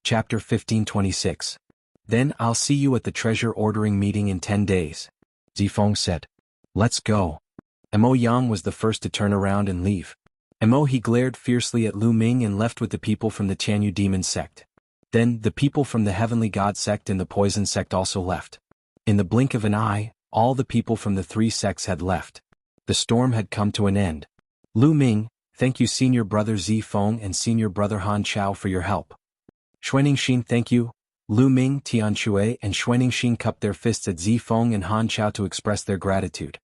Chapter 1526. Then I'll see you at the treasure ordering meeting in 10 days. Zifeng said. Let's go. Mo Yang was the first to turn around and leave. He glared fiercely at Lu Ming and left with the people from the Tianyu demon sect. Then, the people from the heavenly god sect and the poison sect also left. In the blink of an eye, all the people from the three sects had left. The storm had come to an end. Lu Ming, thank you senior brother Zifeng and senior brother Han Chao for your help. Xuaningxin, thank you. Lu Ming, Tianxue and Xuaningxin cupped their fists at Zifeng and Han Chao to express their gratitude.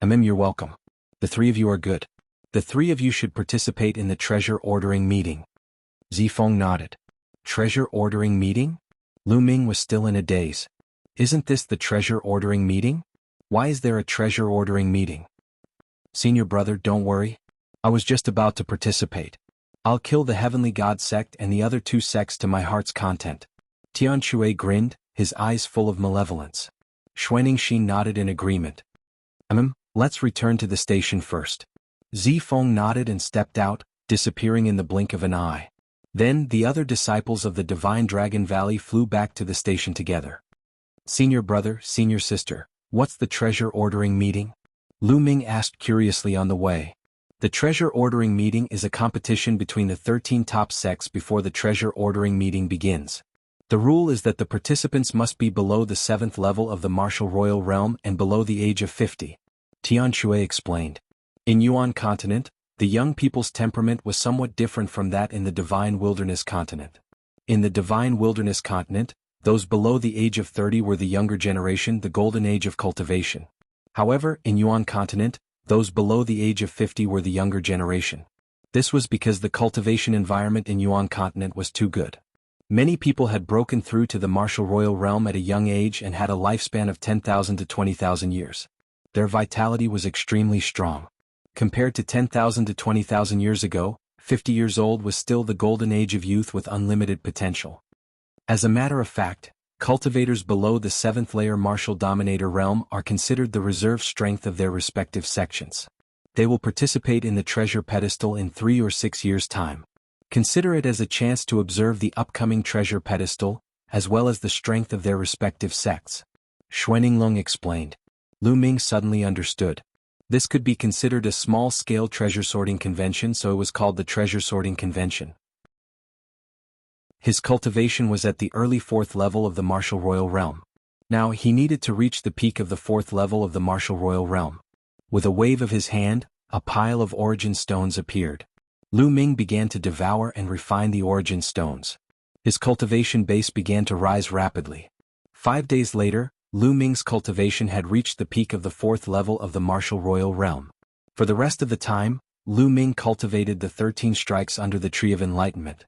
You're welcome. The three of you are good. The three of you should participate in the treasure ordering meeting. Zifeng nodded. Treasure ordering meeting? Lu Ming was still in a daze. Isn't this the treasure ordering meeting? Why is there a treasure ordering meeting? Senior brother, don't worry. I was just about to participate. I'll kill the heavenly god sect and the other two sects to my heart's content. Tianxue grinned, his eyes full of malevolence. Xuaningxin nodded in agreement. Let's return to the station first. Zifeng nodded and stepped out, disappearing in the blink of an eye. Then the other disciples of the Divine Dragon Valley flew back to the station together. Senior brother, senior sister, what's the treasure ordering meeting? Lu Ming asked curiously on the way. The treasure ordering meeting is a competition between the 13 top sects before the treasure ordering meeting begins. The rule is that the participants must be below the 7th level of the martial royal realm and below the age of 50. Tianxue explained. In Yuan continent, the young people's temperament was somewhat different from that in the Divine Wilderness continent. In the Divine Wilderness continent, those below the age of 30 were the younger generation, the golden age of cultivation. However, in Yuan continent, those below the age of 50 were the younger generation. This was because the cultivation environment in Yuan continent was too good. Many people had broken through to the martial royal realm at a young age and had a lifespan of 10,000 to 20,000 years. Their vitality was extremely strong. Compared to 10,000 to 20,000 years ago, 50 years old was still the golden age of youth with unlimited potential. As a matter of fact, cultivators below the 7th layer martial dominator realm are considered the reserve strength of their respective sections. They will participate in the treasure pedestal in 3 or 6 years' time. Consider it as a chance to observe the upcoming treasure pedestal, as well as the strength of their respective sects. Xuanninglong explained. Lu Ming suddenly understood. This could be considered a small-scale treasure sorting convention, so it was called the treasure sorting convention. His cultivation was at the early 4th level of the martial royal realm. Now he needed to reach the peak of the 4th level of the martial royal realm. With a wave of his hand, a pile of origin stones appeared. Lu Ming began to devour and refine the origin stones. His cultivation base began to rise rapidly. 5 days later, Lu Ming's cultivation had reached the peak of the 4th level of the martial royal realm. For the rest of the time, Lu Ming cultivated the 13 strikes under the Tree of Enlightenment.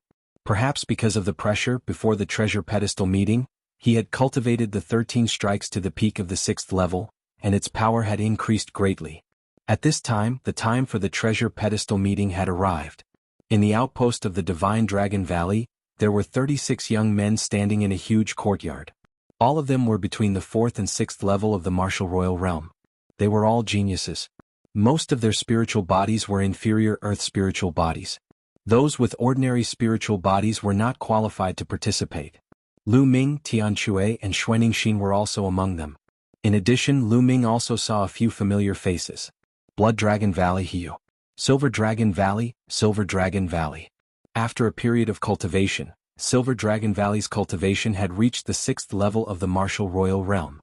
Perhaps because of the pressure before the treasure pedestal meeting, he had cultivated the 13 strikes to the peak of the 6th level, and its power had increased greatly. At this time, the time for the treasure pedestal meeting had arrived. In the outpost of the Divine Dragon Valley, there were 36 young men standing in a huge courtyard. All of them were between the 4th and 6th level of the martial royal realm. They were all geniuses. Most of their spiritual bodies were inferior earth spiritual bodies. Those with ordinary spiritual bodies were not qualified to participate. Lu Ming, Tianxue and Xuaningxin were also among them. In addition, Lu Ming also saw a few familiar faces. Blood Dragon Valley Hiu. Silver Dragon Valley, Silver Dragon Valley. After a period of cultivation, Silver Dragon Valley's cultivation had reached the 6th level of the martial royal realm.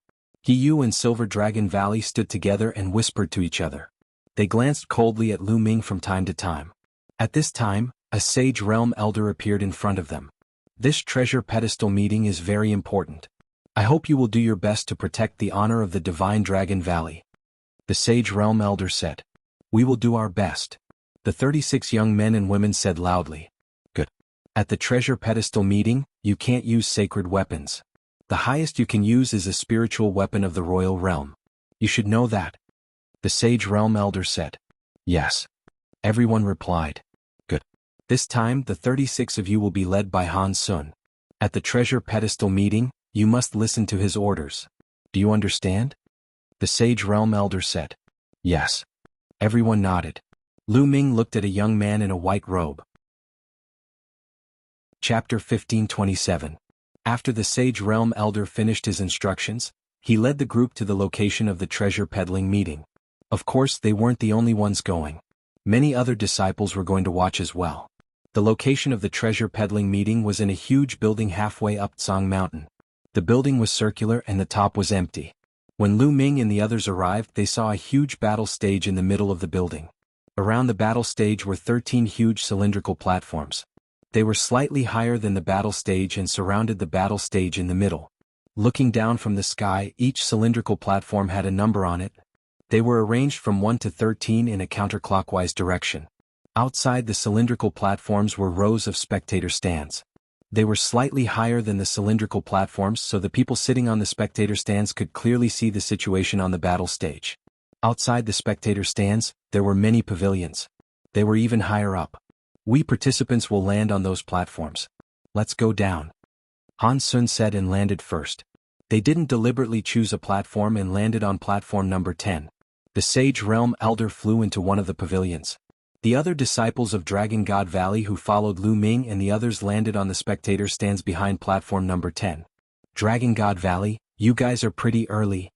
Hiu and Silver Dragon Valley stood together and whispered to each other. They glanced coldly at Lu Ming from time to time. At this time, a sage realm elder appeared in front of them. This treasure pedestal meeting is very important. I hope you will do your best to protect the honor of the Divine Dragon Valley. The sage realm elder said. We will do our best. The 36 young men and women said loudly. Good. At the treasure pedestal meeting, you can't use sacred weapons. The highest you can use is a spiritual weapon of the royal realm. You should know that. The sage realm elder said. Yes. Everyone replied. Good. This time the 36 of you will be led by Han Sun. At the treasure pedestal meeting, you must listen to his orders. Do you understand? The sage realm elder said. Yes. Everyone nodded. Lu Ming looked at a young man in a white robe. Chapter 1527. After the Sage Realm Elder finished his instructions, he led the group to the location of the treasure peddling meeting. Of course, they weren't the only ones going. Many other disciples were going to watch as well. The location of the treasure peddling meeting was in a huge building halfway up Tsang Mountain. The building was circular and the top was empty. When Lu Ming and the others arrived, they saw a huge battle stage in the middle of the building. Around the battle stage were 13 huge cylindrical platforms. They were slightly higher than the battle stage and surrounded the battle stage in the middle. Looking down from the sky, each cylindrical platform had a number on it. They were arranged from 1 to 13 in a counterclockwise direction. Outside the cylindrical platforms were rows of spectator stands. They were slightly higher than the cylindrical platforms, so the people sitting on the spectator stands could clearly see the situation on the battle stage. Outside the spectator stands, there were many pavilions. They were even higher up. We participants will land on those platforms. Let's go down. Han Sun said and landed first. They didn't deliberately choose a platform and landed on platform number 10. The Sage Realm Elder flew into one of the pavilions. The other disciples of Dragon God Valley who followed Lu Ming and the others landed on the spectator stands behind platform number 10. Dragon God Valley, you guys are pretty early.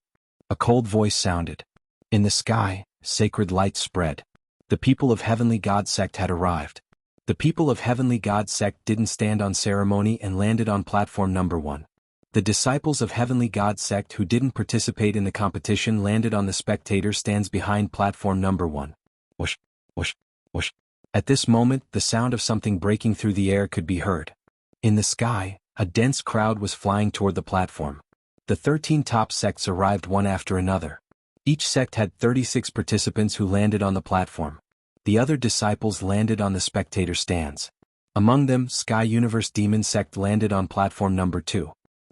A cold voice sounded. In the sky, sacred light spread. The people of Heavenly God Sect had arrived. The people of Heavenly God Sect didn't stand on ceremony and landed on platform number 1. The disciples of Heavenly God Sect who didn't participate in the competition landed on the spectator stands behind platform number 1. Whoosh, whoosh, whoosh. At this moment, the sound of something breaking through the air could be heard. In the sky, a dense crowd was flying toward the platform. The 13 top sects arrived one after another. Each sect had 36 participants who landed on the platform. The other disciples landed on the spectator stands. Among them, Sky Universe Demon Sect landed on platform number 2.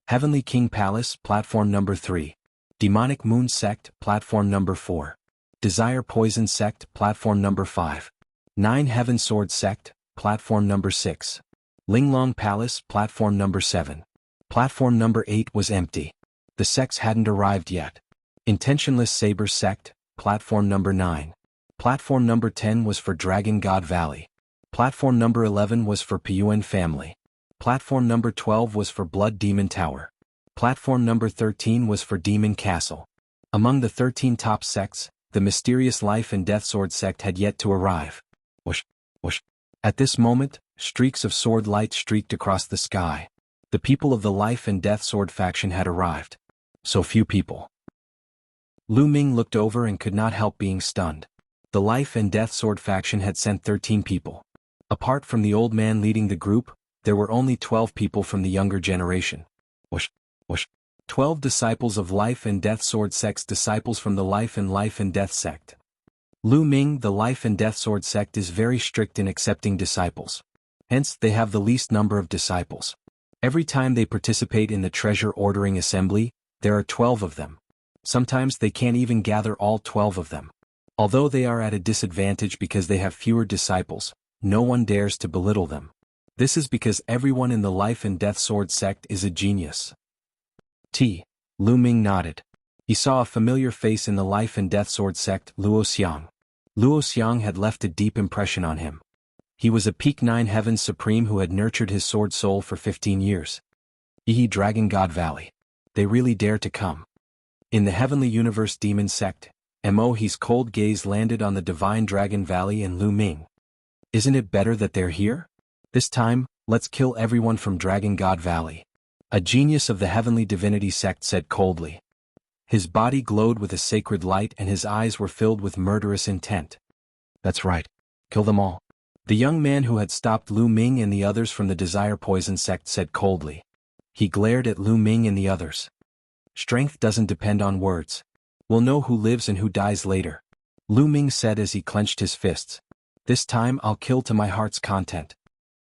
Heavenly King Palace, platform number 3. Demonic Moon Sect, platform number 4. Desire Poison Sect, platform number 5. Nine Heaven Sword Sect, platform number 6. Linglong Palace, platform number 7. Platform number 8 was empty. The sects hadn't arrived yet. Intentionless Saber Sect, platform number 9. Platform number 10 was for Dragon God Valley. Platform number 11 was for Piyuan Family. Platform number 12 was for Blood Demon Tower. Platform number 13 was for Demon Castle. Among the 13 top sects, the mysterious Life and Death Sword Sect had yet to arrive. Whoosh, whoosh. At this moment, streaks of sword light streaked across the sky. The people of the Life and Death Sword faction had arrived. So few people. Lu Ming looked over and could not help being stunned. The Life and Death Sword faction had sent 13 people. Apart from the old man leading the group, there were only 12 people from the younger generation. Whoosh, whoosh. 12 disciples of Life and Death Sword sects, disciples from the Life and Death sect. Lu Ming, the Life and Death Sword sect is very strict in accepting disciples. Hence, they have the least number of disciples. Every time they participate in the treasure ordering assembly, there are 12 of them. Sometimes they can't even gather all 12 of them. Although they are at a disadvantage because they have fewer disciples, no one dares to belittle them. This is because everyone in the Life and Death Sword sect is a genius. Lu Ming nodded. He saw a familiar face in the Life and Death Sword sect, Luo Xiang. Luo Xiang had left a deep impression on him. He was a Peak 9 Heavens Supreme who had nurtured his sword soul for 15 years. Dragon God Valley. They really dare to come. In the Heavenly Universe Demon Sect, Mo's cold gaze landed on the Divine Dragon Valley and Lu Ming. Isn't it better that they're here? This time, let's kill everyone from Dragon God Valley. A genius of the Heavenly Divinity Sect said coldly. His body glowed with a sacred light and his eyes were filled with murderous intent. That's right. Kill them all. The young man who had stopped Lu Ming and the others from the Desire Poison Sect said coldly. He glared at Lu Ming and the others. Strength doesn't depend on words. We'll know who lives and who dies later. Lu Ming said as he clenched his fists. This time I'll kill to my heart's content.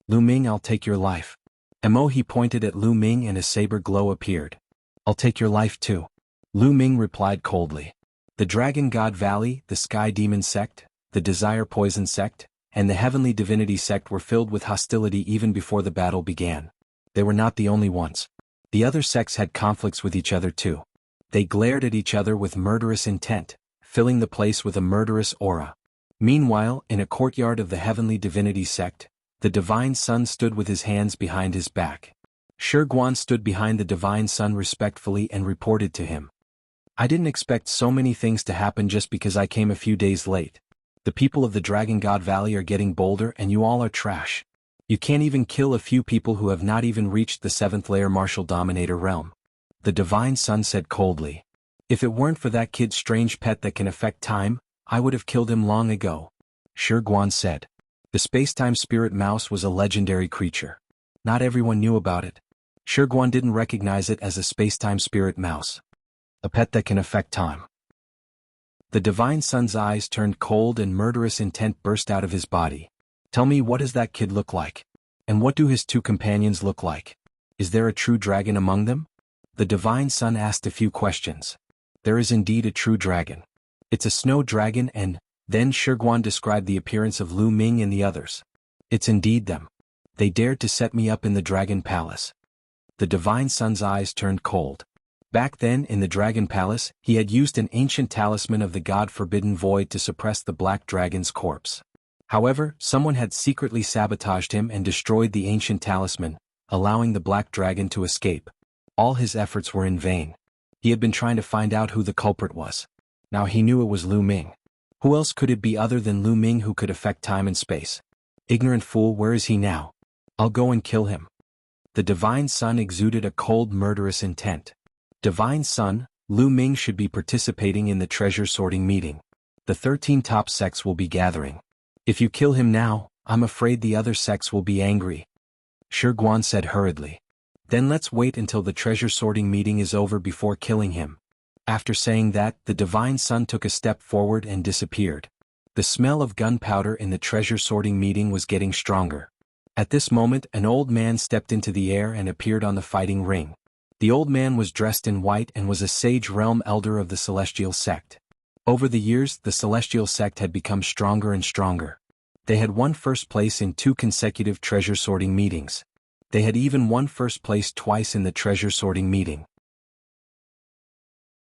Lu Ming, I'll take your life. He pointed at Lu Ming and a saber glow appeared. I'll take your life too. Lu Ming replied coldly. The Dragon God Valley, the Sky Demon Sect, the Desire Poison Sect, and the Heavenly Divinity Sect were filled with hostility even before the battle began. They were not the only ones. The other sects had conflicts with each other too. They glared at each other with murderous intent, filling the place with a murderous aura. Meanwhile, in a courtyard of the Heavenly Divinity Sect, The Divine Son stood with his hands behind his back. Shi Guan stood behind the Divine Son respectfully and reported to him. I didn't expect so many things to happen just because I came a few days late. The people of the Dragon God Valley are getting bolder and you all are trash. You can't even kill a few people who have not even reached the 7th layer Martial Dominator realm. The Divine Son said coldly. If it weren't for that kid's strange pet that can affect time, I would have killed him long ago. Shi Guan said. The Spacetime Spirit Mouse was a legendary creature. Not everyone knew about it. Shi Guan didn't recognize it as a Spacetime Spirit Mouse. A pet that can affect time. The Divine Son's eyes turned cold and murderous intent burst out of his body. Tell me, what does that kid look like? And what do his 2 companions look like? Is there a true dragon among them? The Divine Son asked a few questions. There is indeed a true dragon. It's a snow dragon and, then Shi Guan described the appearance of Lu Ming and the others. It's indeed them. They dared to set me up in the Dragon Palace. The Divine Son's eyes turned cold. Back then in the Dragon Palace, he had used an ancient talisman of the God-forbidden void to suppress the Black Dragon's corpse. However, someone had secretly sabotaged him and destroyed the ancient talisman, allowing the Black Dragon to escape. All his efforts were in vain. He had been trying to find out who the culprit was. Now he knew it was Lu Ming. Who else could it be other than Lu Ming who could affect time and space? Ignorant fool, where is he now? I'll go and kill him. The Divine Son exuded a cold, murderous intent. Divine Son, Lu Ming should be participating in the treasure sorting meeting. The 13 top sects will be gathering. If you kill him now, I'm afraid the other sects will be angry. Shi Guan said hurriedly. Then let's wait until the treasure sorting meeting is over before killing him. After saying that, the Divine Son took a step forward and disappeared. The smell of gunpowder in the treasure sorting meeting was getting stronger. At this moment, an old man stepped into the air and appeared on the fighting ring. The old man was dressed in white and was a sage realm elder of the Celestial Sect. Over the years, the Celestial Sect had become stronger and stronger. They had won first place in 2 consecutive treasure sorting meetings. They had even won first place twice in the treasure sorting meeting.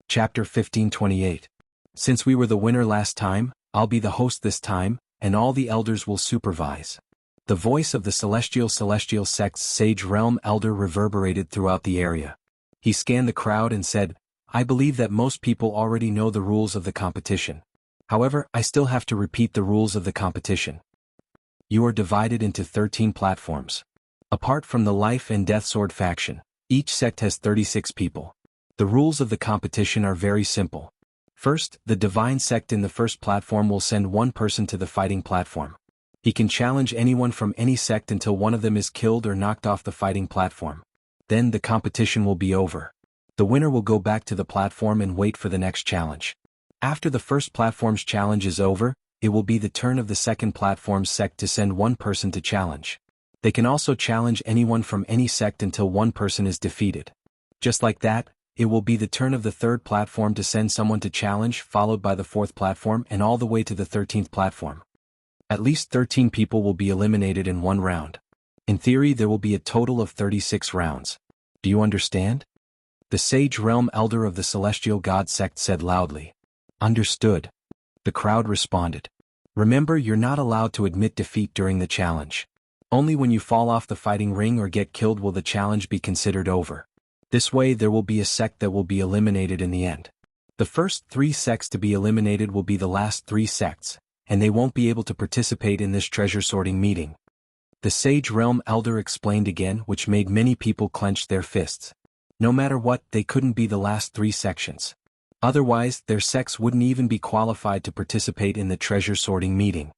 Chapter 1528. Since we were the winner last time, I'll be the host this time, and all the elders will supervise. The voice of the Celestial Sect's Sage Realm Elder reverberated throughout the area. He scanned the crowd and said, I believe that most people already know the rules of the competition. However, I still have to repeat the rules of the competition. You are divided into 13 platforms. Apart from the Life and Death Sword faction, each sect has 36 people. The rules of the competition are very simple. First, the Divine Sect in the first platform will send one person to the fighting platform. He can challenge anyone from any sect until one of them is killed or knocked off the fighting platform. Then the competition will be over. The winner will go back to the platform and wait for the next challenge. After the first platform's challenge is over, it will be the turn of the second platform's sect to send one person to challenge. They can also challenge anyone from any sect until one person is defeated. Just like that, it will be the turn of the third platform to send someone to challenge, followed by the fourth platform and all the way to the 13th platform. At least 13 people will be eliminated in one round. In theory, there will be a total of 36 rounds. Do you understand? The Sage Realm Elder of the Celestial God Sect said loudly. Understood. The crowd responded. Remember, you're not allowed to admit defeat during the challenge. Only when you fall off the fighting ring or get killed will the challenge be considered over. This way there will be a sect that will be eliminated in the end. The first 3 sects to be eliminated will be the last 3 sects, and they won't be able to participate in this treasure sorting meeting. The Sage Realm Elder explained again, which made many people clench their fists. No matter what, they couldn't be the last 3 sections. Otherwise, their sects wouldn't even be qualified to participate in the treasure sorting meeting.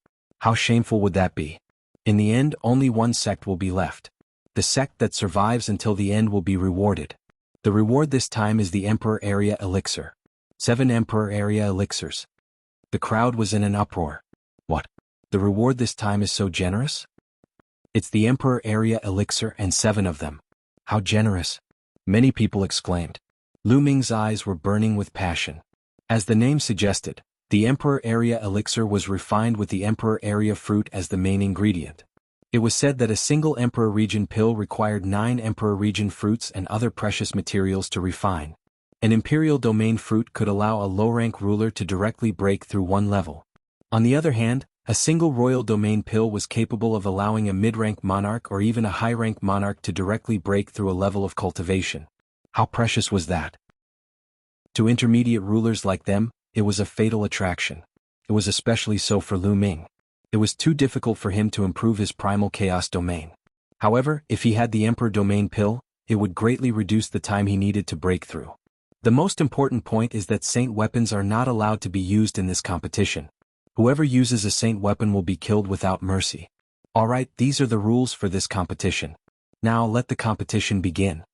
How shameful would that be? In the end, only one sect will be left. The sect that survives until the end will be rewarded. The reward this time is the Emperor Area Elixir. 7 Emperor Area Elixirs. The crowd was in an uproar. What? The reward this time is so generous? It's the Emperor Area Elixir and 7 of them. How generous! Many people exclaimed. Lu Ming's eyes were burning with passion. As the name suggested, the Emperor Area Elixir was refined with the Emperor Area fruit as the main ingredient. It was said that a single Emperor Region pill required 9 Emperor Region fruits and other precious materials to refine. An Imperial Domain fruit could allow a low-rank ruler to directly break through one level. On the other hand, A single royal domain pill was capable of allowing a mid-rank monarch or even a high-rank monarch to directly break through a level of cultivation. How precious was that? To intermediate rulers like them, it was a fatal attraction. It was especially so for Lu Ming. It was too difficult for him to improve his primal chaos domain. However, if he had the Emperor domain pill, it would greatly reduce the time he needed to break through. The most important point is that Saint weapons are not allowed to be used in this competition. Whoever uses a Saint weapon will be killed without mercy. Alright, these are the rules for this competition. Now let the competition begin.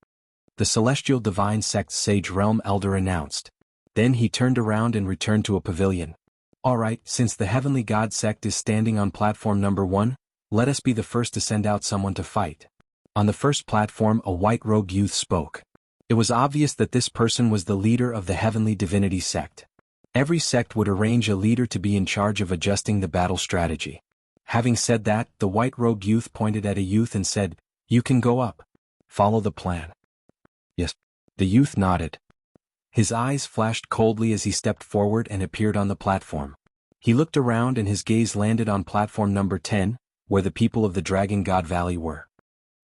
The Celestial Divine Sect's Sage Realm Elder announced. Then he turned around and returned to a pavilion. Alright, since the Heavenly God Sect is standing on platform number 1, let us be the first to send out someone to fight. On the first platform, a white-robed youth spoke. It was obvious that this person was the leader of the Heavenly Divinity Sect. Every sect would arrange a leader to be in charge of adjusting the battle strategy. Having said that, the white-robed youth pointed at a youth and said, "You can go up. Follow the plan." Yes. The youth nodded. His eyes flashed coldly as he stepped forward and appeared on the platform. He looked around and his gaze landed on platform number 10, where the people of the Dragon God Valley were.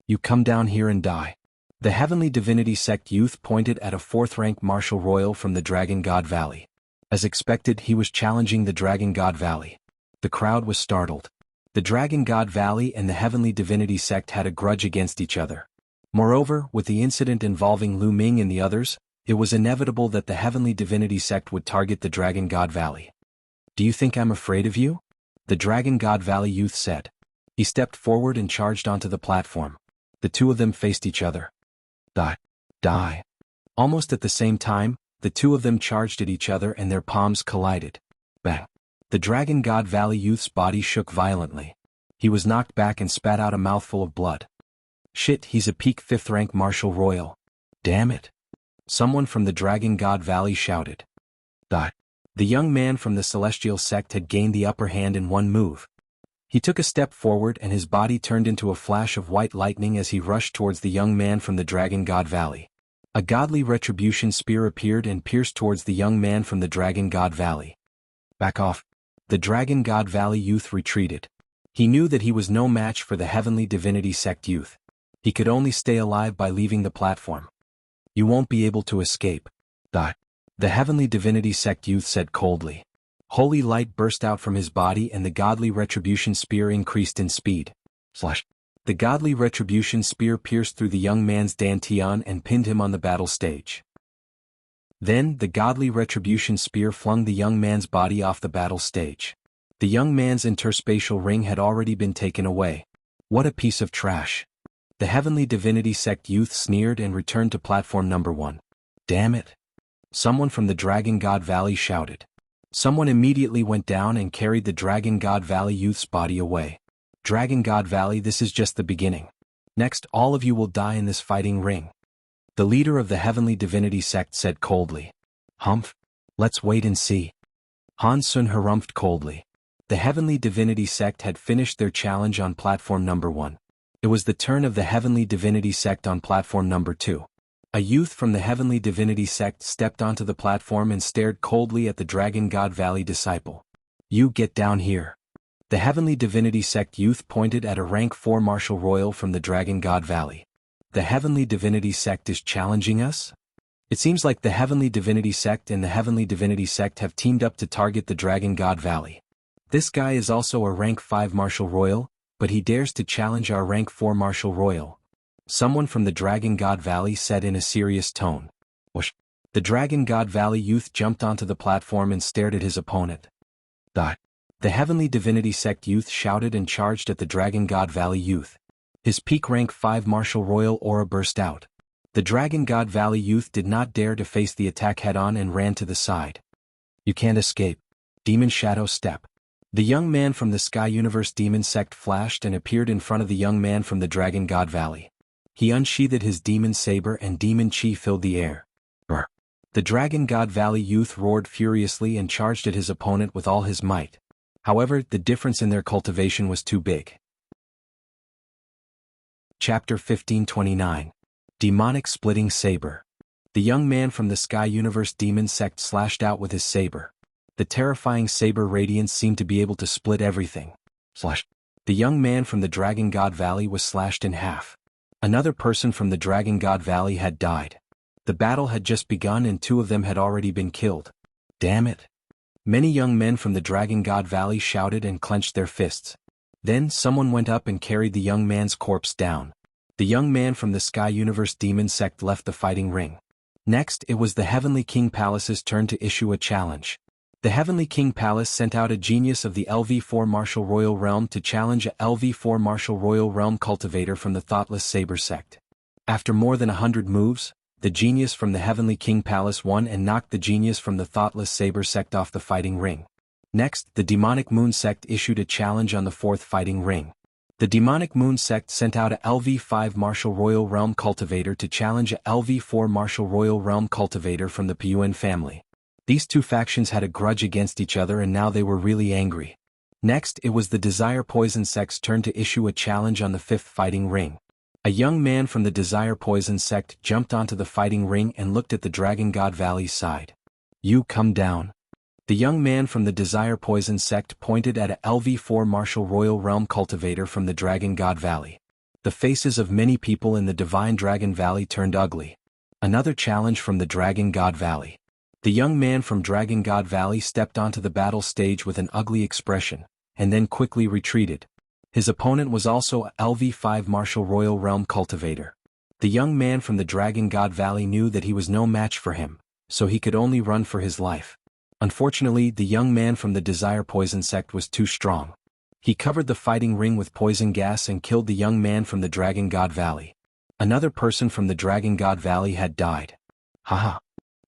"You come down here and die." The Heavenly Divinity Sect youth pointed at a 4th-rank Martial Royal from the Dragon God Valley. As expected, he was challenging the Dragon God Valley. The crowd was startled. The Dragon God Valley and the Heavenly Divinity Sect had a grudge against each other. Moreover, with the incident involving Lu Ming and the others, it was inevitable that the Heavenly Divinity Sect would target the Dragon God Valley. "Do you think I'm afraid of you?" the Dragon God Valley youth said. He stepped forward and charged onto the platform. The two of them faced each other. Die. Die. Almost at the same time, the two of them charged at each other and their palms collided. Bang. The Dragon God Valley youth's body shook violently. He was knocked back and spat out a mouthful of blood. "Shit, he's a peak 5th-rank Martial Royal. Damn it." Someone from the Dragon God Valley shouted. Die. The young man from the Celestial Sect had gained the upper hand in one move. He took a step forward and his body turned into a flash of white lightning as he rushed towards the young man from the Dragon God Valley. A godly retribution spear appeared and pierced towards the young man from the Dragon God Valley. "Back off." The Dragon God Valley youth retreated. He knew that he was no match for the Heavenly Divinity Sect youth. He could only stay alive by leaving the platform. "You won't be able to escape." Die. The Heavenly Divinity Sect youth said coldly. Holy light burst out from his body and the godly retribution spear increased in speed. Slash. The godly retribution spear pierced through the young man's dantian and pinned him on the battle stage. Then, the godly retribution spear flung the young man's body off the battle stage. The young man's interspatial ring had already been taken away. What a piece of trash. The Heavenly Divinity Sect youth sneered and returned to platform number 1. "Damn it." Someone from the Dragon God Valley shouted. Someone immediately went down and carried the Dragon God Valley youth's body away. "Dragon God Valley, this is just the beginning. Next, all of you will die in this fighting ring." The leader of the Heavenly Divinity Sect said coldly. "Humph. Let's wait and see." Han Sun harumphed coldly. The Heavenly Divinity Sect had finished their challenge on platform number 1. It was the turn of the Heavenly Divinity Sect on platform number 2. A youth from the Heavenly Divinity Sect stepped onto the platform and stared coldly at the Dragon God Valley disciple. "You get down here." The Heavenly Divinity Sect youth pointed at a rank 4 Martial Royal from the Dragon God Valley. "The Heavenly Divinity Sect is challenging us?" It seems like the Heavenly Divinity Sect and the Heavenly Divinity Sect have teamed up to target the Dragon God Valley. This guy is also a rank 5 Martial Royal, but he dares to challenge our rank 4 Martial Royal. Someone from the Dragon God Valley said in a serious tone. Whoosh. The Dragon God Valley youth jumped onto the platform and stared at his opponent. Die. The Heavenly Divinity Sect youth shouted and charged at the Dragon God Valley youth. His peak rank 5 Martial Royal aura burst out. The Dragon God Valley youth did not dare to face the attack head-on and ran to the side. "You can't escape." Demon Shadow Step. The young man from the Sky Universe Demon Sect flashed and appeared in front of the young man from the Dragon God Valley. He unsheathed his demon saber and demon chi filled the air. Brr. The Dragon God Valley youth roared furiously and charged at his opponent with all his might. However, the difference in their cultivation was too big. Chapter 1529. Demonic Splitting Saber. The young man from the Sky Universe Demon Sect slashed out with his saber. The terrifying saber radiance seemed to be able to split everything. Slash. The young man from the Dragon God Valley was slashed in half. Another person from the Dragon God Valley had died. The battle had just begun and 2 of them had already been killed. Damn it. Many young men from the Dragon God Valley shouted and clenched their fists. Then someone went up and carried the young man's corpse down. The young man from the Sky Universe Demon Sect left the fighting ring. Next, it was the Heavenly King Palace's turn to issue a challenge. The Heavenly King Palace sent out a genius of the LV4 Martial Royal Realm to challenge a LV4 Martial Royal Realm cultivator from the Thoughtless Saber Sect. After more than 100 moves, the genius from the Heavenly King Palace won and knocked the genius from the Thoughtless Saber Sect off the fighting ring. Next, the Demonic Moon Sect issued a challenge on the 4th fighting ring. The Demonic Moon Sect sent out a LV5 Martial Royal Realm cultivator to challenge a LV4 Martial Royal Realm cultivator from the Piyuan family. These 2 factions had a grudge against each other and now they were really angry. Next, it was the Desire Poison Sect's turn to issue a challenge on the 5th fighting ring. A young man from the Desire Poison Sect jumped onto the fighting ring and looked at the Dragon God Valley's side. You come down. The young man from the Desire Poison Sect pointed at a LV4 Martial Royal Realm cultivator from the Dragon God Valley. The faces of many people in the Divine Dragon Valley turned ugly. Another challenge from the Dragon God Valley. The young man from Dragon God Valley stepped onto the battle stage with an ugly expression, and then quickly retreated. His opponent was also a LV5 Martial Royal Realm cultivator. The young man from the Dragon God Valley knew that he was no match for him, so he could only run for his life. Unfortunately, the young man from the Desire Poison Sect was too strong. He covered the fighting ring with poison gas and killed the young man from the Dragon God Valley. Another person from the Dragon God Valley had died. Haha.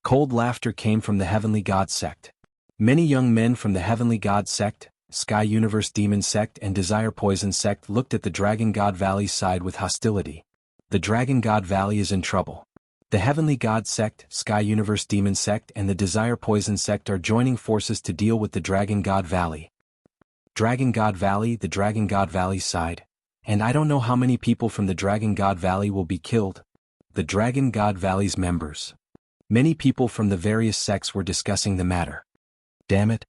Cold laughter came from the Heavenly God Sect. Many young men from the Heavenly God Sect, Sky Universe Demon Sect and Desire Poison Sect looked at the Dragon God Valley's side with hostility. The Dragon God Valley is in trouble. The Heavenly God Sect, Sky Universe Demon Sect and the Desire Poison Sect are joining forces to deal with the Dragon God Valley. Dragon God Valley, the Dragon God Valley's side. And I don't know how many people from the Dragon God Valley will be killed. The Dragon God Valley's members. Many people from the various sects were discussing the matter. Damn it.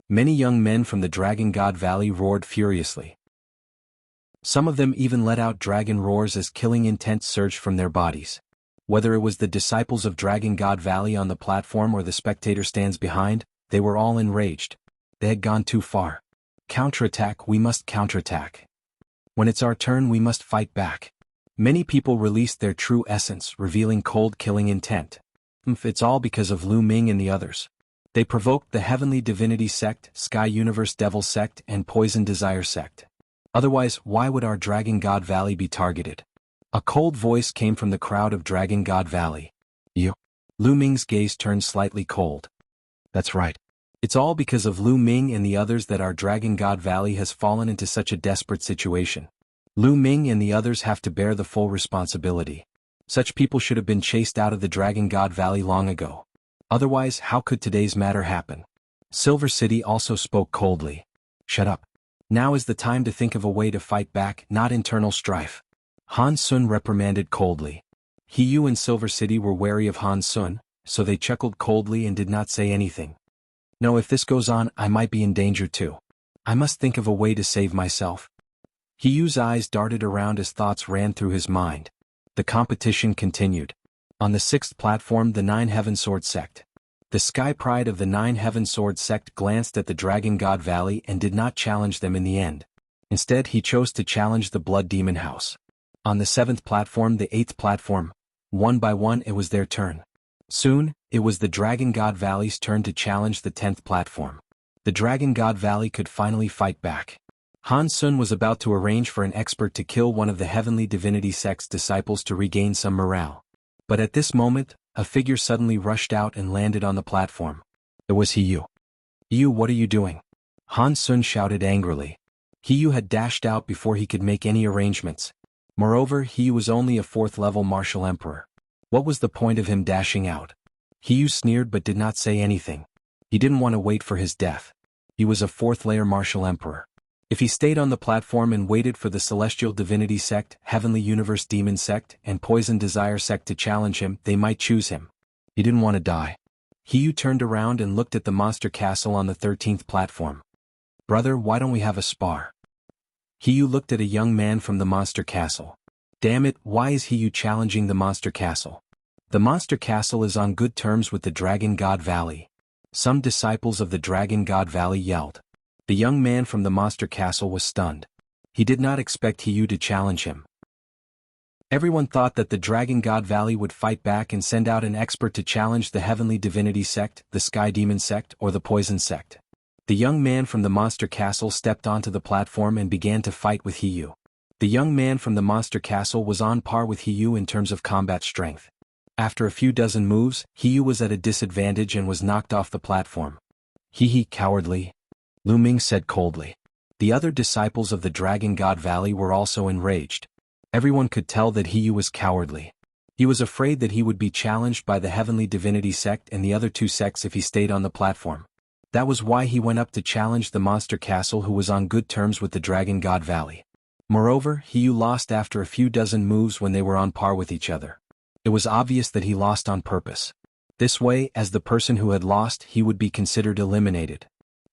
Many young men from the Dragon God Valley roared furiously. Some of them even let out dragon roars as killing intent surged from their bodies. Whether it was the disciples of Dragon God Valley on the platform or the spectator stands behind, they were all enraged. They had gone too far. Counterattack, we must counterattack. When it's our turn, we must fight back. Many people released their true essence, revealing cold killing intent. It's all because of Lu Ming and the others. They provoked the Heavenly Divinity Sect, Sky Universe Devil Sect and Poison Desire Sect. Otherwise, why would our Dragon God Valley be targeted? A cold voice came from the crowd of Dragon God Valley. You. Lu Ming's gaze turned slightly cold. That's right. It's all because of Lu Ming and the others that our Dragon God Valley has fallen into such a desperate situation. Lu Ming and the others have to bear the full responsibility. Such people should have been chased out of the Dragon God Valley long ago. Otherwise, how could today's matter happen? Silver City also spoke coldly. Shut up. Now is the time to think of a way to fight back, not internal strife. Han Sun reprimanded coldly. Yu and Silver City were wary of Han Sun, so they chuckled coldly and did not say anything. No, if this goes on, I might be in danger too. I must think of a way to save myself. Yu's eyes darted around as thoughts ran through his mind. The competition continued. On the 6th platform, the 9 Heaven Sword Sect. The Sky Pride of the 9 Heaven Sword Sect glanced at the Dragon God Valley and did not challenge them in the end. Instead, he chose to challenge the Blood Demon House. On the 7th platform, the 8th platform, one by one it was their turn. Soon, it was the Dragon God Valley's turn to challenge the 10th platform. The Dragon God Valley could finally fight back. Han Sun was about to arrange for an expert to kill one of the Heavenly Divinity Sect's disciples to regain some morale. But at this moment, a figure suddenly rushed out and landed on the platform. It was Yu. Yu, what are you doing? Han Sun shouted angrily. Yu had dashed out before he could make any arrangements. Moreover, Yu was only a 4th-level martial emperor. What was the point of him dashing out? Yu sneered but did not say anything. He didn't want to wait for his death. He was a 4th-layer martial emperor. If he stayed on the platform and waited for the Celestial Divinity Sect, Heavenly Universe Demon Sect, and Poison Desire Sect to challenge him, they might choose him. He didn't want to die. Hiyu turned around and looked at the monster castle on the 13th platform. Brother, why don't we have a spar? Hiyu looked at a young man from the monster castle. Damn it, why is Hiyu challenging the monster castle? The monster castle is on good terms with the Dragon God Valley. Some disciples of the Dragon God Valley yelled. The young man from the monster castle was stunned. He did not expect Hiyu to challenge him. Everyone thought that the Dragon God Valley would fight back and send out an expert to challenge the Heavenly Divinity Sect, the Sky Demon Sect, or the Poison Sect. The young man from the monster castle stepped onto the platform and began to fight with Hiyu. The young man from the monster castle was on par with Hiyu in terms of combat strength. After a few dozen moves, Hiyu was at a disadvantage and was knocked off the platform. He cowardly, Lu Ming said coldly. The other disciples of the Dragon God Valley were also enraged. Everyone could tell that Hiyu was cowardly. He was afraid that he would be challenged by the Heavenly Divinity Sect and the other two sects if he stayed on the platform. That was why he went up to challenge the monster castle, who was on good terms with the Dragon God Valley. Moreover, Hiyu lost after a few dozen moves when they were on par with each other. It was obvious that he lost on purpose. This way, as the person who had lost, he would be considered eliminated.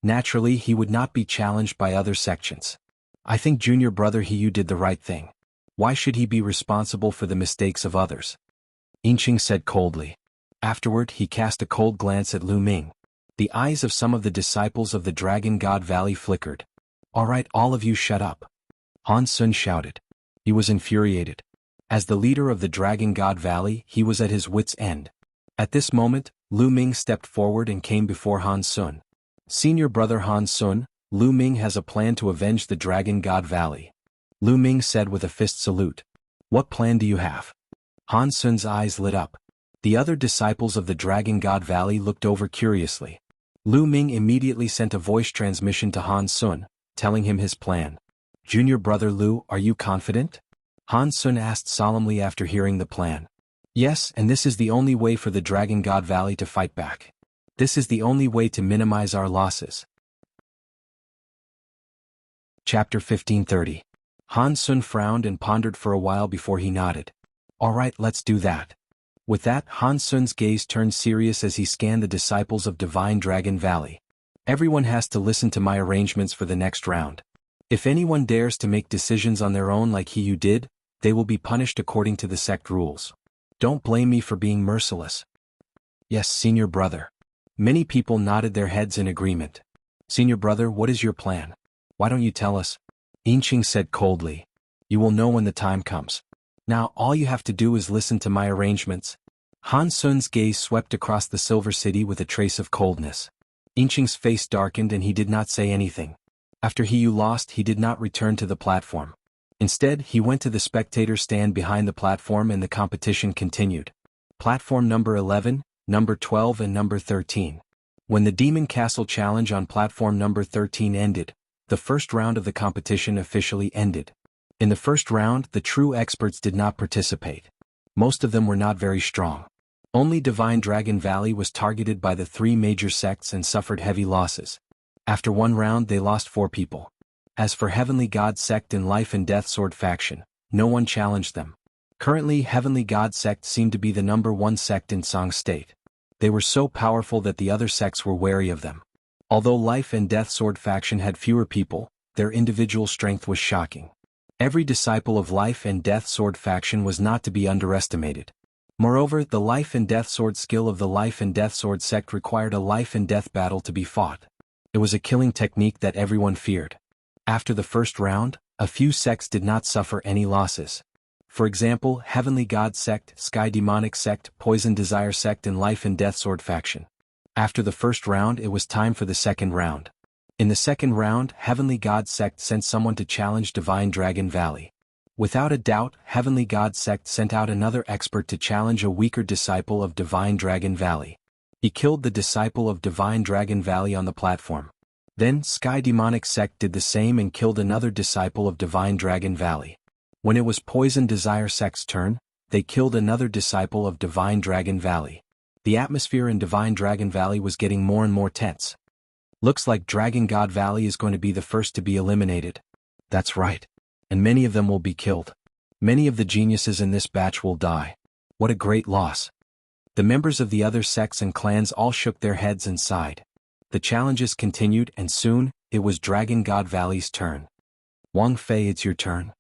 Naturally, he would not be challenged by other sections. I think junior brother Hiyu did the right thing. Why should he be responsible for the mistakes of others? Inqing said coldly. Afterward, he cast a cold glance at Lu Ming. The eyes of some of the disciples of the Dragon God Valley flickered. All right, all of you shut up. Han Sun shouted. He was infuriated. As the leader of the Dragon God Valley, he was at his wits' end. At this moment, Lu Ming stepped forward and came before Han Sun. Senior brother Han Sun, Lu Ming has a plan to avenge the Dragon God Valley. Lu Ming said with a fist salute. What plan do you have? Han Sun's eyes lit up. The other disciples of the Dragon God Valley looked over curiously. Lu Ming immediately sent a voice transmission to Han Sun, telling him his plan. Junior brother Lu, are you confident? Han Sun asked solemnly after hearing the plan. Yes, and this is the only way for the Dragon God Valley to fight back. This is the only way to minimize our losses. Chapter 1530. Han Sun frowned and pondered for a while before he nodded. All right, let's do that. With that, Han Sun's gaze turned serious as he scanned the disciples of Divine Dragon Valley. Everyone has to listen to my arrangements for the next round. If anyone dares to make decisions on their own like Hiyu did, they will be punished according to the sect rules. Don't blame me for being merciless. Yes, senior brother. Many people nodded their heads in agreement. Senior brother, what is your plan? Why don't you tell us? Inqing said coldly. You will know when the time comes. Now all you have to do is listen to my arrangements. Han Sun's gaze swept across the Silver City with a trace of coldness. Inqing's face darkened and he did not say anything. After Hiyu lost, he did not return to the platform. Instead, he went to the spectator stand behind the platform and the competition continued. Platform number 11, number 12 and number 13. When the Demon Castle Challenge on platform number 13 ended, the first round of the competition officially ended. In the first round, the true experts did not participate. Most of them were not very strong. Only Divine Dragon Valley was targeted by the three major sects and suffered heavy losses. After one round they lost 4 people. As for Heavenly God Sect and Life and Death Sword faction, no one challenged them. Currently, Heavenly God Sect seemed to be the number 1 sect in Song State. They were so powerful that the other sects were wary of them. Although Life and Death Sword faction had fewer people, their individual strength was shocking. Every disciple of Life and Death Sword faction was not to be underestimated. Moreover, the Life and Death Sword skill of the Life and Death Sword sect required a life and death battle to be fought. It was a killing technique that everyone feared. After the first round, a few sects did not suffer any losses. For example, Heavenly God Sect, Sky Demonic Sect, Poison Desire Sect and Life and Death Sword faction. After the first round, it was time for the second round. In the second round, Heavenly God Sect sent someone to challenge Divine Dragon Valley. Without a doubt, Heavenly God Sect sent out another expert to challenge a weaker disciple of Divine Dragon Valley. He killed the disciple of Divine Dragon Valley on the platform. Then, Sky Demonic Sect did the same and killed another disciple of Divine Dragon Valley. When it was Poison Desire Sect's turn, they killed another disciple of Divine Dragon Valley. The atmosphere in Divine Dragon Valley was getting more and more tense. Looks like Dragon God Valley is going to be the first to be eliminated. That's right. And many of them will be killed. Many of the geniuses in this batch will die. What a great loss. The members of the other sects and clans all shook their heads and sighed. The challenges continued and soon, it was Dragon God Valley's turn. Wang Fei, it's your turn.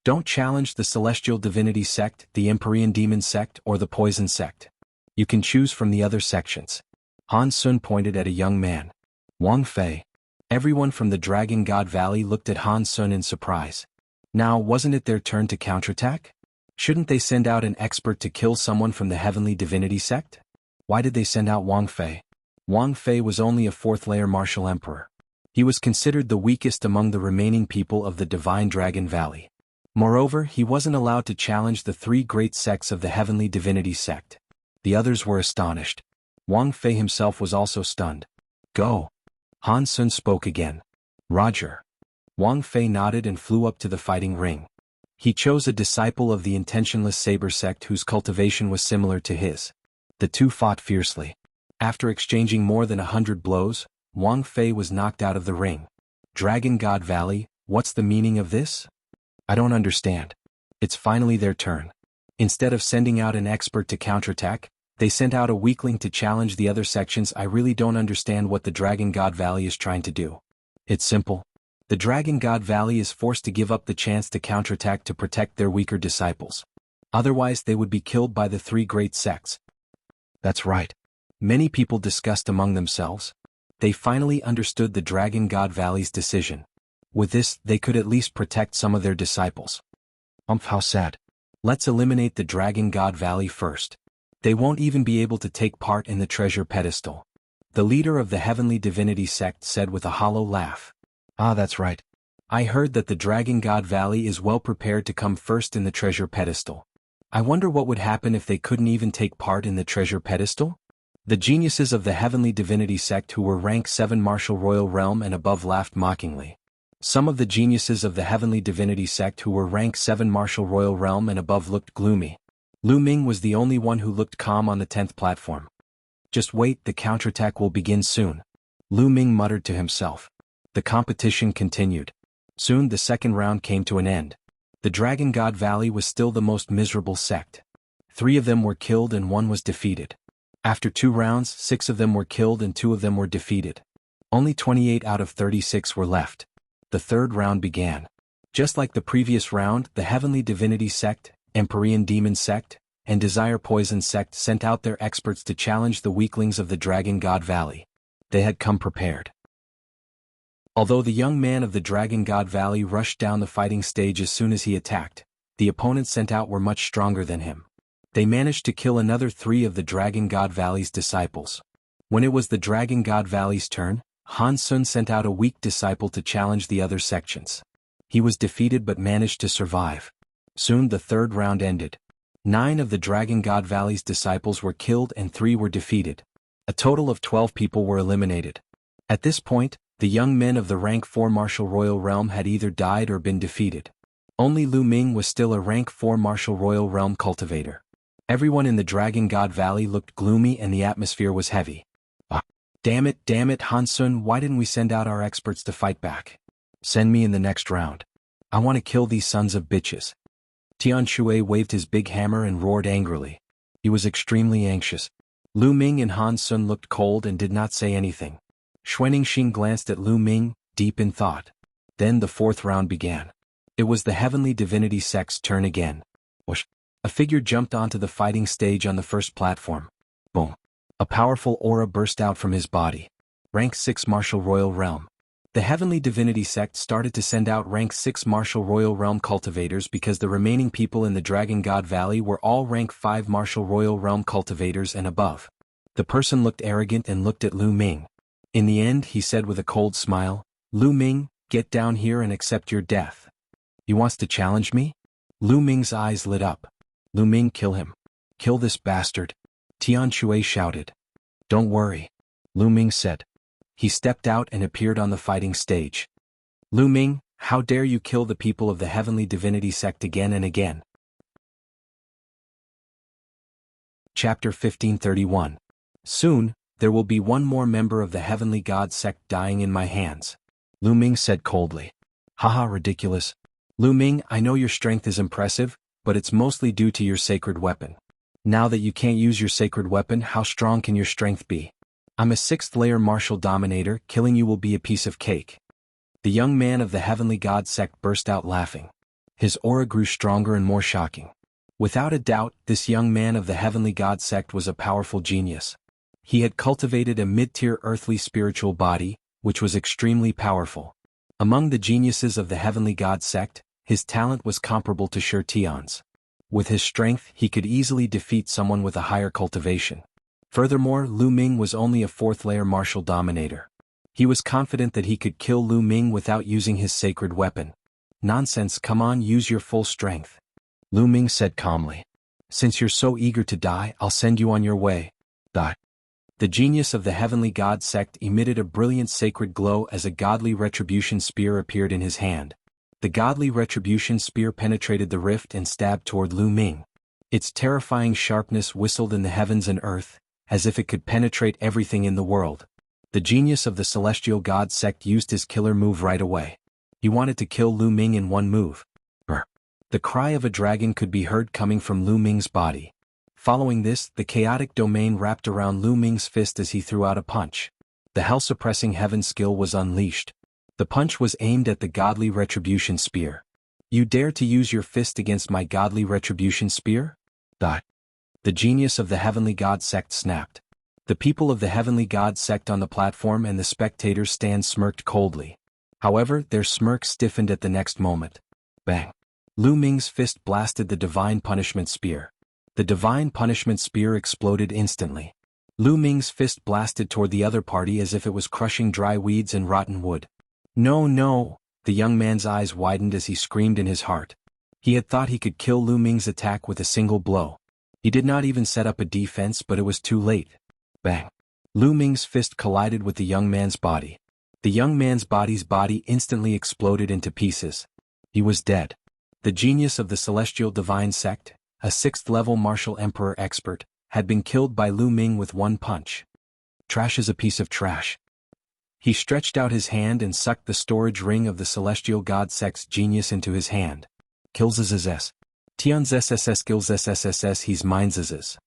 Don't challenge the Celestial Divinity Sect, the Empyrean Demon Sect, or the Poison Sect. You can choose from the other sections. Han Sun pointed at a young man. Wang Fei. Everyone from the Dragon God Valley looked at Han Sun in surprise. Now, wasn't it their turn to counterattack? Shouldn't they send out an expert to kill someone from the Heavenly Divinity Sect? Why did they send out Wang Fei? Wang Fei was only a fourth-layer martial emperor. He was considered the weakest among the remaining people of the Divine Dragon Valley. Moreover, he wasn't allowed to challenge the three great sects of the Heavenly Divinity Sect. The others were astonished. Wang Fei himself was also stunned. Go. Han Sun spoke again. Roger. Wang Fei nodded and flew up to the fighting ring. He chose a disciple of the Intentionless Saber sect whose cultivation was similar to his. The two fought fiercely. After exchanging more than 100 blows, Wang Fei was knocked out of the ring. Dragon God Valley, what's the meaning of this? I don't understand. It's finally their turn. Instead of sending out an expert to counterattack, they sent out a weakling to challenge the other sections. I really don't understand what the Dragon God Valley is trying to do. It's simple. The Dragon God Valley is forced to give up the chance to counterattack to protect their weaker disciples. Otherwise they would be killed by the three great sects. That's right. Many people discussed among themselves. They finally understood the Dragon God Valley's decision. With this, they could at least protect some of their disciples. How sad. Let's eliminate the Dragon God Valley first. They won't even be able to take part in the treasure pedestal. The leader of the Heavenly Divinity Sect said with a hollow laugh. Ah, that's right. I heard that the Dragon God Valley is well prepared to come first in the treasure pedestal. I wonder what would happen if they couldn't even take part in the treasure pedestal? The geniuses of the Heavenly Divinity Sect who were rank 7 Martial Royal Realm and above laughed mockingly. Some of the geniuses of the Heavenly Divinity Sect who were rank 7 Martial Royal Realm and above looked gloomy. Lu Ming was the only one who looked calm on the 10th platform. Just wait, the counterattack will begin soon. Lu Ming muttered to himself. The competition continued. Soon the second round came to an end. The Dragon God Valley was still the most miserable sect. 3 of them were killed and 1 was defeated. After 2 rounds, 6 of them were killed and 2 of them were defeated. Only 28 out of 36 were left. The third round began. Just like the previous round, the Heavenly Divinity Sect, Empyrean Demon Sect, and Desire Poison Sect sent out their experts to challenge the weaklings of the Dragon God Valley. They had come prepared. Although the young man of the Dragon God Valley rushed down the fighting stage as soon as he attacked, the opponents sent out were much stronger than him. They managed to kill another 3 of the Dragon God Valley's disciples. When it was the Dragon God Valley's turn, Han Sun sent out a weak disciple to challenge the other sections. He was defeated but managed to survive. Soon the third round ended. 9 of the Dragon God Valley's disciples were killed and 3 were defeated. A total of 12 people were eliminated. At this point, the young men of the rank 4 Martial Royal Realm had either died or been defeated. Only Lu Ming was still a rank 4 Martial Royal Realm cultivator. Everyone in the Dragon God Valley looked gloomy and the atmosphere was heavy. Ah, damn it, Han Sun, why didn't we send out our experts to fight back? Send me in the next round. I want to kill these sons of bitches. Tian Shui waved his big hammer and roared angrily. He was extremely anxious. Lu Ming and Han Sun looked cold and did not say anything. Xuaningxing glanced at Lu Ming, deep in thought. Then the fourth round began. It was the Heavenly Divinity Sect's turn again. Whoosh! A figure jumped onto the fighting stage on the first platform. Boom! A powerful aura burst out from his body. Rank 6 Martial Royal Realm. The Heavenly Divinity Sect started to send out rank 6 Martial Royal Realm cultivators because the remaining people in the Dragon God Valley were all rank 5 Martial Royal Realm cultivators and above. The person looked arrogant and looked at Lu Ming. In the end, he said with a cold smile, Lu Ming, get down here and accept your death. He wants to challenge me? Lu Ming's eyes lit up. Lu Ming, kill him. Kill this bastard. Tian Shui shouted. Don't worry. Lu Ming said. He stepped out and appeared on the fighting stage. Lu Ming, how dare you kill the people of the Heavenly Divinity Sect again and again? Chapter 1531. Soon, there will be one more member of the Heavenly God Sect dying in my hands. Lu Ming said coldly. Haha, ridiculous. Lu Ming, I know your strength is impressive, but it's mostly due to your sacred weapon. Now that you can't use your sacred weapon, how strong can your strength be? I'm a 6th layer martial dominator, killing you will be a piece of cake. The young man of the heavenly god sect burst out laughing. His aura grew stronger and more shocking. Without a doubt, this young man of the heavenly god sect was a powerful genius. He had cultivated a mid-tier earthly spiritual body, which was extremely powerful. Among the geniuses of the heavenly god sect, his talent was comparable to Shi Tian's. With his strength, he could easily defeat someone with a higher cultivation. Furthermore, Lu Ming was only a 4th layer martial dominator. He was confident that he could kill Lu Ming without using his sacred weapon. Nonsense, come on, use your full strength. Lu Ming said calmly. Since you're so eager to die, I'll send you on your way. The genius of the heavenly god sect emitted a brilliant sacred glow as a godly retribution spear appeared in his hand. The godly retribution spear penetrated the rift and stabbed toward Lu Ming. Its terrifying sharpness whistled in the heavens and earth, as if it could penetrate everything in the world. The genius of the celestial god sect used his killer move right away. He wanted to kill Lu Ming in one move. Brr. The cry of a dragon could be heard coming from Lu Ming's body. Following this, the chaotic domain wrapped around Lu Ming's fist as he threw out a punch. The hell-suppressing heaven skill was unleashed. The punch was aimed at the godly retribution spear. You dare to use your fist against my godly retribution spear? The genius of the heavenly god sect snapped. The people of the heavenly god sect on the platform and the spectators stand smirked coldly. However, their smirk stiffened at the next moment. Bang! Lu Ming's fist blasted the divine punishment spear. The divine punishment spear exploded instantly. Lu Ming's fist blasted toward the other party as if it was crushing dry weeds and rotten wood. No, no! The young man's eyes widened as he screamed in his heart. He had thought he could kill Lu Ming's attack with a single blow. He did not even set up a defense, but it was too late. Bang! Lu Ming's fist collided with the young man's body. The young man's body instantly exploded into pieces. He was dead. The genius of the celestial divine sect, a 6th level martial emperor expert, had been killed by Lu Ming with one punch. Trash is a piece of trash. He stretched out his hand and sucked the storage ring of the celestial god sect's genius into his hand. Kills s. Tian's SSS kills SSSS he's minds s.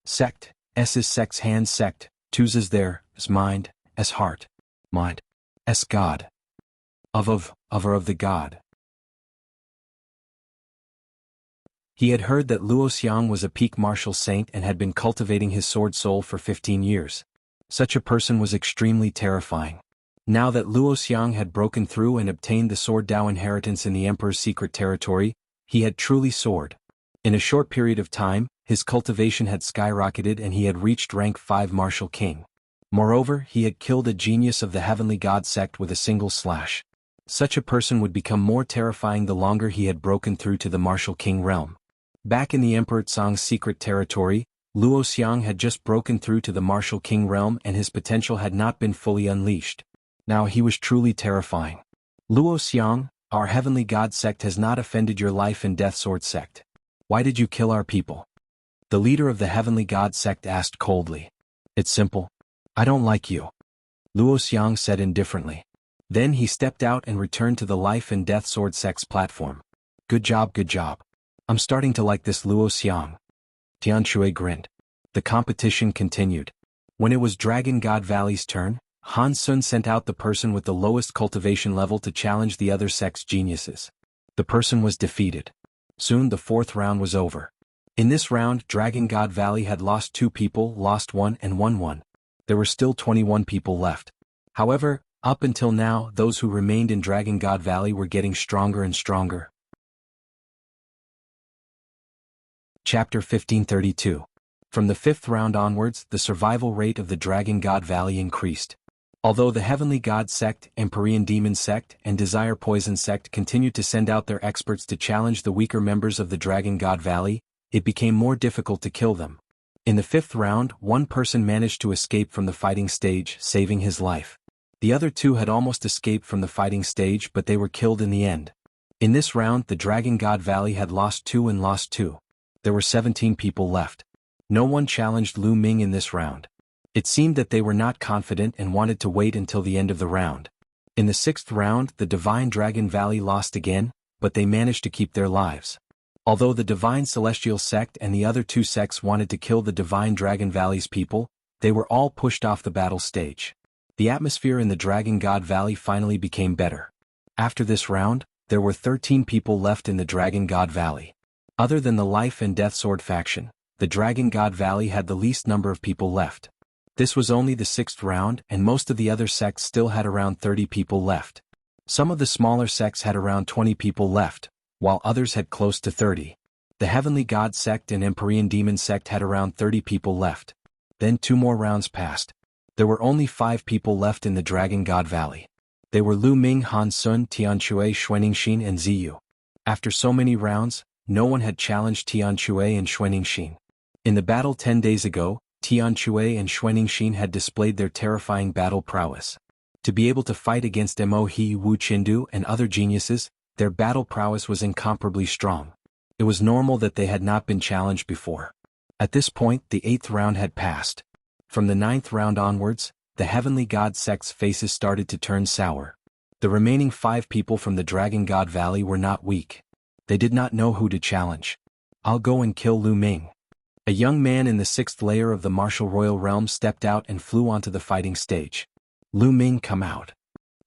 Sect, S is sect's hand sect, 2's is there, is mind, s heart, mind, s god. Of the god. He had heard that Luo Xiang was a peak martial saint and had been cultivating his sword soul for 15 years. Such a person was extremely terrifying. Now that Luo Xiang had broken through and obtained the Sword Dao inheritance in the Emperor's secret territory, he had truly soared. In a short period of time, his cultivation had skyrocketed and he had reached rank 5 martial king. Moreover, he had killed a genius of the heavenly god sect with a single slash. Such a person would become more terrifying the longer he had broken through to the martial king realm. Back in the Emperor Tsang's secret territory, Luo Xiang had just broken through to the martial king realm and his potential had not been fully unleashed. Now he was truly terrifying. Luo Xiang, our heavenly god sect has not offended your life and death sword sect. Why did you kill our people? The leader of the heavenly god sect asked coldly. It's simple. I don't like you. Luo Xiang said indifferently. Then he stepped out and returned to the life and death sword sect's platform. Good job, good job. I'm starting to like this Luo Xiang. Tian Shui grinned. The competition continued. When it was Dragon God Valley's turn, Han Sun sent out the person with the lowest cultivation level to challenge the other sect's geniuses. The person was defeated. Soon the 4th round was over. In this round, Dragon God Valley had lost 2 people, lost 1 and won 1. There were still 21 people left. However, up until now, those who remained in Dragon God Valley were getting stronger and stronger. Chapter 1532. From the 5th round onwards, the survival rate of the Dragon God Valley increased. Although the Heavenly God Sect, Empyrean Demon Sect, and Desire Poison Sect continued to send out their experts to challenge the weaker members of the Dragon God Valley, it became more difficult to kill them. In the 5th round, one person managed to escape from the fighting stage, saving his life. The other 2 had almost escaped from the fighting stage, but they were killed in the end. In this round, the Dragon God Valley had lost 2 and lost 2. There were 17 people left. No one challenged Lu Ming in this round. It seemed that they were not confident and wanted to wait until the end of the round. In the 6th round, the Divine Dragon Valley lost again, but they managed to keep their lives. Although the Divine Celestial Sect and the other two sects wanted to kill the Divine Dragon Valley's people, they were all pushed off the battle stage. The atmosphere in the Dragon God Valley finally became better. After this round, there were 13 people left in the Dragon God Valley. Other than the Life and Death Sword faction, the Dragon God Valley had the least number of people left. This was only the 6th round and most of the other sects still had around 30 people left. Some of the smaller sects had around 20 people left, while others had close to 30. The Heavenly God Sect and Empyrean Demon Sect had around 30 people left. Then 2 more rounds passed. There were only 5 people left in the Dragon God Valley. They were Lu Ming, Han Sun, Tianquo, Xuanixin and Ziyu. After so many rounds, no one had challenged Tianquo and Xuanixin. In the battle 10 days ago, Tianquo and Xuanixin had displayed their terrifying battle prowess. To be able to fight against Mo He, Wu Qindu and other geniuses, their battle prowess was incomparably strong. It was normal that they had not been challenged before. At this point, the 8th round had passed. From the 9th round onwards, the Heavenly God Sect's faces started to turn sour. The remaining 5 people from the Dragon God Valley were not weak. They did not know who to challenge. I'll go and kill Lu Ming. A young man in the 6th layer of the martial royal realm stepped out and flew onto the fighting stage. Lu Ming, come out.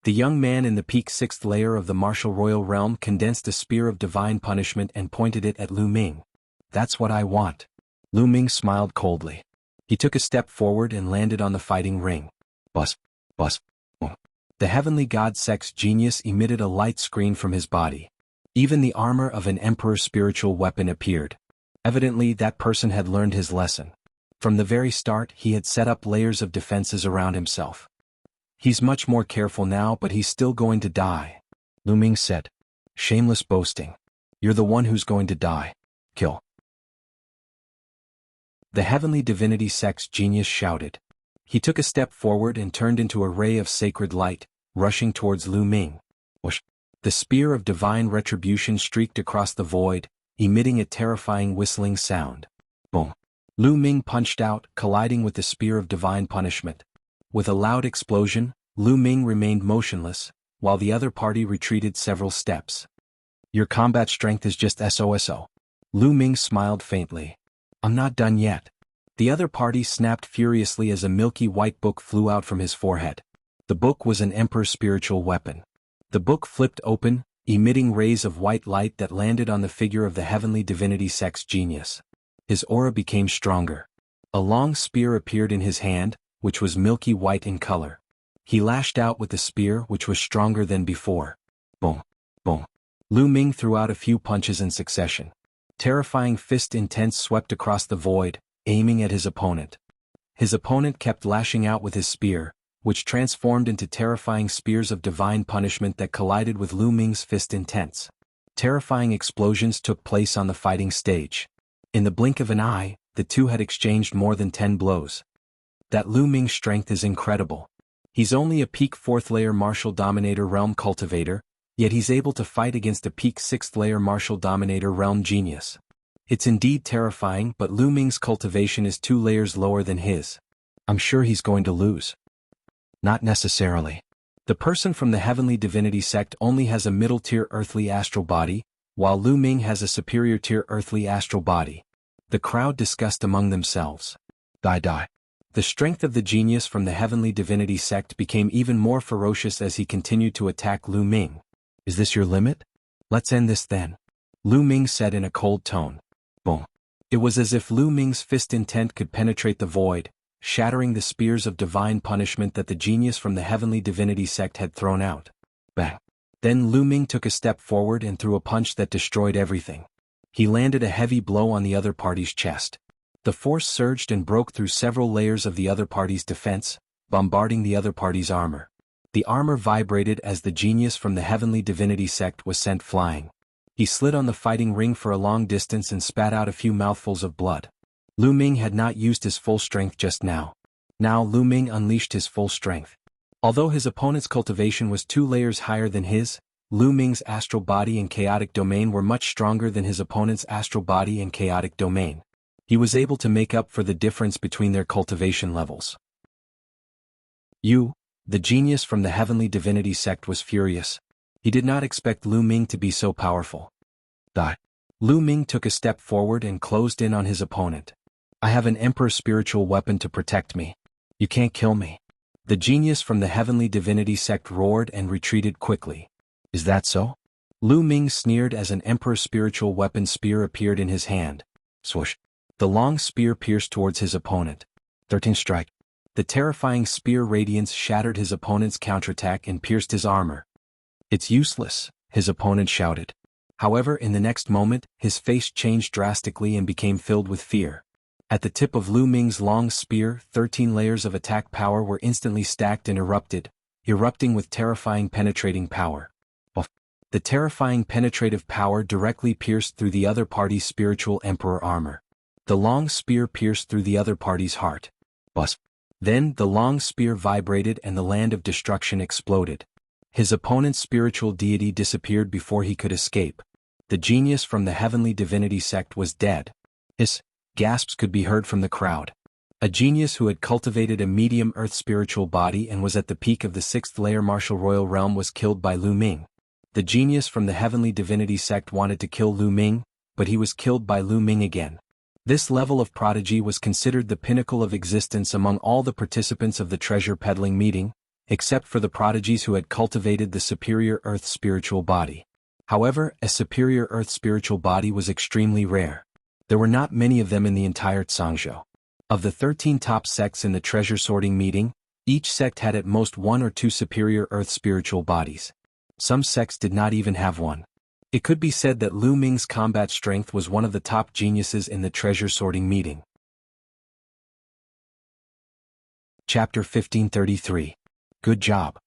The young man in the peak 6th layer of the martial royal realm condensed a spear of divine punishment and pointed it at Lu Ming. That's what I want. Lu Ming smiled coldly. He took a step forward and landed on the fighting ring. Buzz, buzz, boom. The Heavenly God Sect's genius emitted a light screen from his body. Even the armor of an emperor's spiritual weapon appeared. Evidently, that person had learned his lesson. From the very start, he had set up layers of defenses around himself. He's much more careful now, but he's still going to die. Lu Ming said. Shameless boasting. You're the one who's going to die. Kill. The Heavenly Divinity Sect's genius shouted. He took a step forward and turned into a ray of sacred light, rushing towards Lu Ming. Whoosh. The spear of divine retribution streaked across the void, emitting a terrifying whistling sound. Boom. Lu Ming punched out, colliding with the spear of divine punishment. With a loud explosion, Lu Ming remained motionless, while the other party retreated several steps. Your combat strength is just SOSO. Lu Ming smiled faintly. I'm not done yet. The other party snapped furiously as a milky white book flew out from his forehead. The book was an emperor's spiritual weapon. The book flipped open, emitting rays of white light that landed on the figure of the Heavenly Divinity Sect's genius. His aura became stronger. A long spear appeared in his hand, which was milky white in color. He lashed out with the spear, which was stronger than before. Boom, boom. Lu Ming threw out a few punches in succession. Terrifying fist intense swept across the void, aiming at his opponent. His opponent kept lashing out with his spear, which transformed into terrifying spears of divine punishment that collided with Lu Ming's fist intense. Terrifying explosions took place on the fighting stage. In the blink of an eye, the two had exchanged more than 10 blows. That Lu Ming's strength is incredible. He's only a peak 4th layer martial dominator realm cultivator, yet he's able to fight against a peak 6th layer martial dominator realm genius. It's indeed terrifying, but Lu Ming's cultivation is 2 layers lower than his. I'm sure he's going to lose. Not necessarily. The person from the Heavenly Divinity Sect only has a middle-tier earthly astral body, while Lu Ming has a superior-tier earthly astral body. The crowd discussed among themselves. Die. The strength of the genius from the Heavenly Divinity Sect became even more ferocious as he continued to attack Lu Ming. Is this your limit? Let's end this then. Lu Ming said in a cold tone. Boom. It was as if Lu Ming's fist intent could penetrate the void, shattering the spears of divine punishment that the genius from the Heavenly Divinity Sect had thrown out. Bang. Then Lu Ming took a step forward and threw a punch that destroyed everything. He landed a heavy blow on the other party's chest. The force surged and broke through several layers of the other party's defense, bombarding the other party's armor. The armor vibrated as the genius from the Heavenly Divinity Sect was sent flying. He slid on the fighting ring for a long distance and spat out a few mouthfuls of blood. Lu Ming had not used his full strength just now. Now Lu Ming unleashed his full strength. Although his opponent's cultivation was 2 layers higher than his, Lu Ming's astral body and chaotic domain were much stronger than his opponent's astral body and chaotic domain. He was able to make up for the difference between their cultivation levels. The genius from the Heavenly Divinity Sect was furious. He did not expect Lu Ming to be so powerful. Die. Lu Ming took a step forward and closed in on his opponent. I have an Emperor's spiritual weapon to protect me. You can't kill me. The genius from the heavenly divinity sect roared and retreated quickly. Is that so? Lu Ming sneered as an Emperor's spiritual weapon spear appeared in his hand. Swoosh. The long spear pierced towards his opponent. 13th strike. The terrifying spear radiance shattered his opponent's counterattack and pierced his armor. It's useless, his opponent shouted. However, in the next moment, his face changed drastically and became filled with fear. At the tip of Lu Ming's long spear, 13 layers of attack power were instantly stacked and erupting with terrifying penetrating power. The terrifying penetrative power directly pierced through the other party's spiritual emperor armor. The long spear pierced through the other party's heart. Then the long spear vibrated and the land of destruction exploded. His opponent's spiritual deity disappeared before he could escape. The genius from the heavenly divinity sect was dead. His gasps could be heard from the crowd. A genius who had cultivated a medium earth spiritual body and was at the peak of the 6th layer martial royal realm was killed by Lu Ming. The genius from the heavenly divinity sect wanted to kill Lu Ming, but he was killed by Lu Ming again. This level of prodigy was considered the pinnacle of existence among all the participants of the treasure peddling meeting, except for the prodigies who had cultivated the superior earth spiritual body. However, a superior earth spiritual body was extremely rare. There were not many of them in the entire Zhangzhou. Of the 13 top sects in the treasure sorting meeting, each sect had at most 1 or 2 superior earth spiritual bodies. Some sects did not even have one. It could be said that Lu Ming's combat strength was one of the top geniuses in the treasure sorting meeting. Chapter 1533. Good job.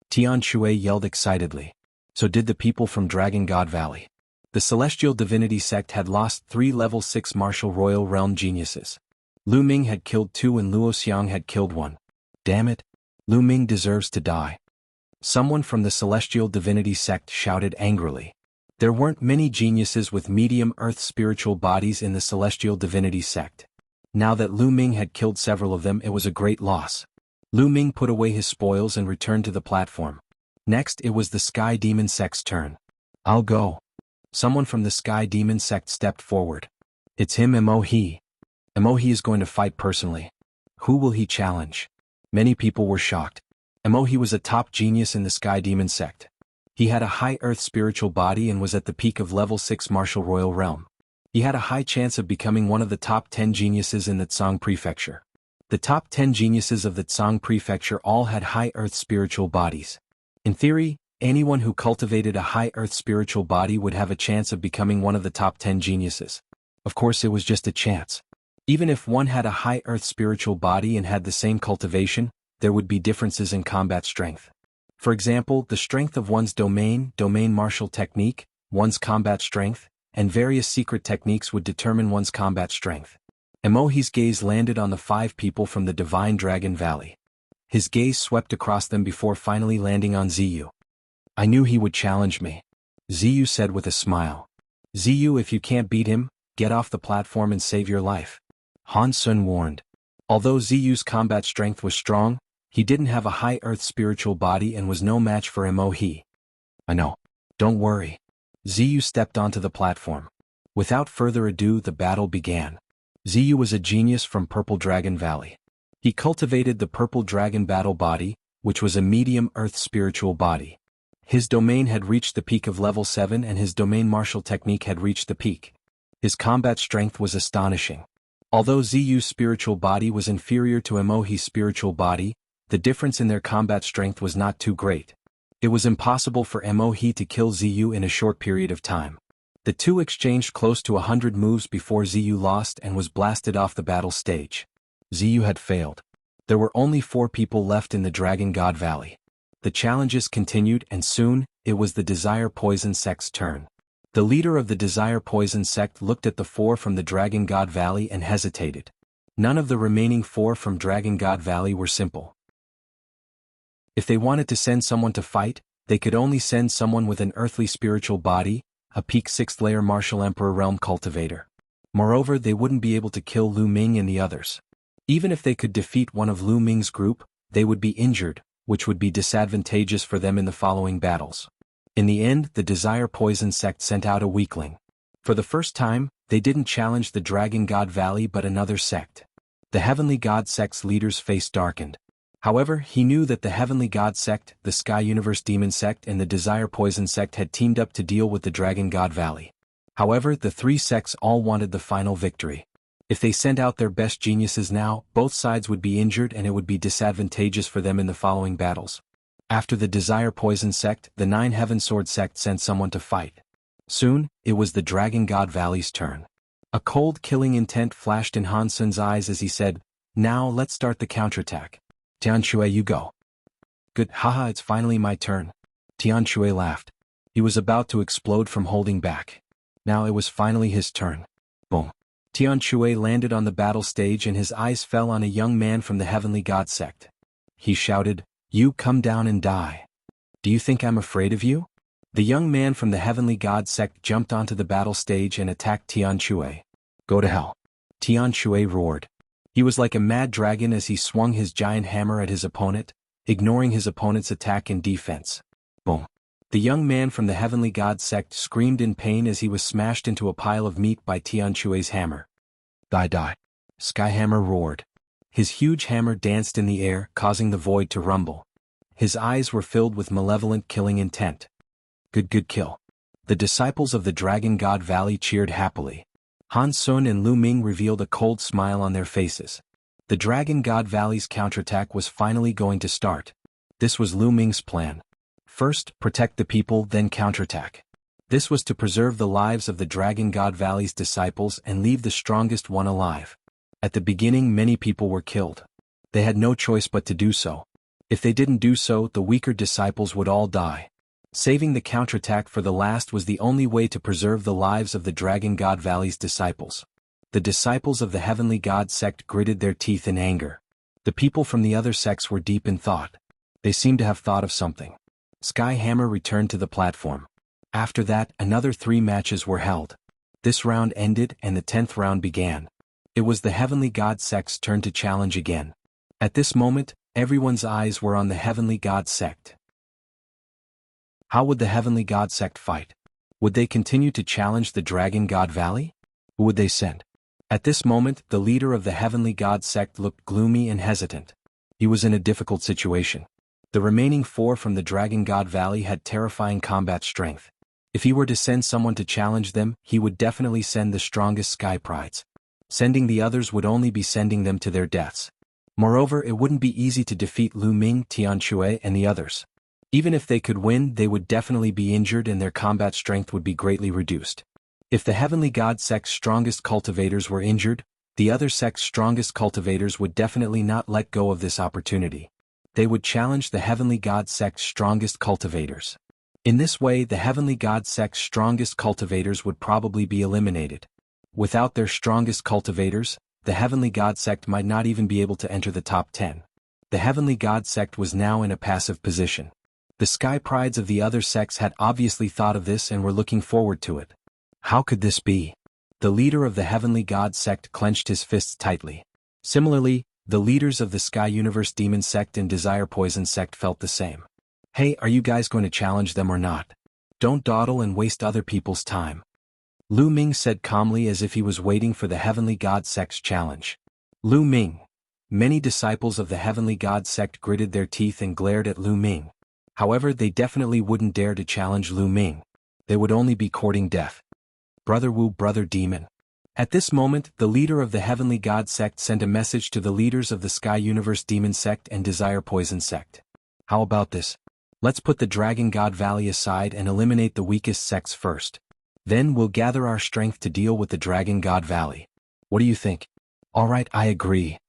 Tian Shui yelled excitedly. So did the people from Dragon God Valley. The Celestial Divinity sect had lost 3 level 6 martial royal realm geniuses. Lu Ming had killed 2 and Luo Xiang had killed 1. Damn it. Lu Ming deserves to die. Someone from the Celestial Divinity sect shouted angrily. There weren't many geniuses with medium earth spiritual bodies in the Celestial Divinity sect. Now that Lu Ming had killed several of them, it was a great loss. Lu Ming put away his spoils and returned to the platform. Next, it was the Sky Demon sect's turn. I'll go. Someone from the Sky Demon sect stepped forward. It's him, Mo He. Mo He is going to fight personally. Who will he challenge? Many people were shocked. Mo He was a top genius in the Sky Demon sect. He had a high earth spiritual body and was at the peak of level 6 martial royal realm. He had a high chance of becoming one of the top 10 geniuses in the Tsang prefecture. The top 10 geniuses of the Tsang prefecture all had high earth spiritual bodies. In theory, anyone who cultivated a high earth spiritual body would have a chance of becoming one of the top 10 geniuses. Of course, it was just a chance. Even if one had a high earth spiritual body and had the same cultivation, there would be differences in combat strength. For example, the strength of one's domain martial technique, one's combat strength, and various secret techniques would determine one's combat strength. Mo He's gaze landed on the 5 people from the Divine Dragon Valley. His gaze swept across them before finally landing on Ziyu. I knew he would challenge me. Ziyu said with a smile. Ziyu, if you can't beat him, get off the platform and save your life. Han Sun warned. Although Ziyu's combat strength was strong, he didn't have a high earth spiritual body and was no match for Mo He. I know. Don't worry. Ziyu stepped onto the platform. Without further ado, the battle began. Ziyu was a genius from Purple Dragon Valley. He cultivated the Purple Dragon Battle Body, which was a medium earth spiritual body. His domain had reached the peak of level 7 and his domain martial technique had reached the peak. His combat strength was astonishing. Although Ziyu's spiritual body was inferior to Mo He's spiritual body, the difference in their combat strength was not too great. It was impossible for Mo He to kill Ziyu in a short period of time. The two exchanged close to 100 moves before Ziyu lost and was blasted off the battle stage. Ziyu had failed. There were only 4 people left in the Dragon God Valley. The challenges continued and soon, it was the Desire Poison sect's turn. The leader of the Desire Poison sect looked at the 4 from the Dragon God Valley and hesitated. None of the remaining 4 from Dragon God Valley were simple. If they wanted to send someone to fight, they could only send someone with an earthly spiritual body, a peak 6th layer martial emperor realm cultivator. Moreover, they wouldn't be able to kill Lu Ming and the others. Even if they could defeat one of Lu Ming's group, they would be injured, which would be disadvantageous for them in the following battles. In the end, the Desire Poison sect sent out a weakling. For the first time, they didn't challenge the Dragon God Valley but another sect. The Heavenly God sect's leader's face darkened. However, he knew that the Heavenly God sect, the Sky Universe Demon sect and the Desire Poison sect had teamed up to deal with the Dragon God Valley. However, the three sects all wanted the final victory. If they sent out their best geniuses now, both sides would be injured and it would be disadvantageous for them in the following battles. After the Desire Poison sect, the Nine Heaven Sword sect sent someone to fight. Soon, it was the Dragon God Valley's turn. A cold killing intent flashed in Han Sun's eyes as he said, "Now let's start the counterattack. Tianshui, you go." "Good, haha, it's finally my turn." Tianshui laughed. He was about to explode from holding back. Now it was finally his turn. Boom. Tianshui landed on the battle stage and his eyes fell on a young man from the Heavenly God sect. He shouted, "You come down and die. Do you think I'm afraid of you?" The young man from the Heavenly God sect jumped onto the battle stage and attacked Tianshui. "Go to hell." Tianshui roared. He was like a mad dragon as he swung his giant hammer at his opponent, ignoring his opponent's attack and defense. Boom. The young man from the Heavenly God sect screamed in pain as he was smashed into a pile of meat by Tianshui's hammer. "Die, die." Skyhammer roared. His huge hammer danced in the air, causing the void to rumble. His eyes were filled with malevolent killing intent. Good kill. The disciples of the Dragon God Valley cheered happily. Han Sun and Lu Ming revealed a cold smile on their faces. The Dragon God Valley's counterattack was finally going to start. This was Lu Ming's plan. First, protect the people, then counterattack. This was to preserve the lives of the Dragon God Valley's disciples and leave the strongest one alive. At the beginning, many people were killed. They had no choice but to do so. If they didn't do so, the weaker disciples would all die. Saving the counterattack for the last was the only way to preserve the lives of the Dragon God Valley's disciples. The disciples of the Heavenly God sect gritted their teeth in anger. The people from the other sects were deep in thought. They seemed to have thought of something. Skyhammer returned to the platform. After that, another 3 matches were held. This round ended and the 10th round began. It was the Heavenly God sect's turn to challenge again. At this moment, everyone's eyes were on the Heavenly God sect. How would the Heavenly God sect fight? Would they continue to challenge the Dragon God Valley? Who would they send? At this moment, the leader of the Heavenly God sect looked gloomy and hesitant. He was in a difficult situation. The remaining 4 from the Dragon God Valley had terrifying combat strength. If he were to send someone to challenge them, he would definitely send the strongest Sky Prides. Sending the others would only be sending them to their deaths. Moreover, it wouldn't be easy to defeat Lu Ming, Tianshui, and the others. Even if they could win, they would definitely be injured and their combat strength would be greatly reduced. If the Heavenly God sect's strongest cultivators were injured, the other sect's strongest cultivators would definitely not let go of this opportunity. They would challenge the Heavenly God sect's strongest cultivators. In this way, the Heavenly God sect's strongest cultivators would probably be eliminated. Without their strongest cultivators, the Heavenly God sect might not even be able to enter the top 10. The Heavenly God sect was now in a passive position. The Sky Prides of the other sects had obviously thought of this and were looking forward to it. How could this be? The leader of the Heavenly God sect clenched his fists tightly. Similarly, the leaders of the Sky Universe Demon sect and Desire Poison sect felt the same. Hey, are you guys going to challenge them or not? Don't dawdle and waste other people's time. Lu Ming said calmly as if he was waiting for the Heavenly God sect's challenge. Lu Ming. Many disciples of the Heavenly God sect gritted their teeth and glared at Lu Ming. However, they definitely wouldn't dare to challenge Lu Ming. They would only be courting death. Brother Wu, brother demon. At this moment, the leader of the Heavenly God sect sent a message to the leaders of the Sky Universe Demon sect and Desire Poison sect. How about this? Let's put the Dragon God Valley aside and eliminate the weakest sects first. Then we'll gather our strength to deal with the Dragon God Valley. What do you think? Alright, I agree.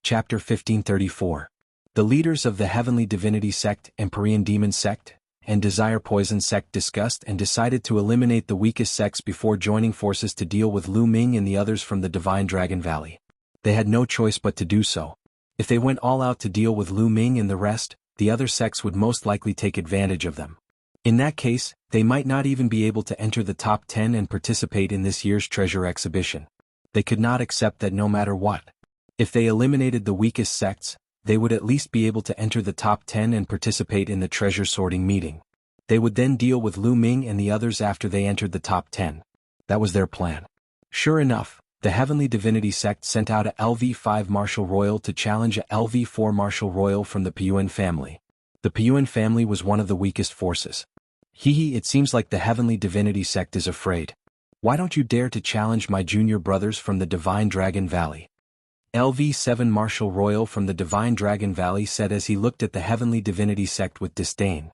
Chapter 1534. The leaders of the Heavenly Divinity sect, Empyrean Demon sect, and Desire Poison sect discussed and decided to eliminate the weakest sects before joining forces to deal with Lu Ming and the others from the Divine Dragon Valley. They had no choice but to do so. If they went all out to deal with Lu Ming and the rest, the other sects would most likely take advantage of them. In that case, they might not even be able to enter the top 10 and participate in this year's treasure exhibition. They could not accept that no matter what. If they eliminated the weakest sects, they would at least be able to enter the top 10 and participate in the treasure sorting meeting. They would then deal with Lu Ming and the others after they entered the top 10. That was their plan. Sure enough, the Heavenly Divinity sect sent out a LV5 Martial Royal to challenge a LV4 Martial Royal from the Piyuan family. The Piyuan family was one of the weakest forces. It seems like the Heavenly Divinity sect is afraid. Why don't you dare to challenge my junior brothers from the Divine Dragon Valley? LV7 Martial Royal from the Divine Dragon Valley said as he looked at the Heavenly Divinity sect with disdain.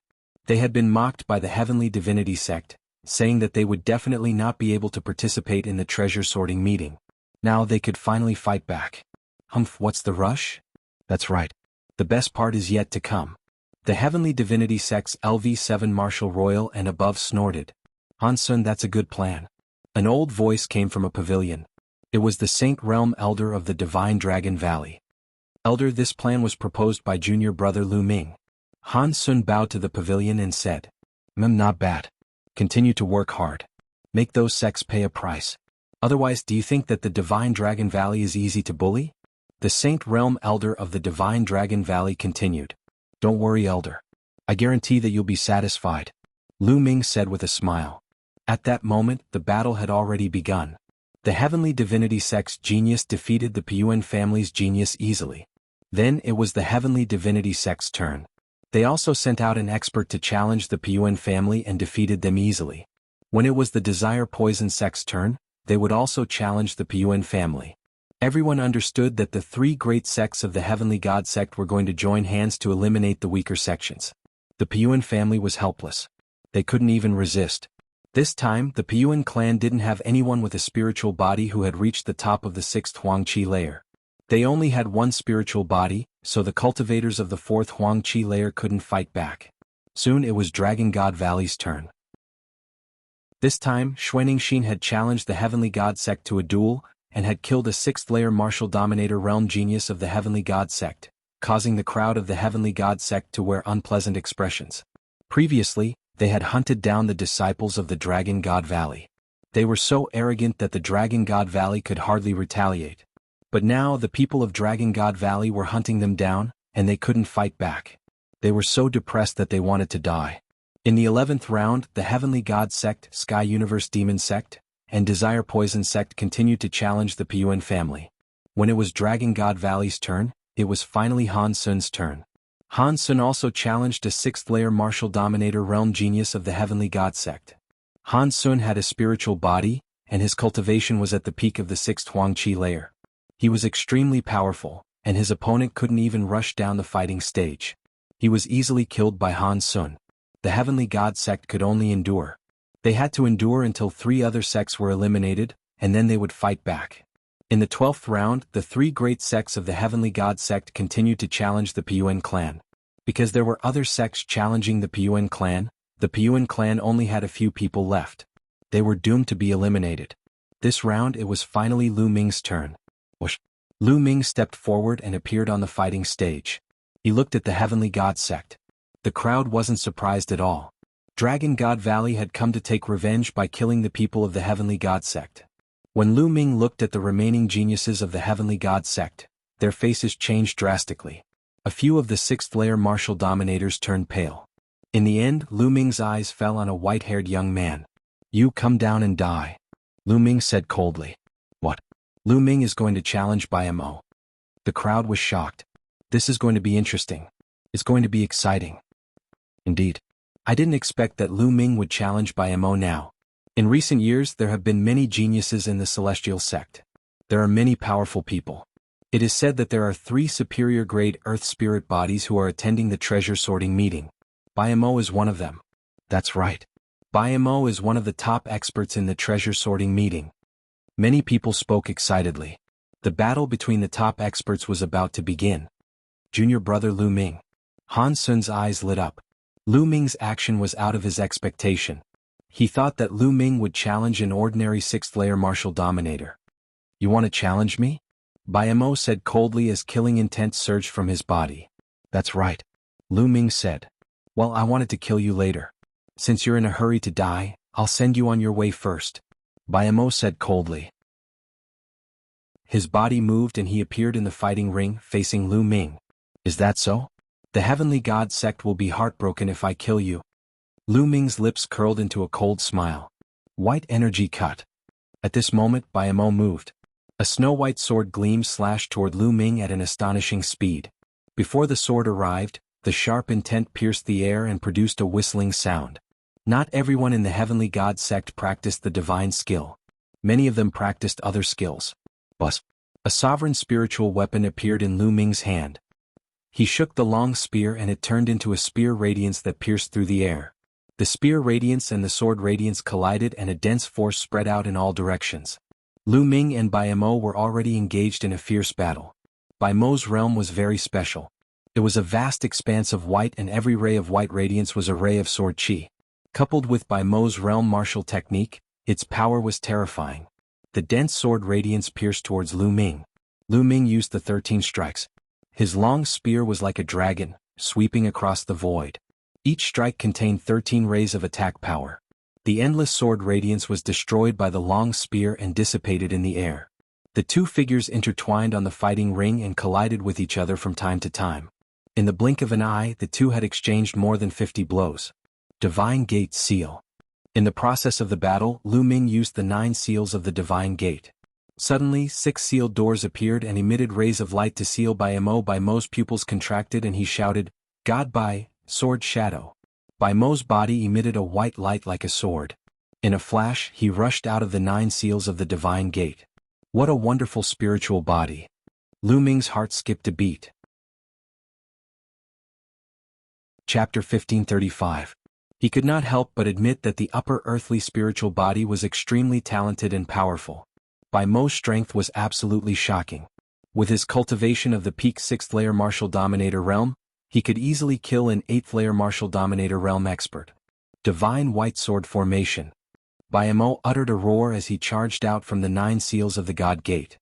They had been mocked by the Heavenly Divinity sect, saying that they would definitely not be able to participate in the treasure sorting meeting. Now they could finally fight back. Humph, what's the rush? That's right. The best part is yet to come. The Heavenly Divinity sect's LV7 Martial Royal and above snorted. Hansun, that's a good plan. An old voice came from a pavilion. It was the Saint Realm Elder of the Divine Dragon Valley. Elder, this plan was proposed by junior brother Lu Ming. Han Sun bowed to the pavilion and said, Not bad. Continue to work hard. Make those sects pay a price. Otherwise, do you think that the Divine Dragon Valley is easy to bully? The Saint Realm Elder of the Divine Dragon Valley continued. Don't worry, Elder. I guarantee that you'll be satisfied. Lu Ming said with a smile. At that moment, the battle had already begun. The Heavenly Divinity sect's genius defeated the Piyuan family's genius easily. Then it was the Heavenly Divinity sect's turn. They also sent out an expert to challenge the Piyuan family and defeated them easily. When it was the Desire Poison sect's turn, they would also challenge the Piyuan family. Everyone understood that the three great sects of the Heavenly God sect were going to join hands to eliminate the weaker sections. The Piyuan family was helpless. They couldn't even resist. This time, the Piyuan clan didn't have anyone with a spiritual body who had reached the top of the 6th Huangqi layer. They only had one spiritual body, so the cultivators of the 4th Huangqi layer couldn't fight back. Soon it was Dragon God Valley's turn. This time, Xuaningxin had challenged the Heavenly God sect to a duel, and had killed a 6th layer martial dominator realm genius of the Heavenly God sect, causing the crowd of the Heavenly God sect to wear unpleasant expressions. Previously, they had hunted down the disciples of the Dragon God Valley. They were so arrogant that the Dragon God Valley could hardly retaliate. But now the people of Dragon God Valley were hunting them down, and they couldn't fight back. They were so depressed that they wanted to die. In the 11th round, the Heavenly God sect, Sky Universe Demon sect, and Desire Poison sect continued to challenge the Piyuan family. When it was Dragon God Valley's turn, it was finally Han Sun's turn. Han Sun also challenged a 6th layer martial dominator realm genius of the Heavenly God sect. Han Sun had a spiritual body, and his cultivation was at the peak of the 6th Huangqi layer. He was extremely powerful, and his opponent couldn't even rush down the fighting stage. He was easily killed by Han Sun. The Heavenly God sect could only endure. They had to endure until 3 other sects were eliminated, and then they would fight back. In the 12th round, the 3 great sects of the Heavenly God sect continued to challenge the Piyuan clan. Because there were other sects challenging the Piyuan clan only had a few people left. They were doomed to be eliminated. This round it was finally Lu Ming's turn. Whoosh. Lu Ming stepped forward and appeared on the fighting stage. He looked at the Heavenly God sect. The crowd wasn't surprised at all. Dragon God Valley had come to take revenge by killing the people of the Heavenly God sect. When Lu Ming looked at the remaining geniuses of the Heavenly God sect, their faces changed drastically. A few of the 6th layer martial dominators turned pale. In the end, Lu Ming's eyes fell on a white-haired young man. You come down and die. Lu Ming said coldly. What? Lu Ming is going to challenge by MO. The crowd was shocked. This is going to be interesting. It's going to be exciting. Indeed. I didn't expect that Lu Ming would challenge by MO now. In recent years there have been many geniuses in the Celestial sect. There are many powerful people. It is said that there are 3 superior grade Earth spirit bodies who are attending the treasure sorting meeting. Mo is one of them. That's right. Mo is one of the top experts in the treasure sorting meeting. Many people spoke excitedly. The battle between the top experts was about to begin. Junior brother Lu Ming. Han Sun's eyes lit up. Lu Ming's action was out of his expectation. He thought that Lu Ming would challenge an ordinary 6th layer martial dominator. You want to challenge me? Mo said coldly as killing intent surged from his body. That's right. Lu Ming said. Well, I wanted to kill you later. Since you're in a hurry to die, I'll send you on your way first. Mo said coldly. His body moved and he appeared in the fighting ring facing Lu Ming. Is that so? The Heavenly God sect will be heartbroken if I kill you. Lu Ming's lips curled into a cold smile. White energy cut. At this moment, Bai Mo moved. A snow-white sword gleam slashed toward Lu Ming at an astonishing speed. Before the sword arrived, the sharp intent pierced the air and produced a whistling sound. Not everyone in the heavenly god sect practiced the divine skill. Many of them practiced other skills. Bus. A sovereign spiritual weapon appeared in Lu Ming's hand. He shook the long spear and it turned into a spear radiance that pierced through the air. The spear radiance and the sword radiance collided and a dense force spread out in all directions. Lu Ming and Bai Mo were already engaged in a fierce battle. Bai Mo's realm was very special. It was a vast expanse of white and every ray of white radiance was a ray of sword chi. Coupled with Bai Mo's realm martial technique, its power was terrifying. The dense sword radiance pierced towards Lu Ming. Lu Ming used the 13 strikes. His long spear was like a dragon, sweeping across the void. Each strike contained 13 rays of attack power. The endless sword radiance was destroyed by the long spear and dissipated in the air. The two figures intertwined on the fighting ring and collided with each other from time to time. In the blink of an eye, the two had exchanged more than 50 blows. Divine Gate Seal. In the process of the battle, Lu Ming used the 9 seals of the Divine Gate. Suddenly, 6 sealed doors appeared and emitted rays of light to seal Bai Mo. Bai Mo's pupils contracted and he shouted, "God Bai, Sword Shadow." Bai Mo's body emitted a white light like a sword. In a flash, he rushed out of the 9 seals of the Divine Gate. What a wonderful spiritual body. Lu Ming's heart skipped a beat. Chapter 1535. He could not help but admit that the upper earthly spiritual body was extremely talented and powerful. Bai Mo's strength was absolutely shocking. With his cultivation of the peak 6th layer martial dominator realm, he could easily kill an 8th layer martial dominator realm expert. Divine White Sword Formation. Bai Mo uttered a roar as he charged out from the 9 seals of the God Gate.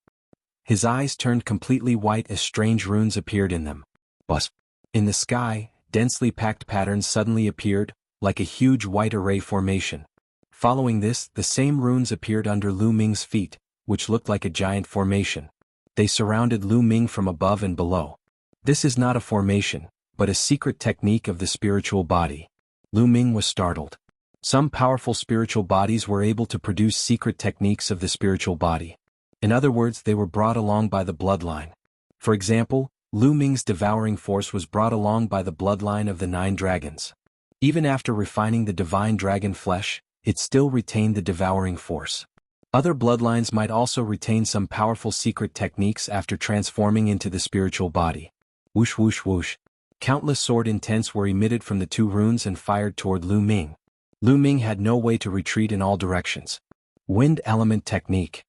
His eyes turned completely white as strange runes appeared in them. Bus. In the sky, densely packed patterns suddenly appeared, like a huge white array formation. Following this, the same runes appeared under Lu Ming's feet, which looked like a giant formation. They surrounded Lu Ming from above and below. This is not a formation, but a secret technique of the spiritual body. Lu Ming was startled. Some powerful spiritual bodies were able to produce secret techniques of the spiritual body. In other words, they were brought along by the bloodline. For example, Lu Ming's devouring force was brought along by the bloodline of the 9 dragons. Even after refining the divine dragon flesh, it still retained the devouring force. Other bloodlines might also retain some powerful secret techniques after transforming into the spiritual body. Whoosh whoosh whoosh. Countless sword intents were emitted from the 2 runes and fired toward Lu Ming. Lu Ming had no way to retreat in all directions. Wind Element Technique.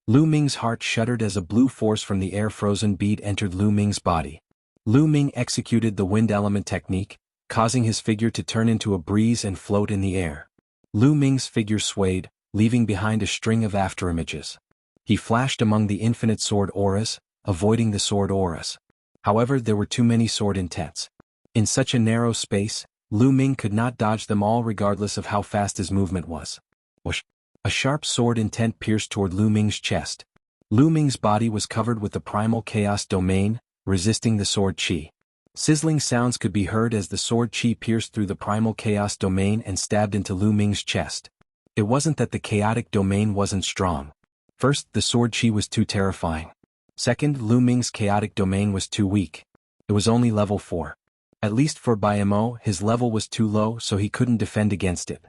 Lu Ming's heart shuddered as a blue force from the air-frozen bead entered Lu Ming's body. Lu Ming executed the Wind Element Technique, causing his figure to turn into a breeze and float in the air. Lu Ming's figure swayed, leaving behind a string of afterimages. He flashed among the infinite sword auras, avoiding the sword auras. However, there were too many sword intents. In such a narrow space, Lu Ming could not dodge them all regardless of how fast his movement was. Whoosh! A sharp sword intent pierced toward Lu Ming's chest. Lu Ming's body was covered with the primal chaos domain, resisting the sword chi. Sizzling sounds could be heard as the sword chi pierced through the primal chaos domain and stabbed into Lu Ming's chest. It wasn't that the chaotic domain wasn't strong. First, the sword chi was too terrifying. Second, Lu Ming's chaotic domain was too weak. It was only level 4. At least for Bai Mo, his level was too low so he couldn't defend against it.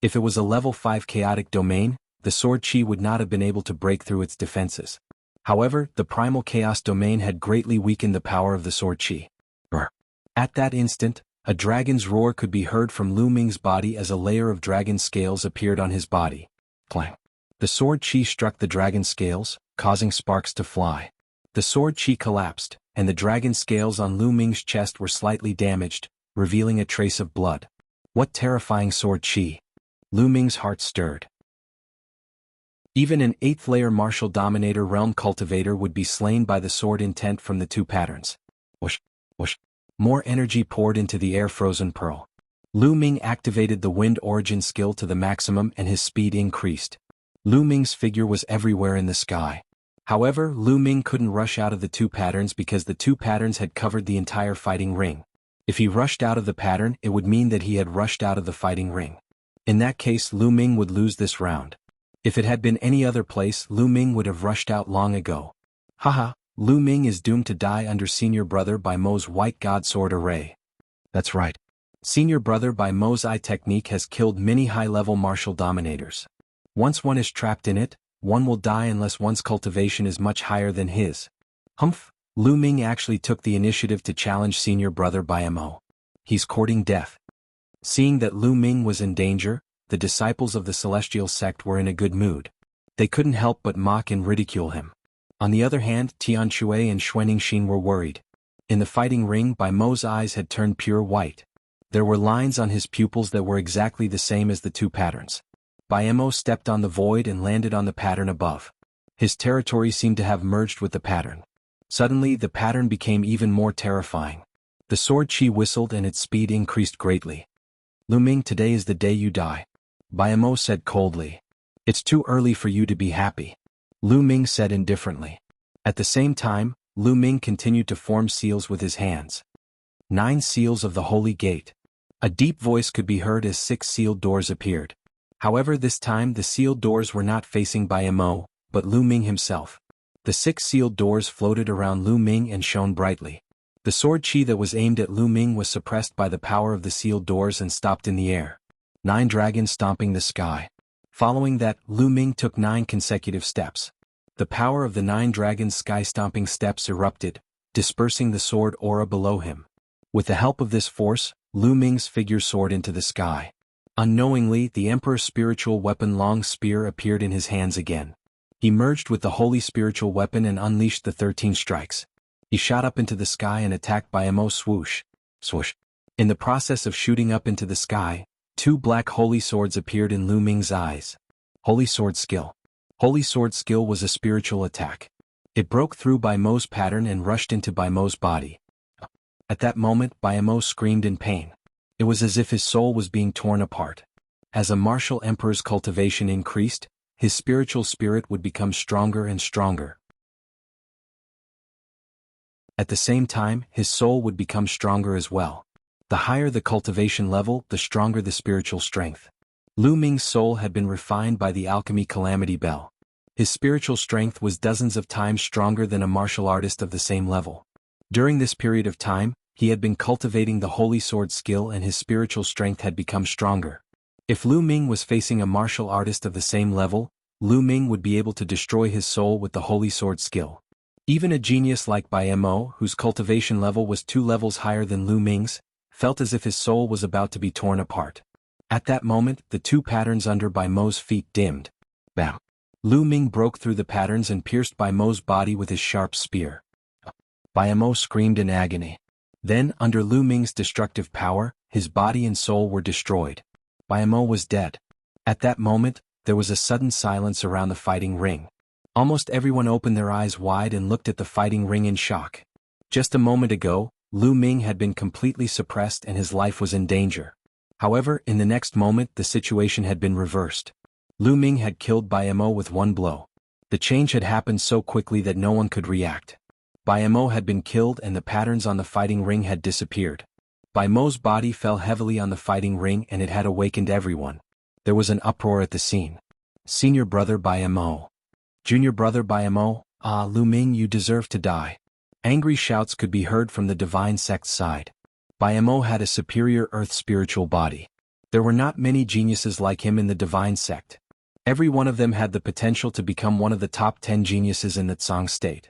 If it was a level 5 chaotic domain, the sword chi would not have been able to break through its defenses. However, the primal chaos domain had greatly weakened the power of the sword chi. At that instant, a dragon's roar could be heard from Lu Ming's body as a layer of dragon scales appeared on his body. Clang! The sword chi struck the dragon scales, causing sparks to fly. The sword chi collapsed, and the dragon scales on Lu Ming's chest were slightly damaged, revealing a trace of blood. What terrifying sword chi! Lu Ming's heart stirred. Even an 8th layer martial dominator realm cultivator would be slain by the sword intent from the 2 patterns. Whoosh! Whoosh! More energy poured into the air-frozen pearl. Lu Ming activated the wind origin skill to the maximum and his speed increased. Lu Ming's figure was everywhere in the sky. However, Lu Ming couldn't rush out of the 2 patterns because the 2 patterns had covered the entire fighting ring. If he rushed out of the pattern, it would mean that he had rushed out of the fighting ring. In that case, Lu Ming would lose this round. If it had been any other place, Lu Ming would have rushed out long ago. Haha, Lu Ming is doomed to die under Senior Brother by Mo's White God Sword Array. That's right. Senior Brother by Mo's Eye technique has killed many high-level martial dominators. Once one is trapped in it, one will die unless one's cultivation is much higher than his. Humph, Lu Ming actually took the initiative to challenge Senior Brother by Mo. He's courting death. Seeing that Lu Ming was in danger, the disciples of the Celestial Sect were in a good mood. They couldn't help but mock and ridicule him. On the other hand, Tian Shui and Xuaningxin were worried. In the fighting ring, Bai Mo's eyes had turned pure white. There were lines on his pupils that were exactly the same as the two patterns. Bai Mo stepped on the void and landed on the pattern above. His territory seemed to have merged with the pattern. Suddenly, the pattern became even more terrifying. The sword chi whistled and its speed increased greatly. Lu Ming, today is the day you die. Bai Mo said coldly. It's too early for you to be happy. Lu Ming said indifferently. At the same time, Lu Ming continued to form seals with his hands. 9 seals of the Holy Gate. A deep voice could be heard as 6 sealed doors appeared. However, this time the sealed doors were not facing Bai Mo, but Lu Ming himself. The 6 sealed doors floated around Lu Ming and shone brightly. The sword chi that was aimed at Lu Ming was suppressed by the power of the sealed doors and stopped in the air. 9 dragons stomping the sky. Following that, Lu Ming took 9 consecutive steps. The power of the 9 dragons' sky-stomping steps erupted, dispersing the sword aura below him. With the help of this force, Lu Ming's figure soared into the sky. Unknowingly, the Emperor's spiritual weapon Long Spear appeared in his hands again. He merged with the holy spiritual weapon and unleashed the 13 strikes. He shot up into the sky and attacked Bai Mo. Swoosh, swoosh. In the process of shooting up into the sky, 2 black holy swords appeared in Lu Ming's eyes. Holy Sword Skill. Holy Sword Skill was a spiritual attack. It broke through Bai Mo's pattern and rushed into Bai Mo's body. At that moment, Bai Mo screamed in pain. It was as if his soul was being torn apart. As a martial emperor's cultivation increased, his spiritual spirit would become stronger and stronger. At the same time, his soul would become stronger as well. The higher the cultivation level, the stronger the spiritual strength. Lu Ming's soul had been refined by the alchemy Calamity Bell. His spiritual strength was dozens of times stronger than a martial artist of the same level. During this period of time, he had been cultivating the Holy Sword skill and his spiritual strength had become stronger. If Lu Ming was facing a martial artist of the same level, Lu Ming would be able to destroy his soul with the Holy Sword skill. Even a genius like Bai Mo, whose cultivation level was 2 levels higher than Lu Ming's, felt as if his soul was about to be torn apart. At that moment, the 2 patterns under Bai Mo's feet dimmed. Bam! Lu Ming broke through the patterns and pierced Bai Mo's body with his sharp spear. Bai Mo screamed in agony. Then, under Lu Ming's destructive power, his body and soul were destroyed. Bai Mo was dead. At that moment, there was a sudden silence around the fighting ring. Almost everyone opened their eyes wide and looked at the fighting ring in shock. Just a moment ago, Lu Ming had been completely suppressed and his life was in danger. However, in the next moment the situation had been reversed. Lu Ming had killed Bai Mo with 1 blow. The change had happened so quickly that no one could react. Bai Mo had been killed and the patterns on the fighting ring had disappeared. Bai Mo's body fell heavily on the fighting ring and it had awakened everyone. There was an uproar at the scene. Senior Brother Bai Mo. Junior Brother Bai Mo, ah Lu Ming, you deserve to die. Angry shouts could be heard from the divine sect's side. Bai Mo had a superior earth spiritual body. There were not many geniuses like him in the divine sect. Every one of them had the potential to become one of the top 10 geniuses in the Tsang state.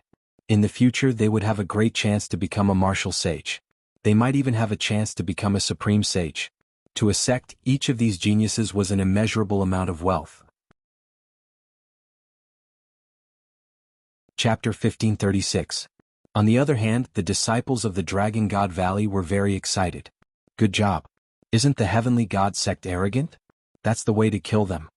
In the future they would have a great chance to become a martial sage. They might even have a chance to become a supreme sage. To a sect, each of these geniuses was an immeasurable amount of wealth. Chapter 1536. On the other hand, the disciples of the Dragon God Valley were very excited. Good job. Isn't the Heavenly God sect arrogant? That's the way to kill them.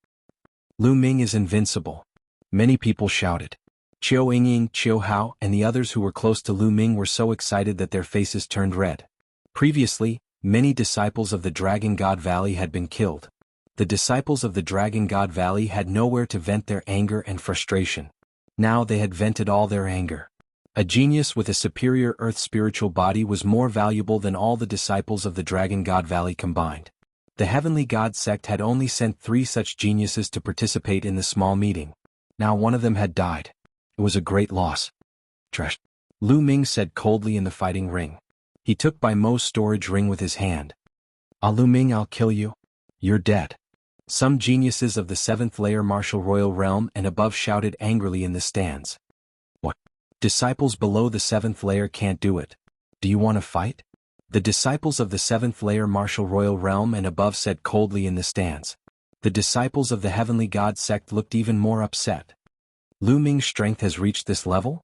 Lu Ming is invincible. Many people shouted. Qiu Yingying, Qiu Hao, and the others who were close to Lu Ming were so excited that their faces turned red. Previously, many disciples of the Dragon God Valley had been killed. The disciples of the Dragon God Valley had nowhere to vent their anger and frustration. Now they had vented all their anger. A genius with a superior earth spiritual body was more valuable than all the disciples of the Dragon God Valley combined. The Heavenly God sect had only sent 3 such geniuses to participate in the small meeting. Now one of them had died. It was a great loss. Trash. Lu Ming said coldly in the fighting ring. He took Bai Mo's storage ring with his hand. Lu Ming, I'll kill you. You're dead. Some geniuses of the 7th layer martial royal realm and above shouted angrily in the stands. What? Disciples below the 7th layer can't do it. Do you want to fight? The disciples of the 7th layer martial royal realm and above said coldly in the stands. The disciples of the Heavenly God sect looked even more upset. Lu Ming's strength has reached this level?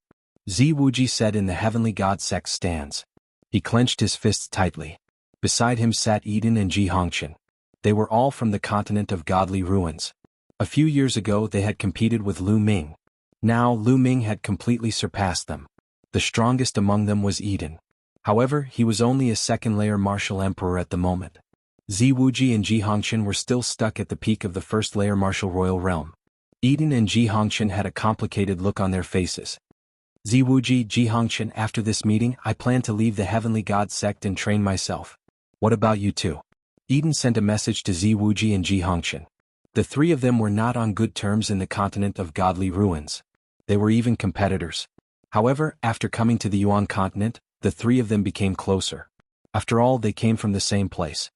Zi Wuji said in the Heavenly God sect stands. He clenched his fists tightly. Beside him sat Eden and Ji Hongqian. They were all from the continent of godly ruins. A few years ago they had competed with Lu Ming. Now Lu Ming had completely surpassed them. The strongest among them was Eden. However, he was only a 2nd layer martial emperor at the moment. Zi Wuji and Ji Hongqian were still stuck at the peak of the 1st layer martial royal realm. Eden and Ji Hongqian had a complicated look on their faces. Zi Wuji, Ji Hongqian, after this meeting I plan to leave the Heavenly God sect and train myself. What about you two? Eden sent a message to Zi Wuji and Ji Hongqian. The 3 of them were not on good terms in the continent of godly ruins. They were even competitors. However, after coming to the Yuan continent, the 3 of them became closer. After all, they came from the same place.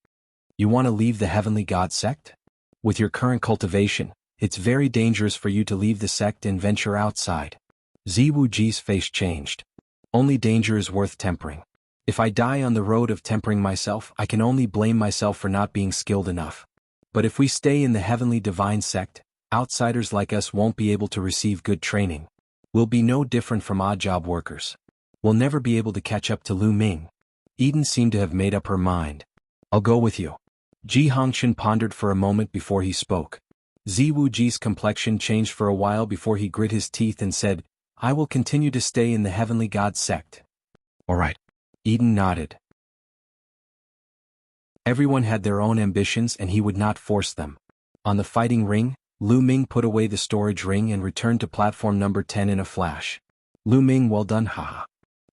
You want to leave the Heavenly God sect? With your current cultivation, it's very dangerous for you to leave the sect and venture outside. Zi Wuji's face changed. Only danger is worth tempering. If I die on the road of tempering myself, I can only blame myself for not being skilled enough. But if we stay in the Heavenly Divine sect, outsiders like us won't be able to receive good training. We'll be no different from odd job workers. We'll never be able to catch up to Lu Ming. Eden seemed to have made up her mind. I'll go with you. Ji Hongqian pondered for a moment before he spoke. Zi Wuji's complexion changed for a while before he grit his teeth and said, I will continue to stay in the Heavenly God sect. All right. Eden nodded. Everyone had their own ambitions and he would not force them. On the fighting ring, Lu Ming put away the storage ring and returned to platform number 10 in a flash. Lu Ming, well done, haha.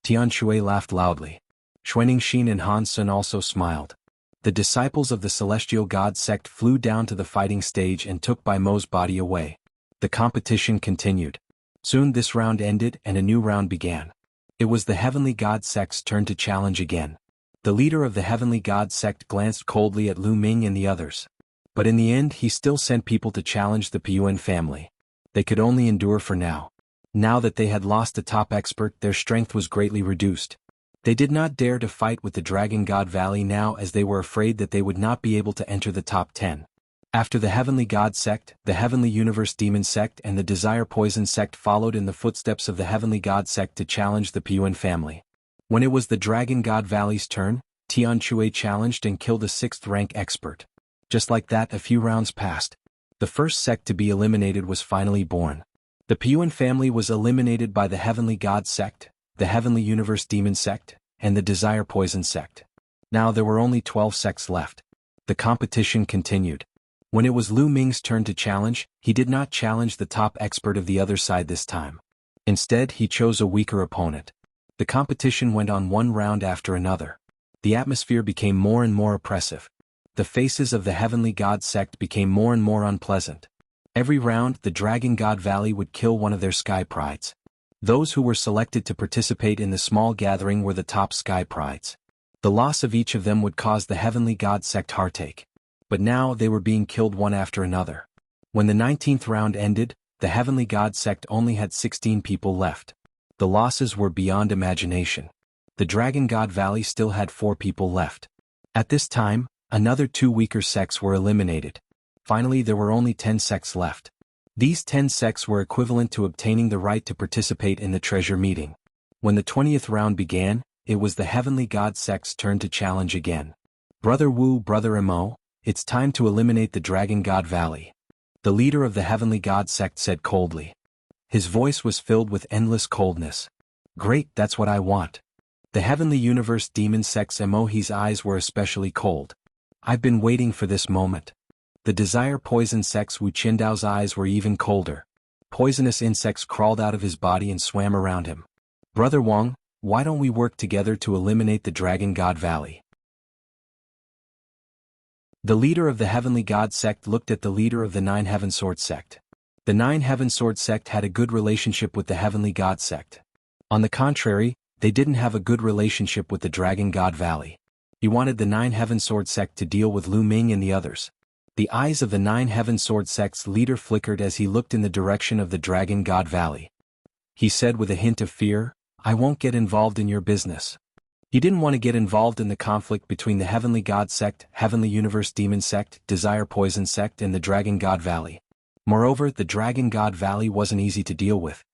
Tian Shui laughed loudly. Xuaningxin and Han Sun also smiled. The disciples of the Celestial God sect flew down to the fighting stage and took Bai Mo's body away. The competition continued. Soon this round ended and a new round began. It was the Heavenly God sect's turn to challenge again. The leader of the Heavenly God sect glanced coldly at Lu Ming and the others. But in the end he still sent people to challenge the Piyuan family. They could only endure for now. Now that they had lost a top expert, their strength was greatly reduced. They did not dare to fight with the Dragon God Valley now as they were afraid that they would not be able to enter the top 10. After the Heavenly God sect, the Heavenly Universe Demon sect and the Desire Poison sect followed in the footsteps of the Heavenly God sect to challenge the Piyuan family. When it was the Dragon God Valley's turn, Tian Shui challenged and killed a 6th rank expert. Just like that, a few rounds passed. The first sect to be eliminated was finally born. The Piyuan family was eliminated by the Heavenly God sect, the Heavenly Universe Demon sect, and the Desire Poison sect. Now there were only 12 sects left. The competition continued. When it was Lu Ming's turn to challenge, he did not challenge the top expert of the other side this time. Instead, he chose a weaker opponent. The competition went on one round after another. The atmosphere became more and more oppressive. The faces of the Heavenly God sect became more and more unpleasant. Every round, the Dragon God Valley would kill one of their sky prides. Those who were selected to participate in the small gathering were the top sky prides. The loss of each of them would cause the Heavenly God sect heartache. But now they were being killed one after another. When the 19th round ended, the Heavenly God sect only had 16 people left. The losses were beyond imagination. The Dragon God Valley still had 4 people left. At this time, another 2 weaker sects were eliminated. Finally, there were only 10 sects left. These 10 sects were equivalent to obtaining the right to participate in the treasure meeting. When the 20th round began, it was the Heavenly God sect's turn to challenge again. Brother Wu, Brother Mo, it's time to eliminate the Dragon God Valley. The leader of the Heavenly God sect said coldly. His voice was filled with endless coldness. Great, that's what I want. The Heavenly Universe Demon sect's Emohi's eyes were especially cold. I've been waiting for this moment. The Desire Poison sect's Wu Qindao's eyes were even colder. Poisonous insects crawled out of his body and swam around him. Brother Wang, why don't we work together to eliminate the Dragon God Valley? The leader of the Heavenly God sect looked at the leader of the Nine Heaven Sword sect. The Nine Heaven Sword sect had a good relationship with the Heavenly God sect. On the contrary, they didn't have a good relationship with the Dragon God Valley. He wanted the Nine Heaven Sword sect to deal with Lu Ming and the others. The eyes of the Nine Heaven Sword sect's leader flickered as he looked in the direction of the Dragon God Valley. He said with a hint of fear, "I won't get involved in your business." He didn't want to get involved in the conflict between the Heavenly God sect, Heavenly Universe Demon sect, Desire Poison sect and the Dragon God Valley. Moreover, the Dragon God Valley wasn't easy to deal with.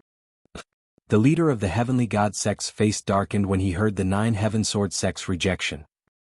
The leader of the Heavenly God sect's face darkened when he heard the Nine Heaven Sword sect's rejection.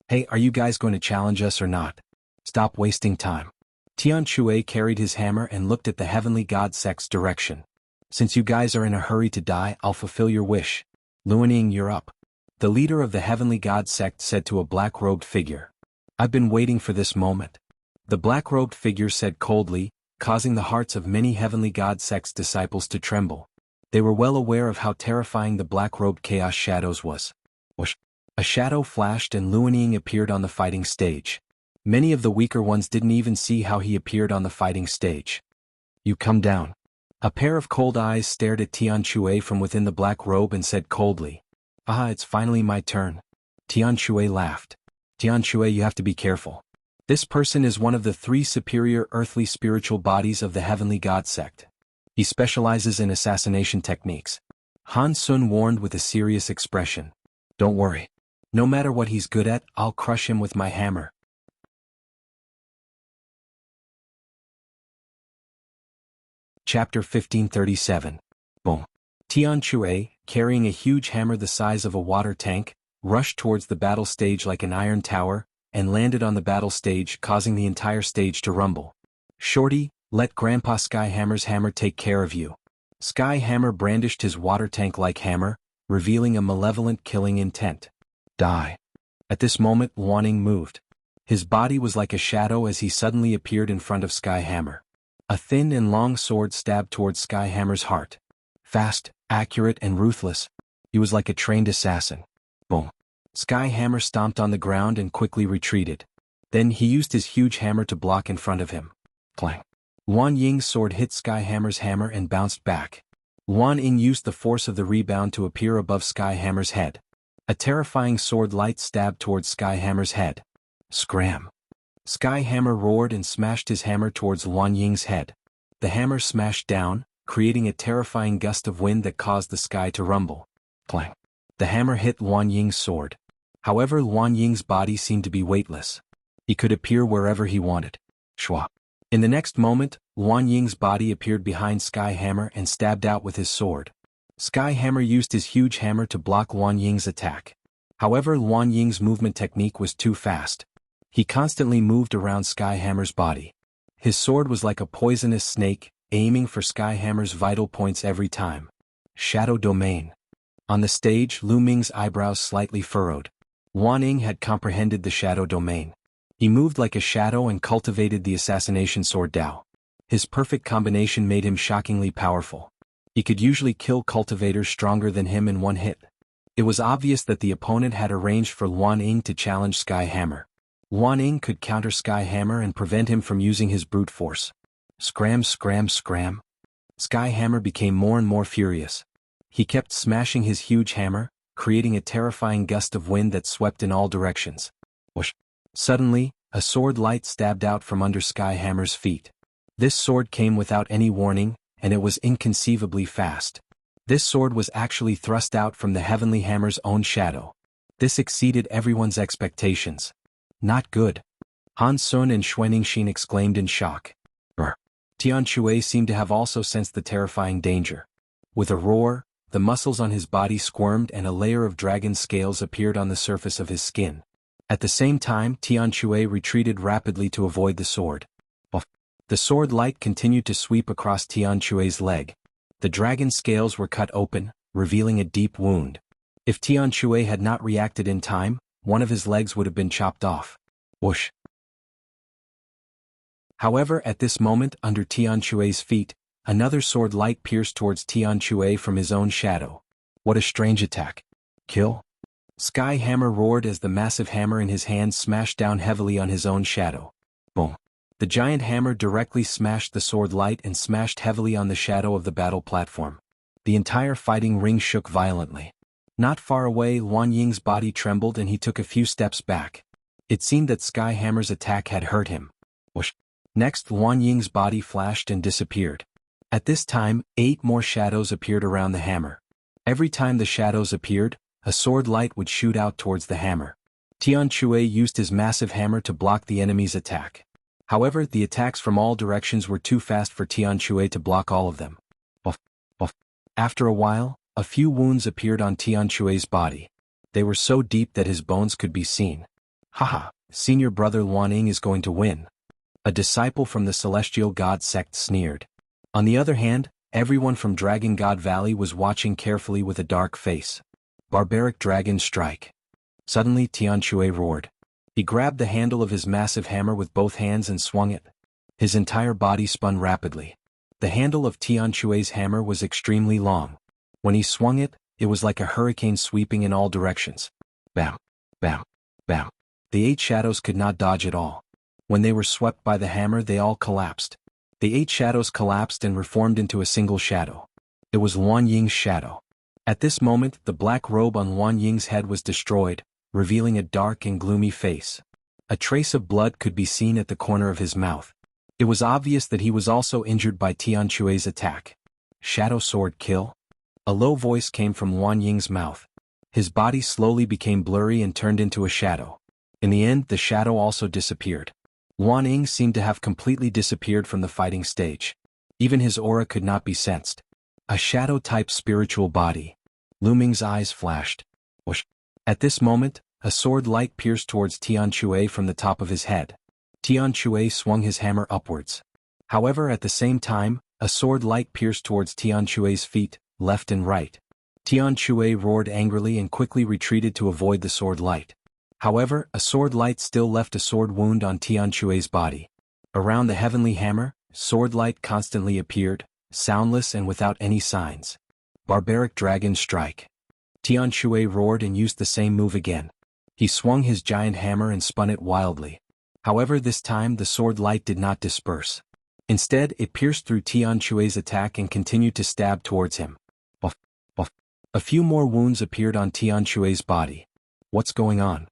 "Hey, are you guys going to challenge us or not? Stop wasting time." Tian Shui carried his hammer and looked at the Heavenly God sect's direction. "Since you guys are in a hurry to die, I'll fulfill your wish. Luaning, you're up." The leader of the Heavenly God sect said to a black-robed figure. "I've been waiting for this moment." The black-robed figure said coldly, causing the hearts of many Heavenly God sect's disciples to tremble. They were well aware of how terrifying the black-robed chaos shadows was. Whoosh! A shadow flashed and Luaning appeared on the fighting stage. Many of the weaker ones didn't even see how he appeared on the fighting stage. "You come down." A pair of cold eyes stared at Tian Shui from within the black robe and said coldly, "Ah, it's finally my turn." Tian Shui laughed. "Tian Shui, you have to be careful. This person is one of the 3 superior earthly spiritual bodies of the Heavenly God sect. He specializes in assassination techniques." Han Sun warned with a serious expression. "Don't worry. No matter what he's good at, I'll crush him with my hammer." Chapter 1537. Boom. Tian Shui, carrying a huge hammer the size of a water tank, rushed towards the battle stage like an iron tower, and landed on the battle stage, causing the entire stage to rumble. "Shorty, let Grandpa Skyhammer's hammer take care of you." Skyhammer brandished his water tank-like hammer, revealing a malevolent killing intent. "Die." At this moment, Wanning moved. His body was like a shadow as he suddenly appeared in front of Skyhammer. A thin and long sword stabbed towards Skyhammer's heart. Fast, accurate and ruthless, he was like a trained assassin. Boom. Skyhammer stomped on the ground and quickly retreated. Then he used his huge hammer to block in front of him. Clang. Wan Ying's sword hit Skyhammer's hammer and bounced back. Wan Ying used the force of the rebound to appear above Skyhammer's head. A terrifying sword light stabbed towards Skyhammer's head. Scram. Skyhammer roared and smashed his hammer towards Wan Ying's head. The hammer smashed down, creating a terrifying gust of wind that caused the sky to rumble. Clang. The hammer hit Wan Ying's sword. However, Wan Ying's body seemed to be weightless. He could appear wherever he wanted. Shwa. In the next moment, Wan Ying's body appeared behind Skyhammer and stabbed out with his sword. Skyhammer used his huge hammer to block Wan Ying's attack. However, Wan Ying's movement technique was too fast. He constantly moved around Skyhammer's body. His sword was like a poisonous snake, aiming for Skyhammer's vital points every time. Shadow Domain. On the stage, Lu Ming's eyebrows slightly furrowed. Wan Ying had comprehended the Shadow Domain. He moved like a shadow and cultivated the assassination sword Dao. His perfect combination made him shockingly powerful. He could usually kill cultivators stronger than him in one hit. It was obvious that the opponent had arranged for Wan Ying to challenge Skyhammer. Wan Ying could counter Skyhammer and prevent him from using his brute force. Scram, scram, scram. Skyhammer became more and more furious. He kept smashing his huge hammer, creating a terrifying gust of wind that swept in all directions. Whoosh. Suddenly, a sword light stabbed out from under Skyhammer's feet. This sword came without any warning, and it was inconceivably fast. This sword was actually thrust out from the Heavenly Hammer's own shadow. This exceeded everyone's expectations. Not good. Han Sun and Xuaningxin exclaimed in shock. Tian Shui seemed to have also sensed the terrifying danger. With a roar, the muscles on his body squirmed and a layer of dragon scales appeared on the surface of his skin. At the same time, Tian Shui retreated rapidly to avoid the sword. The sword light continued to sweep across Tian Shui's leg. The dragon scales were cut open, revealing a deep wound. If Tian Shui had not reacted in time, one of his legs would have been chopped off. Whoosh. However, at this moment, under Tian Shui's feet, another sword light pierced towards Tian Shui from his own shadow. What a strange attack. Kill? Sky Hammer roared as the massive hammer in his hand smashed down heavily on his own shadow. Boom. The giant hammer directly smashed the sword light and smashed heavily on the shadow of the battle platform. The entire fighting ring shook violently. Not far away, Luan Ying's body trembled and he took a few steps back. It seemed that Sky Hammer's attack had hurt him. Whoosh. Next, Luan Ying's body flashed and disappeared. At this time, 8 more shadows appeared around the hammer. Every time the shadows appeared, a sword light would shoot out towards the hammer. Tian Shui used his massive hammer to block the enemy's attack. However, the attacks from all directions were too fast for Tian Shui to block all of them. Buff, buff. After a while, a few wounds appeared on Tian Shui's body. They were so deep that his bones could be seen. Haha, senior brother Luan Ying is going to win. A disciple from the Celestial God sect sneered. On the other hand, everyone from Dragon God Valley was watching carefully with a dark face. Barbaric Dragon Strike. Suddenly Tian Shui roared. He grabbed the handle of his massive hammer with both hands and swung it. His entire body spun rapidly. The handle of Tian Shui's hammer was extremely long. When he swung it, it was like a hurricane sweeping in all directions. Bam, bam, bam. The 8 shadows could not dodge at all. When they were swept by the hammer, they all collapsed. The 8 shadows collapsed and reformed into a single shadow. It was Luan Ying's shadow. At this moment, the black robe on Luan Ying's head was destroyed, revealing a dark and gloomy face. A trace of blood could be seen at the corner of his mouth. It was obvious that he was also injured by Tian Shui's attack. Shadow Sword kill? A low voice came from Luan Ying's mouth. His body slowly became blurry and turned into a shadow. In the end, the shadow also disappeared. Luan Ying seemed to have completely disappeared from the fighting stage. Even his aura could not be sensed. A shadow-type spiritual body. Lu Ming's eyes flashed. Whoosh. At this moment, a sword light pierced towards Tian Shui from the top of his head. Tian Shui swung his hammer upwards. However, at the same time, a sword light pierced towards Tian Shui's feet, left and right. Tian Shui roared angrily and quickly retreated to avoid the sword light. However, a sword light still left a sword wound on Tian Shui's body. Around the heavenly hammer, sword light constantly appeared, soundless and without any signs. Barbaric Dragon Strike. Tian Shui roared and used the same move again. He swung his giant hammer and spun it wildly. However, this time the sword light did not disperse. Instead, it pierced through Tian Shui's attack and continued to stab towards him. Buff, buff. A few more wounds appeared on Tian Shui's body. What's going on?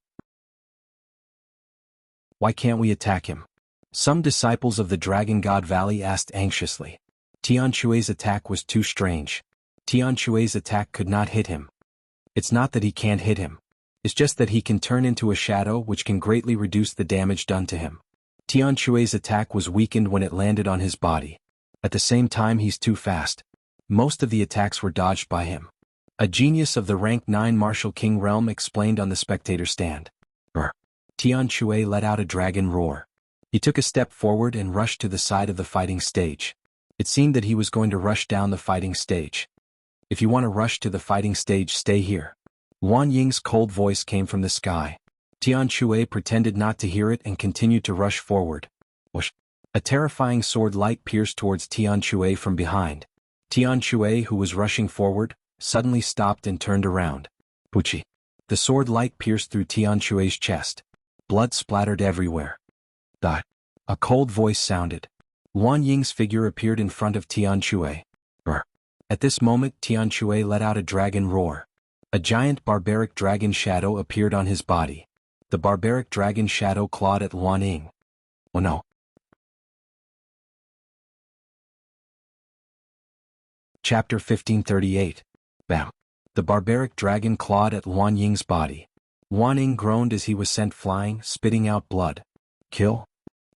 Why can't we attack him? Some disciples of the Dragon God Valley asked anxiously. Tian Shui's attack was too strange. Tian Shui's attack could not hit him. It's not that he can't hit him. It's just that he can turn into a shadow which can greatly reduce the damage done to him. Tian Shui's attack was weakened when it landed on his body. At the same time, he's too fast. Most of the attacks were dodged by him. A genius of the rank 9 Martial King realm explained on the spectator stand. Tian Shui let out a dragon roar. He took a step forward and rushed to the side of the fighting stage. It seemed that he was going to rush down the fighting stage. If you want to rush to the fighting stage, stay here. Luan Ying's cold voice came from the sky. Tian Shui pretended not to hear it and continued to rush forward. Whoosh. A terrifying sword light pierced towards Tian Shui from behind. Tian Shui, who was rushing forward, suddenly stopped and turned around. Puchi. The sword light pierced through Tian Shui's chest. Blood splattered everywhere. Die. A cold voice sounded. Luan Ying's figure appeared in front of Tian Shui. At this moment, Tian Shui let out a dragon roar. A giant barbaric dragon shadow appeared on his body. The barbaric dragon shadow clawed at Luan Ying. Oh no. Chapter 1538. Bam. The barbaric dragon clawed at Luan Ying's body. Luan Ying groaned as he was sent flying, spitting out blood. Kill?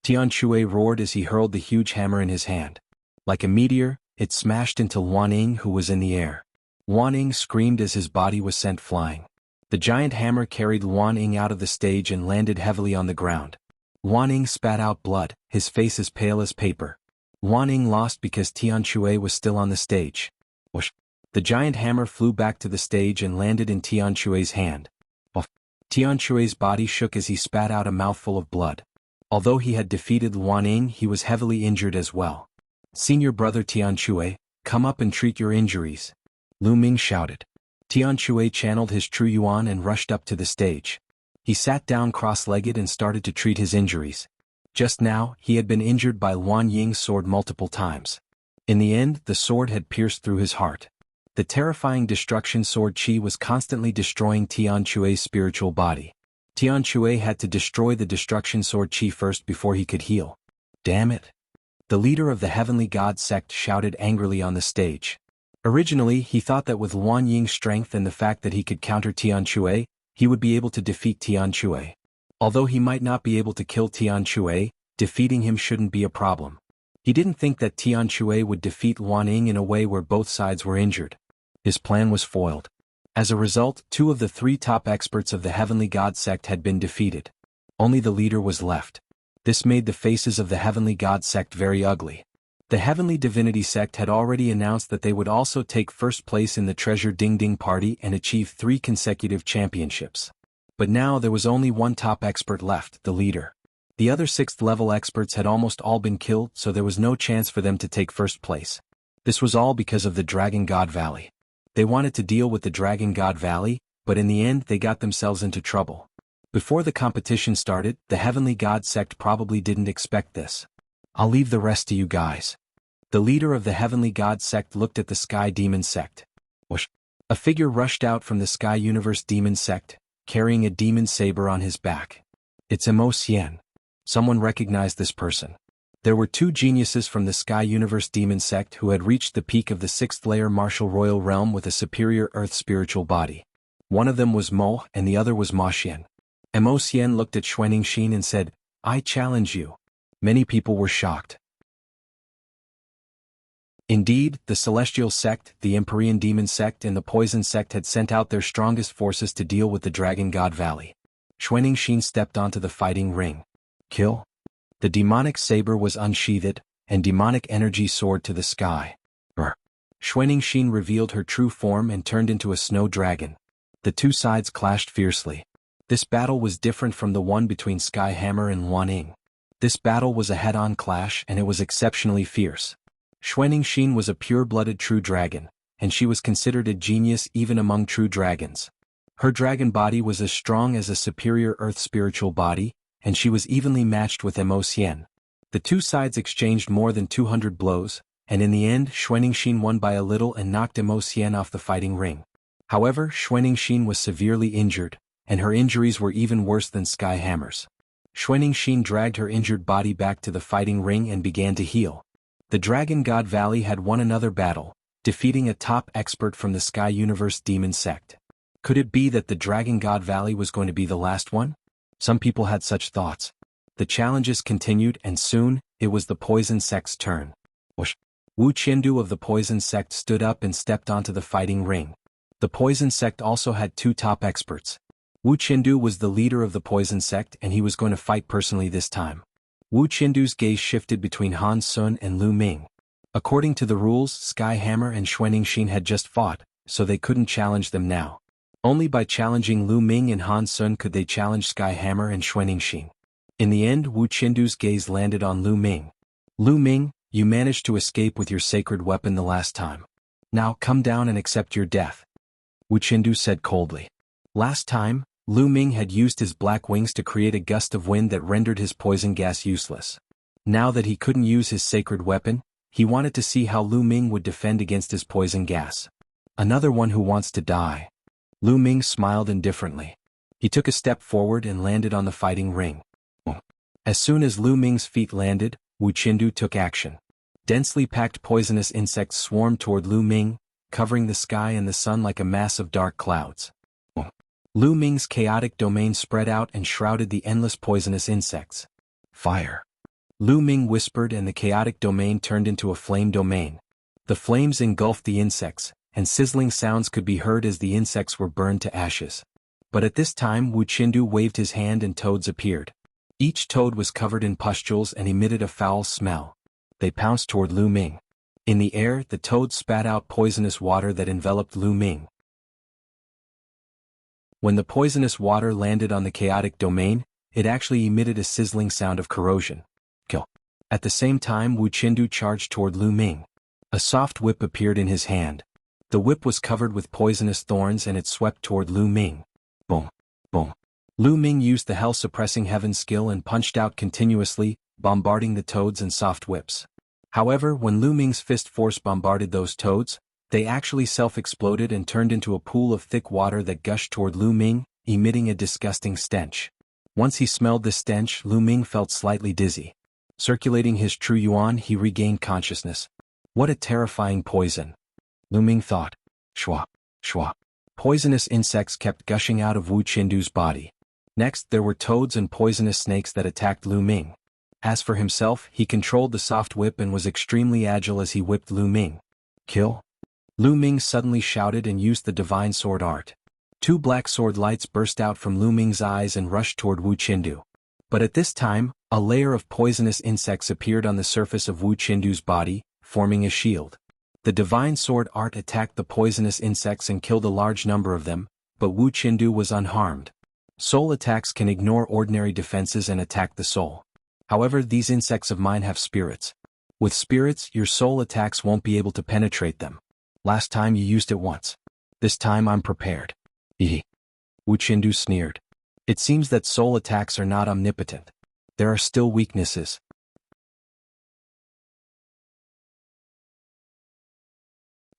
Tian Shui roared as he hurled the huge hammer in his hand. Like a meteor, it smashed into Luan Ying, who was in the air. Luan Ying screamed as his body was sent flying. The giant hammer carried Luan Ying out of the stage and landed heavily on the ground. Luan Ying spat out blood, his face as pale as paper. Luan Ying lost because Tian Shui was still on the stage. Whoosh. The giant hammer flew back to the stage and landed in Tian Shui's hand. Woof. Tian Shui's body shook as he spat out a mouthful of blood. Although he had defeated Luan Ying, he was heavily injured as well. Senior brother Tian Shui, come up and treat your injuries. Lu Ming shouted. Tianshui channeled his true yuan and rushed up to the stage. He sat down cross-legged and started to treat his injuries. Just now, he had been injured by Luan Ying's sword multiple times. In the end, the sword had pierced through his heart. The terrifying destruction sword Qi was constantly destroying Tianshui's spiritual body. Tianshui had to destroy the destruction sword Qi first before he could heal. Damn it! The leader of the Heavenly God sect shouted angrily on the stage. Originally, he thought that with Luan Ying's strength and the fact that he could counter Tianshui, he would be able to defeat Tianshui. Although he might not be able to kill Tianshui, defeating him shouldn't be a problem. He didn't think that Tianshui would defeat Luan Ying in a way where both sides were injured. His plan was foiled. As a result, 2 of the 3 top experts of the Heavenly God sect had been defeated. Only the leader was left. This made the faces of the Heavenly God sect very ugly. The Heavenly Divinity sect had already announced that they would also take first place in the Treasure Ding Ding Party and achieve 3 consecutive championships. But now there was only one top expert left, the leader. The other 6th-level experts had almost all been killed, so there was no chance for them to take first place. This was all because of the Dragon God Valley. They wanted to deal with the Dragon God Valley, but in the end they got themselves into trouble. Before the competition started, the Heavenly God sect probably didn't expect this. I'll leave the rest to you guys. The leader of the Heavenly God sect looked at the Sky Demon sect. Whoosh! A figure rushed out from the Sky Universe Demon sect, carrying a demon saber on his back. It's Mo Xian. Someone recognized this person. There were 2 geniuses from the Sky Universe Demon sect who had reached the peak of the 6th layer martial royal realm with a superior earth spiritual body. One of them was Mo and the other was Ma Xian. Mo Xian looked at Xuanixin and said, "I challenge you." Many people were shocked. Indeed, the Celestial sect, the Empyrean Demon sect and the Poison sect had sent out their strongest forces to deal with the Dragon God Valley. Xuanixin stepped onto the fighting ring. Kill. The demonic saber was unsheathed, and demonic energy soared to the sky. Xuanixin revealed her true form and turned into a snow dragon. The 2 sides clashed fiercely. This battle was different from the one between Sky Hammer and Luan Ying. This battle was a head-on clash and it was exceptionally fierce. Xuanixin was a pure-blooded true dragon, and she was considered a genius even among true dragons. Her dragon body was as strong as a superior earth spiritual body, and she was evenly matched with Mo Xian. The 2 sides exchanged more than 200 blows, and in the end Xuanixin won by a little and knocked Mo Xian off the fighting ring. However, Xuanixin was severely injured, and her injuries were even worse than Sky Hammer's. Xuanixin dragged her injured body back to the fighting ring and began to heal. The Dragon God Valley had won another battle, defeating a top expert from the Sky Universe Demon sect. Could it be that the Dragon God Valley was going to be the last one? Some people had such thoughts. The challenges continued and soon, it was the Poison sect's turn. Whoosh! Wu Qiandu of the Poison sect stood up and stepped onto the fighting ring. The Poison sect also had 2 top experts. Wu Qiandu was the leader of the Poison sect and he was going to fight personally this time. Wu Qiandu's gaze shifted between Han Sun and Lu Ming. According to the rules, Sky Hammer and Xuanixin had just fought, so they couldn't challenge them now. Only by challenging Lu Ming and Han Sun could they challenge Sky Hammer and Xuanixin. In the end, Wu Qiandu's gaze landed on Lu Ming. Lu Ming, you managed to escape with your sacred weapon the last time. Now come down and accept your death. Wu Qiandu said coldly. Last time, Lu Ming had used his black wings to create a gust of wind that rendered his poison gas useless. Now that he couldn't use his sacred weapon, he wanted to see how Lu Ming would defend against his poison gas. Another one who wants to die. Lu Ming smiled indifferently. He took a step forward and landed on the fighting ring. As soon as Lu Ming's feet landed, Wu Qiandu took action. Densely packed poisonous insects swarmed toward Lu Ming, covering the sky and the sun like a mass of dark clouds. Lu Ming's chaotic domain spread out and shrouded the endless poisonous insects. Fire! Lu Ming whispered and the chaotic domain turned into a flame domain. The flames engulfed the insects, and sizzling sounds could be heard as the insects were burned to ashes. But at this time Wu Qiandu waved his hand and toads appeared. Each toad was covered in pustules and emitted a foul smell. They pounced toward Lu Ming. In the air, the toads spat out poisonous water that enveloped Lu Ming. When the poisonous water landed on the chaotic domain, it actually emitted a sizzling sound of corrosion. Kill. At the same time Wu Qiandu charged toward Lu Ming. A soft whip appeared in his hand. The whip was covered with poisonous thorns and it swept toward Lu Ming. Boom, boom. Lu Ming used the hell-suppressing heaven skill and punched out continuously, bombarding the toads and soft whips. However, when Lu Ming's fist force bombarded those toads, they actually self-exploded and turned into a pool of thick water that gushed toward Lu Ming, emitting a disgusting stench. Once he smelled the stench, Lu Ming felt slightly dizzy. Circulating his true yuan, he regained consciousness. What a terrifying poison. Lu Ming thought. Shwa, shwa. Poisonous insects kept gushing out of Wu Qindu's body. Next, there were toads and poisonous snakes that attacked Lu Ming. As for himself, he controlled the soft whip and was extremely agile as he whipped Lu Ming. Kill? Lu Ming suddenly shouted and used the divine sword art. 2 black sword lights burst out from Lu Ming's eyes and rushed toward Wu Qindu. But at this time, a layer of poisonous insects appeared on the surface of Wu Qindu's body, forming a shield. The divine sword art attacked the poisonous insects and killed a large number of them, but Wu Qindu was unharmed. Soul attacks can ignore ordinary defenses and attack the soul. However, these insects of mine have spirits. With spirits, your soul attacks won't be able to penetrate them. Last time you used it once. This time I'm prepared. Hehe. Wu Qindu sneered. It seems that soul attacks are not omnipotent. There are still weaknesses.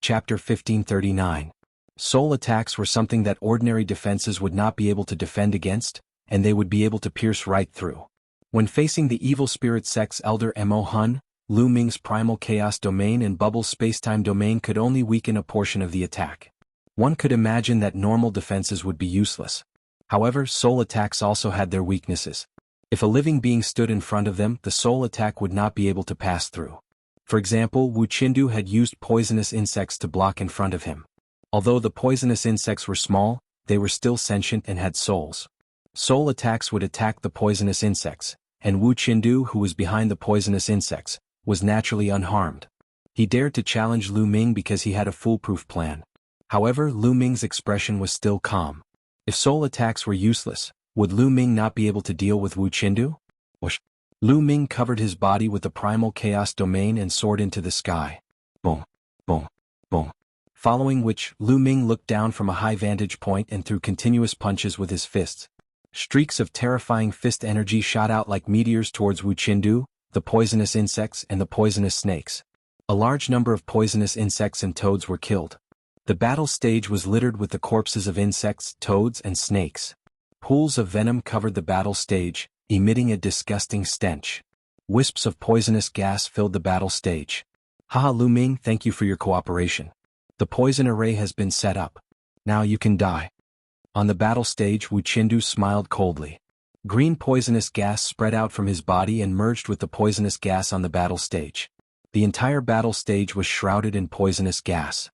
Chapter 1539. Soul attacks were something that ordinary defenses would not be able to defend against, and they would be able to pierce right through. When facing the evil spirit sex elder Mo Hun, Lu Ming's primal chaos domain and bubble spacetime domain could only weaken a portion of the attack. One could imagine that normal defenses would be useless. However, soul attacks also had their weaknesses. If a living being stood in front of them, the soul attack would not be able to pass through. For example, Wu Qindu had used poisonous insects to block in front of him. Although the poisonous insects were small, they were still sentient and had souls. Soul attacks would attack the poisonous insects, and Wu Qindu, who was behind the poisonous insects, was naturally unharmed. He dared to challenge Lu Ming because he had a foolproof plan. However, Lu Ming's expression was still calm. If soul attacks were useless, would Lu Ming not be able to deal with Wu Qindu? Whoosh. Lu Ming covered his body with the primal chaos domain and soared into the sky. Boom, boom, boom. Following which, Lu Ming looked down from a high vantage point and threw continuous punches with his fists. Streaks of terrifying fist energy shot out like meteors towards Wu Qindu, the poisonous insects and the poisonous snakes. A large number of poisonous insects and toads were killed. The battle stage was littered with the corpses of insects, toads, and snakes. Pools of venom covered the battle stage, emitting a disgusting stench. Wisps of poisonous gas filled the battle stage. Haha, Lu Ming, thank you for your cooperation. The poison array has been set up. Now you can die. On the battle stage, Wu Qindu smiled coldly. Green poisonous gas spread out from his body and merged with the poisonous gas on the battle stage. The entire battle stage was shrouded in poisonous gas.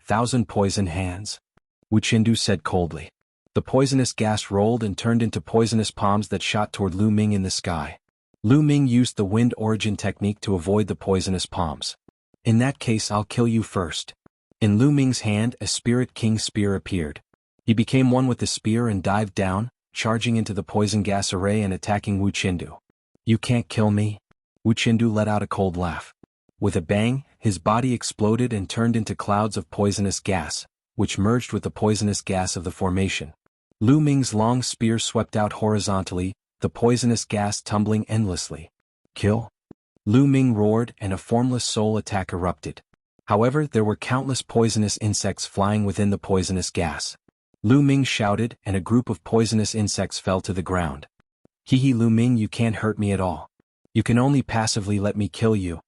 1,000 poison hands. Wu Qindu said coldly. The poisonous gas rolled and turned into poisonous palms that shot toward Lu Ming in the sky. Lu Ming used the wind origin technique to avoid the poisonous palms. In that case, I'll kill you first. In Lu Ming's hand, a Spirit King spear appeared. He became one with the spear and dived down, charging into the poison gas array and attacking Wu Qindu. You can't kill me? Wu Qindu let out a cold laugh. With a bang, his body exploded and turned into clouds of poisonous gas, which merged with the poisonous gas of the formation. Lu Ming's long spear swept out horizontally, the poisonous gas tumbling endlessly. Kill? Lu Ming roared and a formless soul attack erupted. However, there were countless poisonous insects flying within the poisonous gas. Lu Ming shouted and a group of poisonous insects fell to the ground. Hehe, Lu Ming, you can't hurt me at all. You can only passively let me kill you.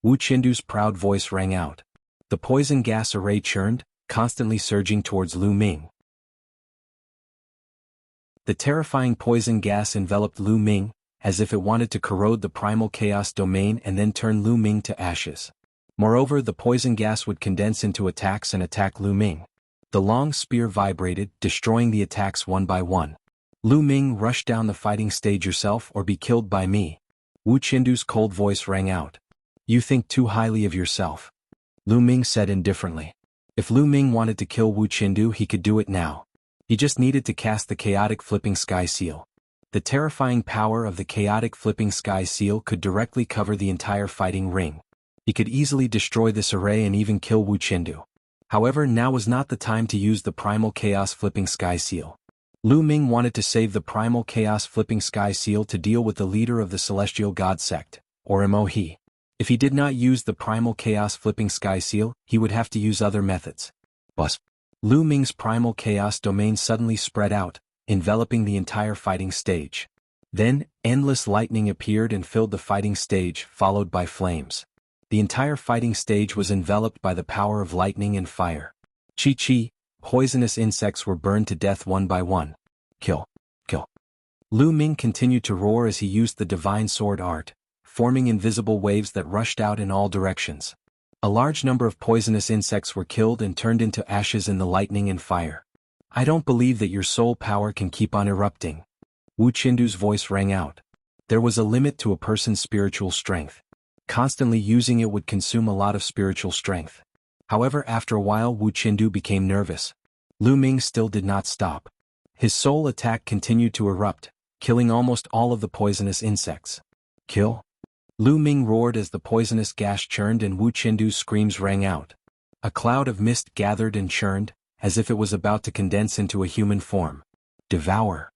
Wu Qindu's proud voice rang out. The poison gas array churned, constantly surging towards Lu Ming. The terrifying poison gas enveloped Lu Ming, as if it wanted to corrode the primal chaos domain and then turn Lu Ming to ashes. Moreover, the poison gas would condense into attacks and attack Lu Ming. The long spear vibrated, destroying the attacks one by one. Lu Ming, rush down the fighting stage yourself or be killed by me. Wu Qindu's cold voice rang out. You think too highly of yourself. Lu Ming said indifferently. If Lu Ming wanted to kill Wu Qindu, he could do it now. He just needed to cast the chaotic flipping sky seal. The terrifying power of the chaotic flipping sky seal could directly cover the entire fighting ring. He could easily destroy this array and even kill Wu Qindu. However, now was not the time to use the Primal Chaos Flipping Sky Seal. Lu Ming wanted to save the Primal Chaos Flipping Sky Seal to deal with the leader of the Celestial God Sect, or Mohe. If he did not use the Primal Chaos Flipping Sky Seal, he would have to use other methods. But Lu Ming's Primal Chaos domain suddenly spread out, enveloping the entire fighting stage. Then, endless lightning appeared and filled the fighting stage, followed by flames. The entire fighting stage was enveloped by the power of lightning and fire. Chi-chi, poisonous insects were burned to death one by one. Kill. Kill. Lu Ming continued to roar as he used the divine sword art, forming invisible waves that rushed out in all directions. A large number of poisonous insects were killed and turned into ashes in the lightning and fire. I don't believe that your soul power can keep on erupting. Wu Qindu's voice rang out. There was a limit to a person's spiritual strength. Constantly using it would consume a lot of spiritual strength. However, after a while Wu Qindu became nervous. Lu Ming still did not stop. His soul attack continued to erupt, killing almost all of the poisonous insects. Kill? Lu Ming roared as the poisonous gas churned and Wu Qindu's screams rang out. A cloud of mist gathered and churned, as if it was about to condense into a human form. Devour.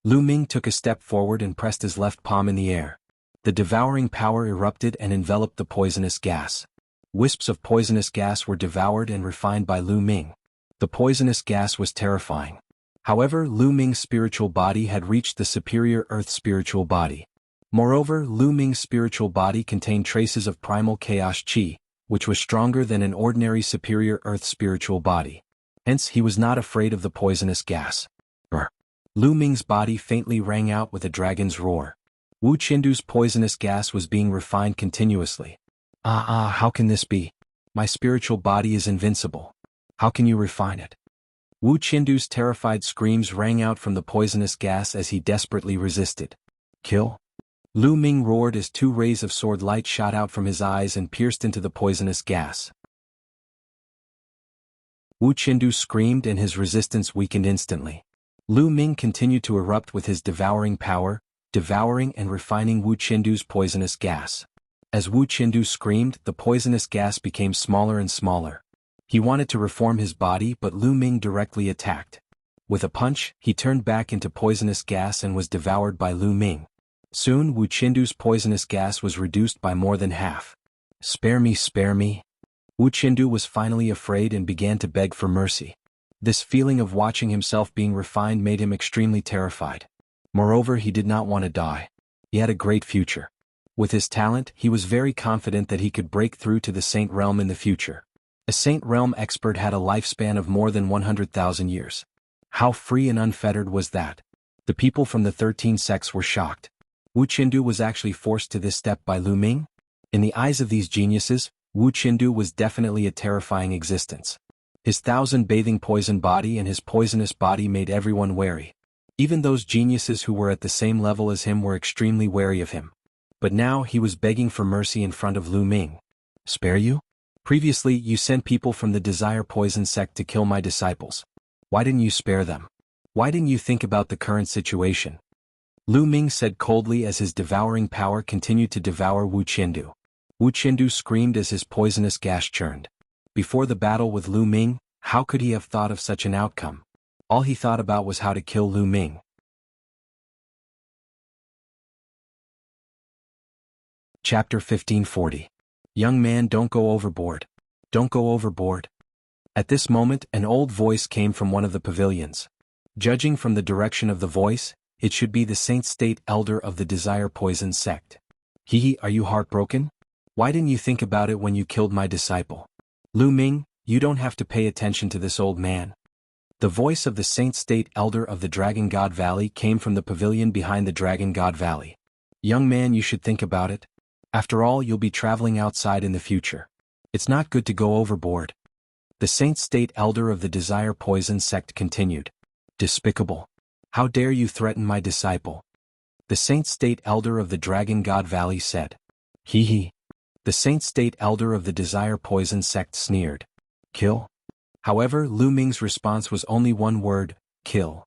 Lu Ming took a step forward and pressed his left palm in the air. The devouring power erupted and enveloped the poisonous gas. Wisps of poisonous gas were devoured and refined by Lu Ming. The poisonous gas was terrifying. However, Lu Ming's spiritual body had reached the superior earth spiritual body. Moreover, Lu Ming's spiritual body contained traces of primal chaos chi, which was stronger than an ordinary superior earth spiritual body. Hence, he was not afraid of the poisonous gas. Brr. Lu Ming's body faintly rang out with a dragon's roar. Wu Qindu's poisonous gas was being refined continuously. How can this be? My spiritual body is invincible. How can you refine it? Wu Qindu's terrified screams rang out from the poisonous gas as he desperately resisted. Kill? Lu Ming roared as two rays of sword light shot out from his eyes and pierced into the poisonous gas. Wu Qindu screamed and his resistance weakened instantly. Lu Ming continued to erupt with his devouring power, devouring and refining Wu Qindu's poisonous gas. As Wu Qindu screamed, the poisonous gas became smaller and smaller. He wanted to reform his body, but Lu Ming directly attacked. With a punch, he turned back into poisonous gas and was devoured by Lu Ming. Soon Wu Qindu's poisonous gas was reduced by more than half. Spare me, spare me. Wu Qindu was finally afraid and began to beg for mercy. This feeling of watching himself being refined made him extremely terrified. Moreover, he did not want to die. He had a great future. With his talent, he was very confident that he could break through to the Saint Realm in the future. A Saint Realm expert had a lifespan of more than 100,000 years. How free and unfettered was that? The people from the 13 sects were shocked. Wu Qindu was actually forced to this step by Lu Ming? In the eyes of these geniuses, Wu Qindu was definitely a terrifying existence. His thousand-bathing poison body and his poisonous body made everyone wary. Even those geniuses who were at the same level as him were extremely wary of him. But now he was begging for mercy in front of Lu Ming. Spare you? Previously, you sent people from the Desire Poison sect to kill my disciples. Why didn't you spare them? Why didn't you think about the current situation? Lu Ming said coldly as his devouring power continued to devour Wu Qindu. Wu Qindu screamed as his poisonous gas churned. Before the battle with Lu Ming, how could he have thought of such an outcome? All he thought about was how to kill Lu Ming. Chapter 1540. Young man, don't go overboard. Don't go overboard. At this moment, an old voice came from one of the pavilions. Judging from the direction of the voice, it should be the Saint State Elder of the Desire Poison sect. Are you heartbroken? Why didn't you think about it when you killed my disciple? Lu Ming, you don't have to pay attention to this old man. The voice of the Saint State Elder of the Dragon God Valley came from the pavilion behind the Dragon God Valley. Young man, you should think about it. After all, you'll be traveling outside in the future. It's not good to go overboard. The Saint State Elder of the Desire Poison sect continued. Despicable. How dare you threaten my disciple? The Saint State Elder of the Dragon God Valley said. The Saint State Elder of the Desire Poison sect sneered. Kill? However, Lu Ming's response was only one word, kill.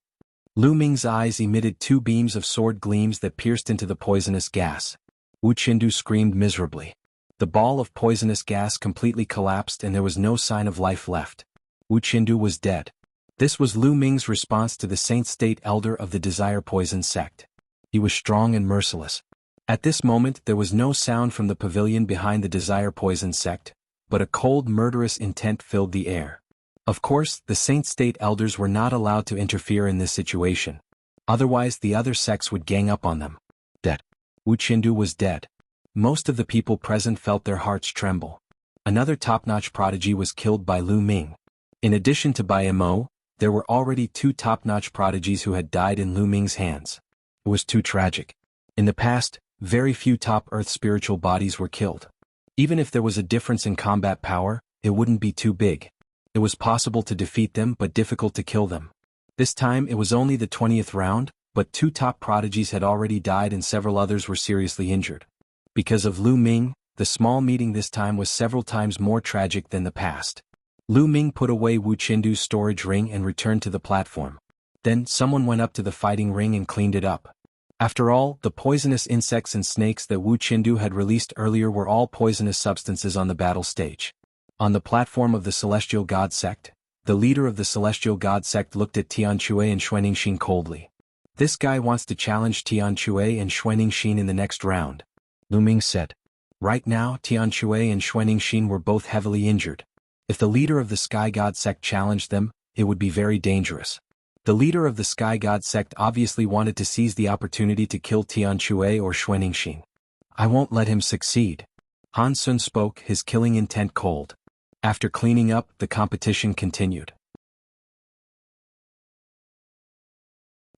Lu Ming's eyes emitted two beams of sword gleams that pierced into the poisonous gas. Wu Qindu screamed miserably. The ball of poisonous gas completely collapsed and there was no sign of life left. Wu Qindu was dead. This was Lu Ming's response to the Saint State Elder of the Desire Poison sect. He was strong and merciless. At this moment there was no sound from the pavilion behind the Desire Poison sect, but a cold murderous intent filled the air. Of course, the Saint State Elders were not allowed to interfere in this situation. Otherwise the other sects would gang up on them. Dead. Wu Qindu was dead. Most of the people present felt their hearts tremble. Another top-notch prodigy was killed by Lu Ming. In addition to Bai Mo, there were already 2 top-notch prodigies who had died in Lu Ming's hands. It was too tragic. In the past, very few top Earth spiritual bodies were killed. Even if there was a difference in combat power, it wouldn't be too big. It was possible to defeat them but difficult to kill them. This time it was only the 20th round, but 2 top prodigies had already died and several others were seriously injured. Because of Lu Ming, the small meeting this time was several times more tragic than the past. Lu Ming put away Wu Qindu's storage ring and returned to the platform. Then someone went up to the fighting ring and cleaned it up. After all, the poisonous insects and snakes that Wu Qindu had released earlier were all poisonous substances on the battle stage. On the platform of the Celestial God Sect, the leader of the Celestial God Sect looked at Tianque and Xuanixin coldly. This guy wants to challenge Tianque and Xuanixin in the next round. Lu Ming said. Right now Tianque and Xuanixin were both heavily injured. If the leader of the Sky God Sect challenged them, it would be very dangerous. The leader of the Sky God Sect obviously wanted to seize the opportunity to kill Tianque or Xuanixin. I won't let him succeed. Han Sun spoke, his killing intent cold. After cleaning up, the competition continued.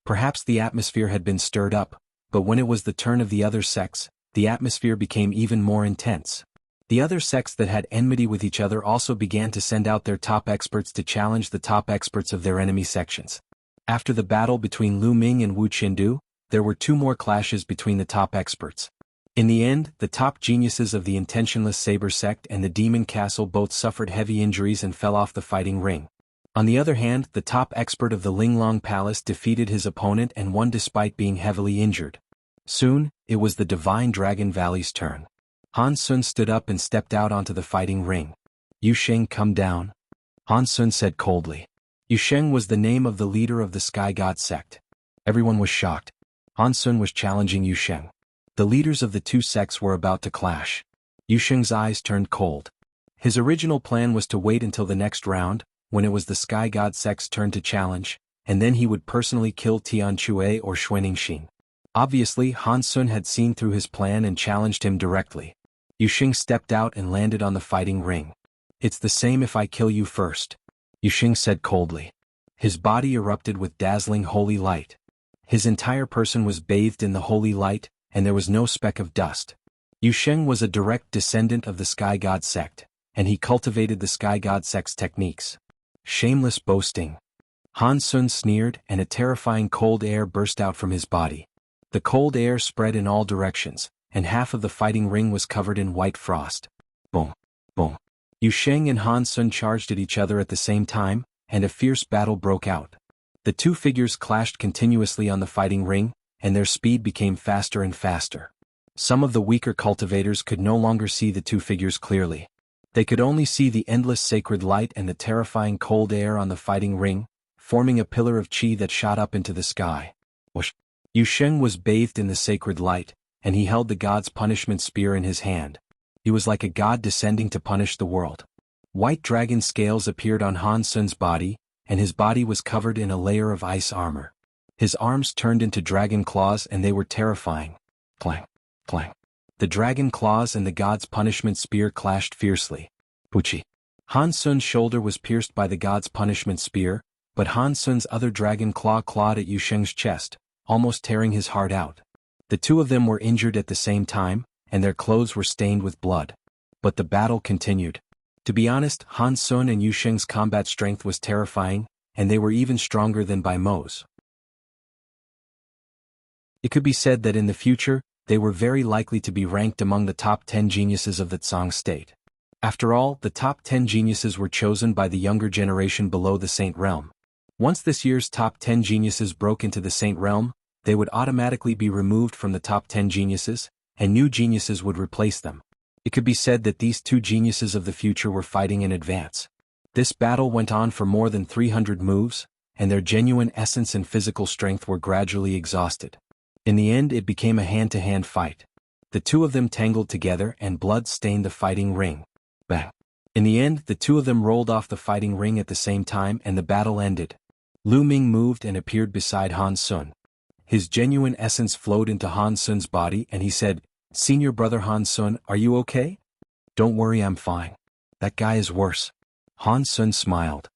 Perhaps the atmosphere had been stirred up, but when it was the turn of the other sects, the atmosphere became even more intense. The other sects that had enmity with each other also began to send out their top experts to challenge the top experts of their enemy sections. After the battle between Lu Ming and Wu Qindu, there were 2 more clashes between the top experts. In the end, the top geniuses of the Intentionless Saber sect and the Demon Castle both suffered heavy injuries and fell off the fighting ring. On the other hand, the top expert of the Linglong Palace defeated his opponent and won despite being heavily injured. Soon, it was the Divine Dragon Valley's turn. Han Sun stood up and stepped out onto the fighting ring. Yu Sheng, come down. Han Sun said coldly. Yu Sheng was the name of the leader of the Sky God sect. Everyone was shocked. Han Sun was challenging Yu Sheng. The leaders of the 2 sects were about to clash. Yu Sheng's eyes turned cold. His original plan was to wait until the next round, when it was the Sky God sect's turn to challenge, and then he would personally kill Tianque or Xuanixin. Obviously, Han Sun had seen through his plan and challenged him directly. Yu Sheng stepped out and landed on the fighting ring. It's the same if I kill you first. Yu Sheng said coldly. His body erupted with dazzling holy light. His entire person was bathed in the holy light, and there was no speck of dust. Yu Sheng was a direct descendant of the Sky God sect, and he cultivated the Sky God sect's techniques. Shameless boasting. Han Sun sneered, and a terrifying cold air burst out from his body. The cold air spread in all directions, and half of the fighting ring was covered in white frost. Boom, boom. Yu Sheng and Han Sun charged at each other at the same time, and a fierce battle broke out. The 2 figures clashed continuously on the fighting ring, and their speed became faster and faster. Some of the weaker cultivators could no longer see the 2 figures clearly. They could only see the endless sacred light and the terrifying cold air on the fighting ring, forming a pillar of qi that shot up into the sky. Whoosh! Yu Sheng was bathed in the sacred light, and he held the god's punishment spear in his hand. He was like a god descending to punish the world. White dragon scales appeared on Han Sun's body, and his body was covered in a layer of ice armor. His arms turned into dragon claws and they were terrifying. Clang, clang. The dragon claws and the god's punishment spear clashed fiercely. Puchi. Han Sun's shoulder was pierced by the god's punishment spear, but Han Sun's other dragon claw clawed at Yu Sheng's chest, almost tearing his heart out. The 2 of them were injured at the same time, and their clothes were stained with blood. But the battle continued. To be honest, Han Sun and Yu Sheng's combat strength was terrifying, and they were even stronger than Bai Mo's. It could be said that in the future, they were very likely to be ranked among the top 10 geniuses of the Tsang state. After all, the top 10 geniuses were chosen by the younger generation below the Saint Realm. Once this year's top 10 geniuses broke into the Saint Realm, they would automatically be removed from the top 10 geniuses, and new geniuses would replace them. It could be said that these two geniuses of the future were fighting in advance. This battle went on for more than 300 moves, and their genuine essence and physical strength were gradually exhausted. In the end, it became a hand-to-hand fight. The two of them tangled together and blood stained the fighting ring. Bang! In the end, the two of them rolled off the fighting ring at the same time and the battle ended. Lu Ming moved and appeared beside Han Sun. His genuine essence flowed into Han Sun's body and he said, "Senior brother Han Sun, are you okay?" "Don't worry, I'm fine. That guy is worse." Han Sun smiled.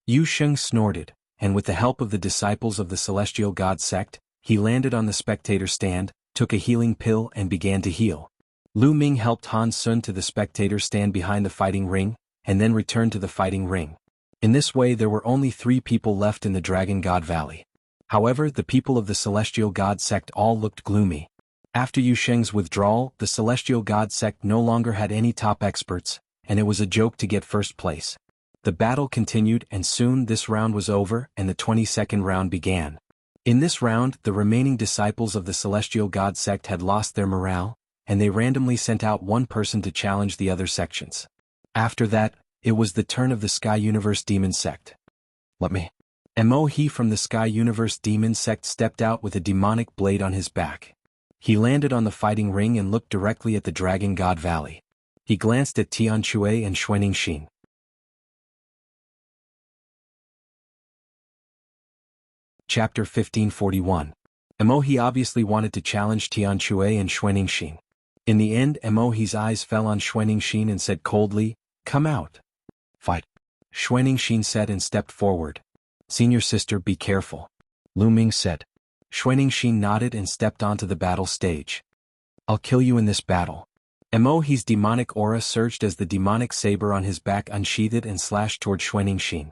Yu Sheng snorted, and with the help of the disciples of the Celestial God sect, he landed on the spectator stand, took a healing pill and began to heal. Lu Ming helped Han Sun to the spectator stand behind the fighting ring, and then returned to the fighting ring. In this way there were only 3 people left in the Dragon God Valley. However, the people of the Celestial God sect all looked gloomy. After Yu Sheng's withdrawal, the Celestial God sect no longer had any top experts, and it was a joke to get first place. The battle continued and soon this round was over and the 22nd round began. In this round, the remaining disciples of the Celestial God sect had lost their morale, and they randomly sent out one person to challenge the other sections. After that, it was the turn of the Sky Universe Demon sect. Mo He from the Sky Universe Demon sect stepped out with a demonic blade on his back. He landed on the fighting ring and looked directly at the Dragon God Valley. He glanced at Tian Chui and Xuaningxin. Chapter 1541. Mo He obviously wanted to challenge Tian Chui and Xuaningxin. In the end, Mo He's eyes fell on Xuaningxin and said coldly, "Come out. Fight." Xuaningxin said and stepped forward. "Senior sister, be careful," Lu Ming said. Xuaningxin nodded and stepped onto the battle stage. "I'll kill you in this battle." Mo He's demonic aura surged as the demonic saber on his back unsheathed and slashed toward Xuaningxin.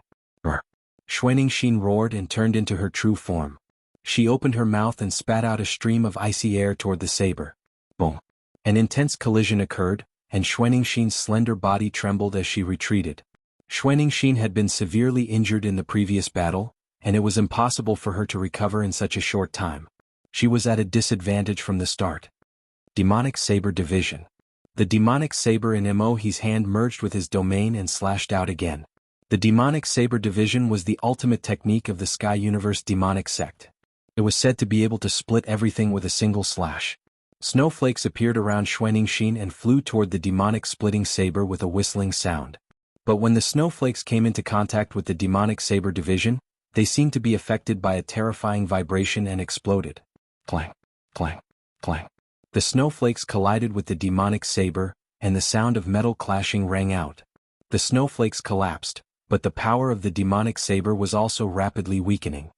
Xuaningxin roared and turned into her true form. She opened her mouth and spat out a stream of icy air toward the saber. Boom! An intense collision occurred, and Xuaningxin's slender body trembled as she retreated. Xuaningxin had been severely injured in the previous battle, and it was impossible for her to recover in such a short time. She was at a disadvantage from the start. Demonic Saber Division. The demonic saber in Mo He's hand merged with his domain and slashed out again. The demonic saber division was the ultimate technique of the Sky Universe demonic sect. It was said to be able to split everything with a single slash. Snowflakes appeared around Xuaningxin and flew toward the demonic splitting saber with a whistling sound. But when the snowflakes came into contact with the demonic saber division, they seemed to be affected by a terrifying vibration and exploded. Clang, clang, clang. The snowflakes collided with the demonic saber, and the sound of metal clashing rang out. The snowflakes collapsed, but the power of the demonic saber was also rapidly weakening.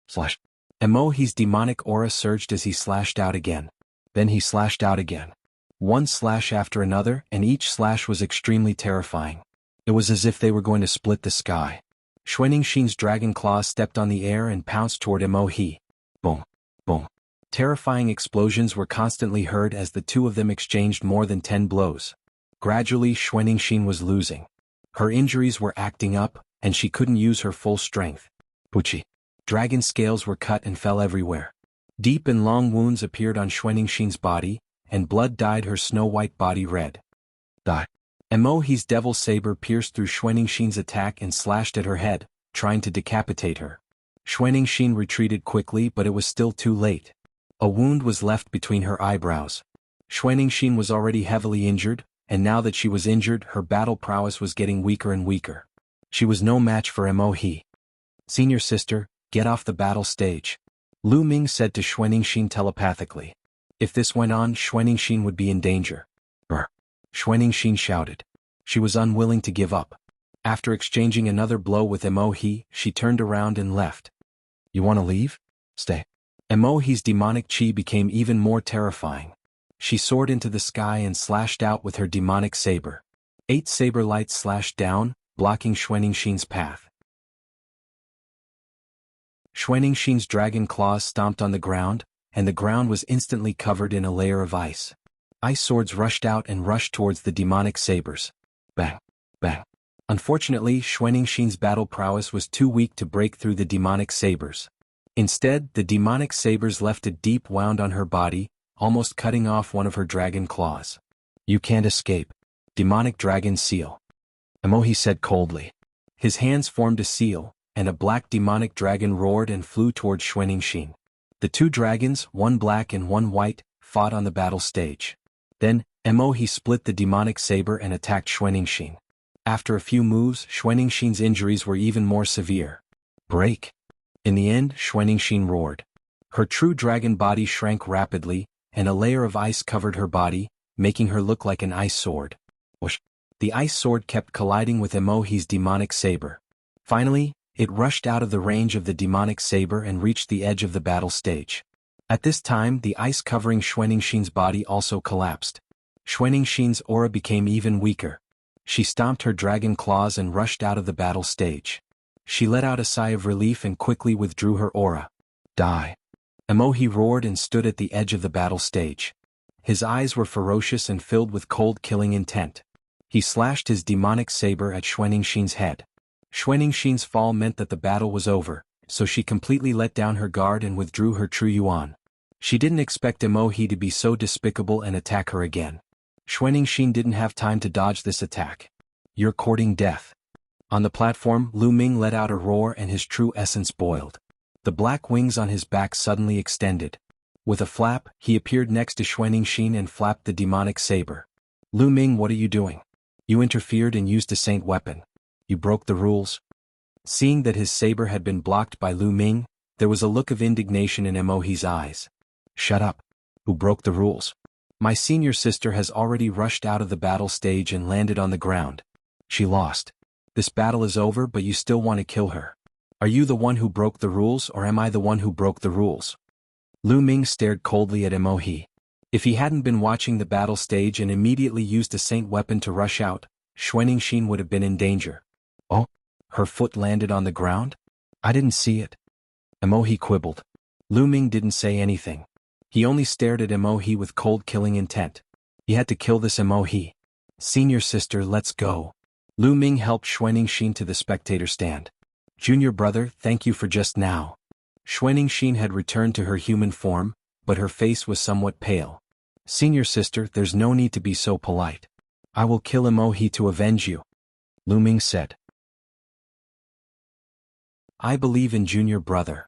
Slash. Mo He's demonic aura surged as he slashed out again. Then he slashed out again. One slash after another, and each slash was extremely terrifying. It was as if they were going to split the sky. Xuaningxin's dragon claws stepped on the air and pounced toward Mo He. Boom, boom. Terrifying explosions were constantly heard as the two of them exchanged more than 10 blows. Gradually, Xuaningxin was losing. Her injuries were acting up, and she couldn't use her full strength. Puchi. Dragon scales were cut and fell everywhere. Deep and long wounds appeared on Xuaningxin's body, and blood dyed her snow-white body red. Mo He's devil saber pierced through Xuaningxin's attack and slashed at her head, trying to decapitate her. Xuaningxin retreated quickly, but it was still too late. A wound was left between her eyebrows. Xuaningxin was already heavily injured, and now that she was injured, her battle prowess was getting weaker and weaker. She was no match for Mo He. "Senior sister, get off the battle stage," Lu Ming said to Xuaningxin telepathically. If this went on, Xuaningxin would be in danger. Xuaningxin shouted. She was unwilling to give up. After exchanging another blow with Mo He, she turned around and left. "You want to leave? Stay." Mo He's demonic chi became even more terrifying. She soared into the sky and slashed out with her demonic saber. 8 saber lights slashed down, blocking Xuaningxin's path. Xuaningxin's dragon claws stomped on the ground, and the ground was instantly covered in a layer of ice. Ice swords rushed out and rushed towards the demonic sabers. Bang, bang. Unfortunately, Xuaningxin's battle prowess was too weak to break through the demonic sabers. Instead, the demonic sabers left a deep wound on her body, almost cutting off one of her dragon claws. You can't escape. Demonic dragon seal. Emohi said coldly. His hands formed a seal, and a black demonic dragon roared and flew toward Xuanixin. The two dragons, one black and one white, fought on the battle stage. Then, Emohi split the demonic saber and attacked Xuanixin. After a few moves, Xuanixin's injuries were even more severe. Break! In the end, Xuanixin roared. Her true dragon body shrank rapidly, and a layer of ice covered her body, making her look like an ice sword. Whoosh! The ice sword kept colliding with Emohi's demonic saber. Finally, it rushed out of the range of the demonic saber and reached the edge of the battle stage. At this time, the ice covering Xuanixin's body also collapsed. Xuanixin's aura became even weaker. She stomped her dragon claws and rushed out of the battle stage. She let out a sigh of relief and quickly withdrew her aura. Die! Emohi roared and stood at the edge of the battle stage. His eyes were ferocious and filled with cold killing intent. He slashed his demonic saber at Xuanixin's head. Xuanixin's fall meant that the battle was over, so she completely let down her guard and withdrew her true yuan. She didn't expect Emohi to be so despicable and attack her again. Xuanixin didn't have time to dodge this attack. You're courting death. On the platform, Lu Ming let out a roar and his true essence boiled. The black wings on his back suddenly extended. With a flap, he appeared next to Xuanixin and flapped the demonic saber. Lu Ming, what are you doing? You interfered and used a saint weapon. You broke the rules. Seeing that his saber had been blocked by Lu Ming, there was a look of indignation in Emohi's eyes. Shut up. Who broke the rules? My senior sister has already rushed out of the battle stage and landed on the ground. She lost. This battle is over, but you still want to kill her. Are you the one who broke the rules, or am I the one who broke the rules? Lu Ming stared coldly at Emohi. If he hadn't been watching the battle stage and immediately used a saint weapon to rush out, Xuanixin would have been in danger. Oh? Her foot landed on the ground? I didn't see it. Emohi quibbled. Lu Ming didn't say anything. He only stared at Emohi with cold killing intent. He had to kill this Emohi. Senior sister, let's go. Lu Ming helped Xuanixin to the spectator stand. Junior brother, thank you for just now. Xuanixin had returned to her human form, but her face was somewhat pale. Senior sister, there's no need to be so polite. I will kill Emohi to avenge you. Lu Ming said. I believe in junior brother.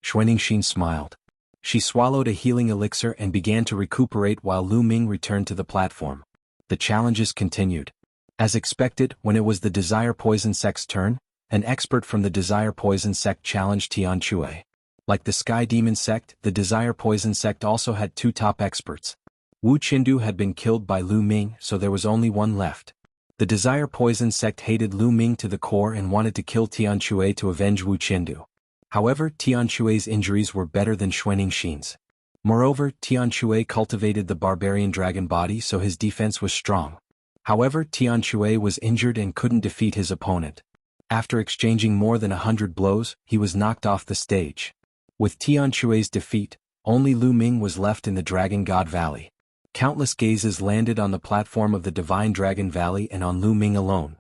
Xuanixin smiled. She swallowed a healing elixir and began to recuperate while Lu Ming returned to the platform. The challenges continued. As expected, when it was the Desire Poison sect's turn, an expert from the Desire Poison sect challenged Tian Chui. Like the Sky Demon sect, the Desire Poison sect also had two top experts. Wu Qindu had been killed by Lu Ming, so there was only one left. The Desire Poison sect hated Lu Ming to the core and wanted to kill Tian Chui to avenge Wu Qindu. However, Tian Chui's injuries were better than Xuanixin's. Moreover, Tian Chui cultivated the barbarian dragon body, so his defense was strong. However, Tian Chui was injured and couldn't defeat his opponent. After exchanging more than 100 blows, he was knocked off the stage. With Tian Chui's defeat, only Lu Ming was left in the Dragon God Valley. Countless gazes landed on the platform of the Divine Dragon Valley and on Lu Ming alone.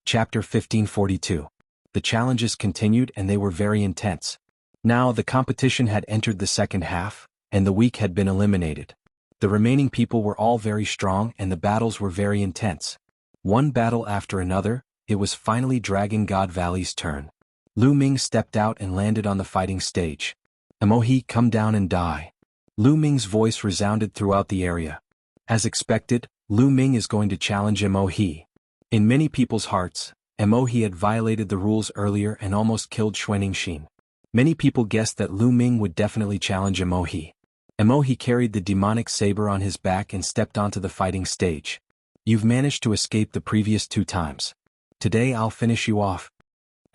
Chapter 1542. The challenges continued and they were very intense. Now the competition had entered the second half, and the weak had been eliminated. The remaining people were all very strong and the battles were very intense. One battle after another, it was finally Dragon God Valley's turn. Lu Ming stepped out and landed on the fighting stage. Emohi, come down and die. Lu Ming's voice resounded throughout the area. As expected, Lu Ming is going to challenge Emohi. In many people's hearts, Emohi had violated the rules earlier and almost killed Xuanixin. Many people guessed that Lu Ming would definitely challenge Emohi. Emohi carried the demonic saber on his back and stepped onto the fighting stage. You've managed to escape the previous 2 times. Today I'll finish you off.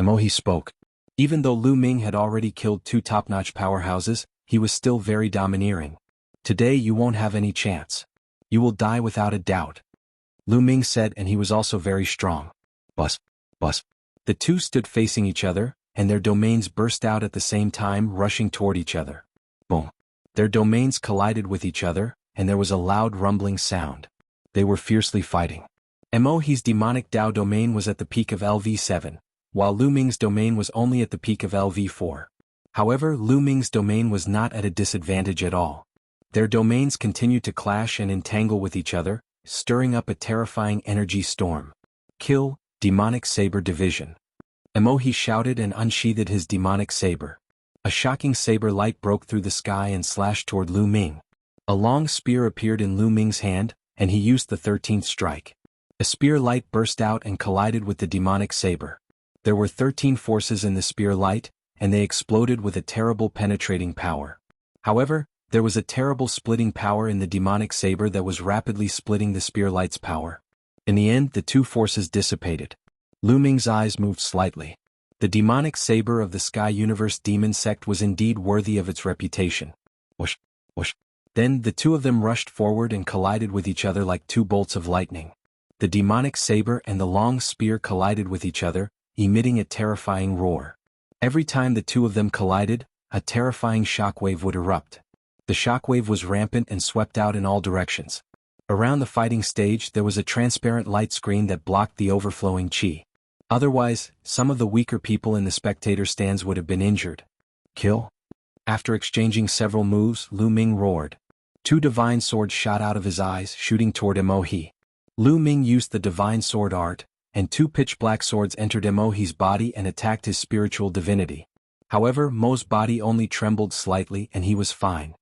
Emohi spoke. Even though Lu Ming had already killed 2 top-notch powerhouses, he was still very domineering. Today you won't have any chance. You will die without a doubt. Lu Ming said, and he was also very strong. Bus. The two stood facing each other, and their domains burst out at the same time, rushing toward each other. Boom. Their domains collided with each other, and there was a loud rumbling sound. They were fiercely fighting. Emohi's demonic Dao domain was at the peak of LV7, while Lu Ming's domain was only at the peak of LV4. However, Lu Ming's domain was not at a disadvantage at all. Their domains continued to clash and entangle with each other, stirring up a terrifying energy storm. Kill, Demonic Saber Division. Emohi shouted and unsheathed his demonic saber. A shocking saber light broke through the sky and slashed toward Lu Ming. A long spear appeared in Lu Ming's hand, and he used the 13th strike. A spear light burst out and collided with the demonic saber. There were 13 forces in the spear light, and they exploded with a terrible penetrating power. However, there was a terrible splitting power in the demonic saber that was rapidly splitting the spear light's power. In the end, the two forces dissipated. Lu Ming's eyes moved slightly. The demonic saber of the Sky Universe Demon Sect was indeed worthy of its reputation. Whoosh, whoosh. Then the two of them rushed forward and collided with each other like two bolts of lightning. The demonic saber and the long spear collided with each other, emitting a terrifying roar. Every time the two of them collided, a terrifying shockwave would erupt. The shockwave was rampant and swept out in all directions. Around the fighting stage there was a transparent light screen that blocked the overflowing chi. Otherwise, some of the weaker people in the spectator stands would have been injured. Kill? After exchanging several moves, Lu Ming roared. Two divine swords shot out of his eyes, shooting toward Emohi. Lu Ming used the divine sword art, and two pitch-black swords entered Emohi's body and attacked his spiritual divinity. However, Mo's body only trembled slightly and he was fine.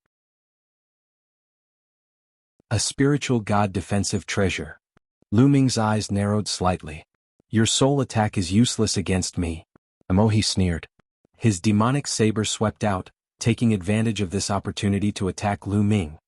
A spiritual god defensive treasure. Lu Ming's eyes narrowed slightly. Your soul attack is useless against me. Emohi sneered. His demonic saber swept out, taking advantage of this opportunity to attack Lu Ming.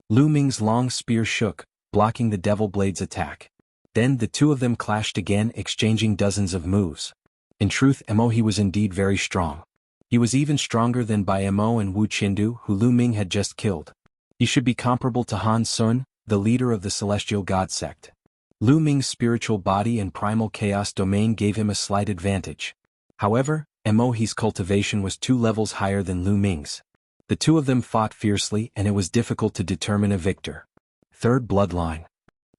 Lu Ming's long spear shook, blocking the Devil Blade's attack. Then the two of them clashed again, exchanging dozens of moves. In truth, Emohi was indeed very strong. He was even stronger than Bai Mo and Wu Qindu, who Lu Ming had just killed. He should be comparable to Han Sun, the leader of the Celestial God Sect. Lu Ming's spiritual body and primal chaos domain gave him a slight advantage. However, Emohi's cultivation was 2 levels higher than Lu Ming's. The two of them fought fiercely and it was difficult to determine a victor. Third bloodline.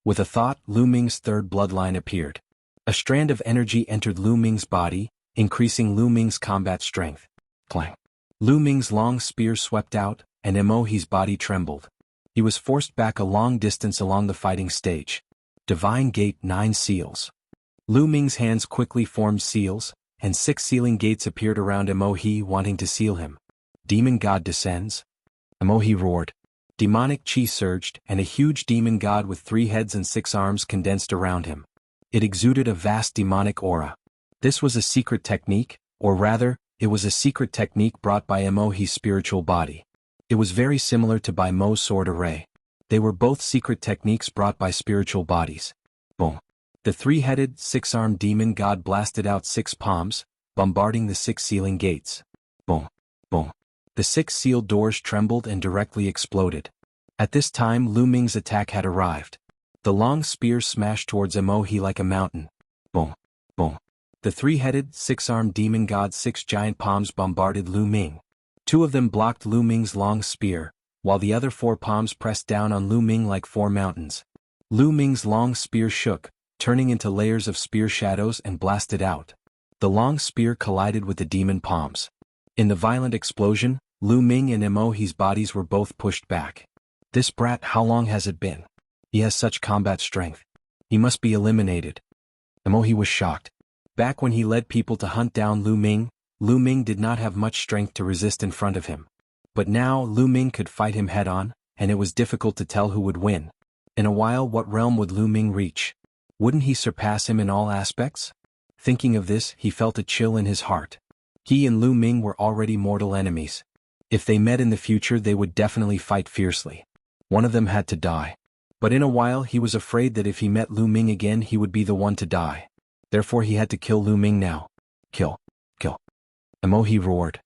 With a thought, Lu Ming's third bloodline appeared. A strand of energy entered Lu Ming's body, increasing Lu Ming's combat strength. Clang. Lu Ming's long spear swept out, and Emohi's body trembled. He was forced back a long distance along the fighting stage. Divine Gate 9 Seals. Lu Ming's hands quickly formed seals, and 6 sealing gates appeared around Emohi, wanting to seal him. Demon God descends. Emohi roared. Demonic chi surged, and a huge demon god with 3 heads and 6 arms condensed around him. It exuded a vast demonic aura. This was a secret technique, or rather, it was a secret technique brought by Emohi's spiritual body. It was very similar to Bai Mo's sword array. They were both secret techniques brought by spiritual bodies. Boom. The 3-headed, 6-armed demon god blasted out 6 palms, bombarding the 6 sealing gates. Boom. Boom. The 6 sealed doors trembled and directly exploded. At this time Lu Ming's attack had arrived. The long spear smashed towards Emohi like a mountain. Boom. Boom. The 3-headed, 6-armed demon god's 6 giant palms bombarded Lu Ming. 2 of them blocked Lu Ming's long spear, while the other 4 palms pressed down on Lu Ming like 4 mountains. Lu Ming's long spear shook, turning into layers of spear shadows and blasted out. The long spear collided with the demon palms. In the violent explosion, Lu Ming and Emohi's bodies were both pushed back. This brat, how long has it been? He has such combat strength. He must be eliminated. Emohi was shocked. Back when he led people to hunt down Lu Ming did not have much strength to resist in front of him. But now Lu Ming could fight him head-on, and it was difficult to tell who would win. In a while, what realm would Lu Ming reach? Wouldn't he surpass him in all aspects? Thinking of this, he felt a chill in his heart. He and Lu Ming were already mortal enemies. If they met in the future, they would definitely fight fiercely. One of them had to die. But in a while, he was afraid that if he met Lu Ming again, he would be the one to die. Therefore, he had to kill Lu Ming now. Kill. Kill. Emohi roared.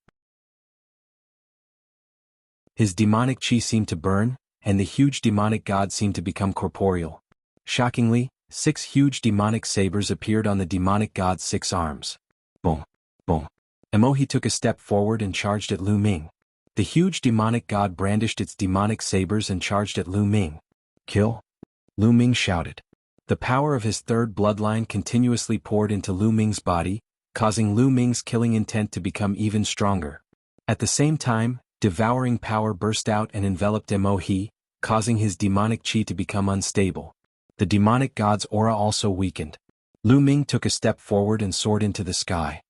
His demonic chi seemed to burn, and the huge demonic god seemed to become corporeal. Shockingly, 6 huge demonic sabers appeared on the demonic god's 6 arms. Boom. Boom. Emohi took a step forward and charged at Lu Ming. The huge demonic god brandished its demonic sabers and charged at Lu Ming. Kill? Lu Ming shouted. The power of his third bloodline continuously poured into Lu Ming's body, causing Lu Ming's killing intent to become even stronger. At the same time, devouring power burst out and enveloped Mo He, causing his demonic chi to become unstable. The demonic god's aura also weakened. Lu Ming took a step forward and soared into the sky.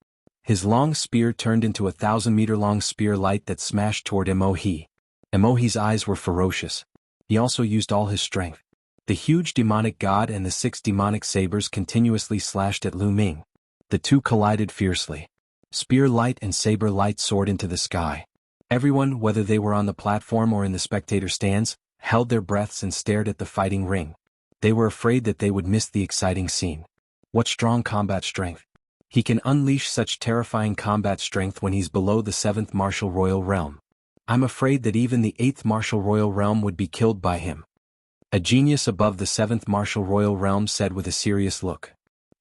His long spear turned into a 1,000-meter-long spear light that smashed toward Mo He. Mo He's eyes were ferocious. He also used all his strength. The huge demonic god and the 6 demonic sabers continuously slashed at Lu Ming. The two collided fiercely. Spear light and saber light soared into the sky. Everyone, whether they were on the platform or in the spectator stands, held their breaths and stared at the fighting ring. They were afraid that they would miss the exciting scene. What strong combat strength! He can unleash such terrifying combat strength when he's below the 7th martial royal realm. I'm afraid that even the 8th martial royal realm would be killed by him. A genius above the 7th martial royal realm said with a serious look.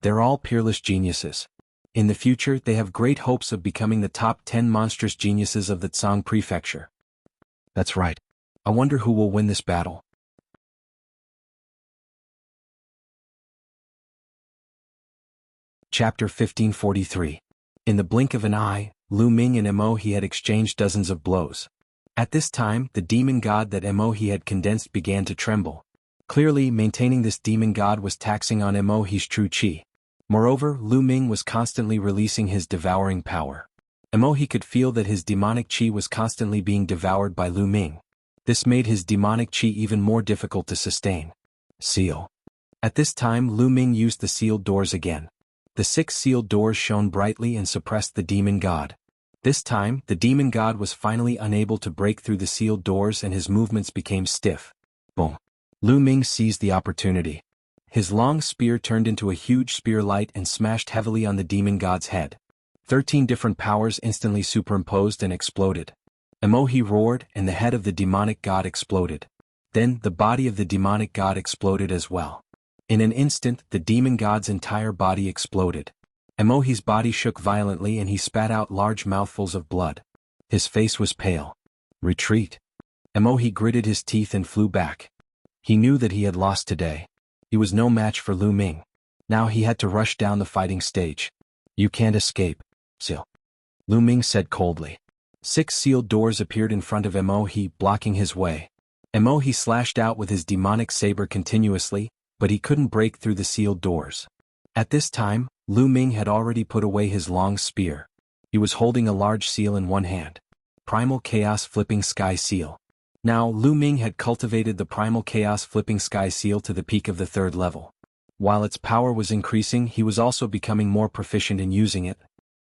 They're all peerless geniuses. In the future they have great hopes of becoming the top 10 monstrous geniuses of the Tsang prefecture. That's right. I wonder who will win this battle. Chapter 1543. In the blink of an eye, Lu Ming and Mo He had exchanged dozens of blows. At this time, the demon god that Mo He had condensed began to tremble. Clearly, maintaining this demon god was taxing on Mo He's true chi. Moreover, Lu Ming was constantly releasing his devouring power. Mo He could feel that his demonic chi was constantly being devoured by Lu Ming. This made his demonic chi even more difficult to sustain. Seal. At this time, Lu Ming used the sealed doors again. The 6 sealed doors shone brightly and suppressed the demon god. This time, the demon god was finally unable to break through the sealed doors and his movements became stiff. Boom. Lu Ming seized the opportunity. His long spear turned into a huge spear light and smashed heavily on the demon god's head. 13 different powers instantly superimposed and exploded. Mo He roared and the head of the demonic god exploded. Then, the body of the demonic god exploded as well. In an instant, the demon god's entire body exploded. Mo He's body shook violently and he spat out large mouthfuls of blood. His face was pale. Retreat. Mo He gritted his teeth and flew back. He knew that he had lost today. He was no match for Lu Ming. Now he had to rush down the fighting stage. You can't escape, Seal. Lu Ming said coldly. 6 sealed doors appeared in front of Mo He, blocking his way. Mo He slashed out with his demonic saber continuously, but he couldn't break through the sealed doors. At this time, Lu Ming had already put away his long spear. He was holding a large seal in one hand. Primal Chaos Flipping Sky Seal. Now, Lu Ming had cultivated the Primal Chaos Flipping Sky Seal to the peak of the 3rd level. While its power was increasing, he was also becoming more proficient in using it.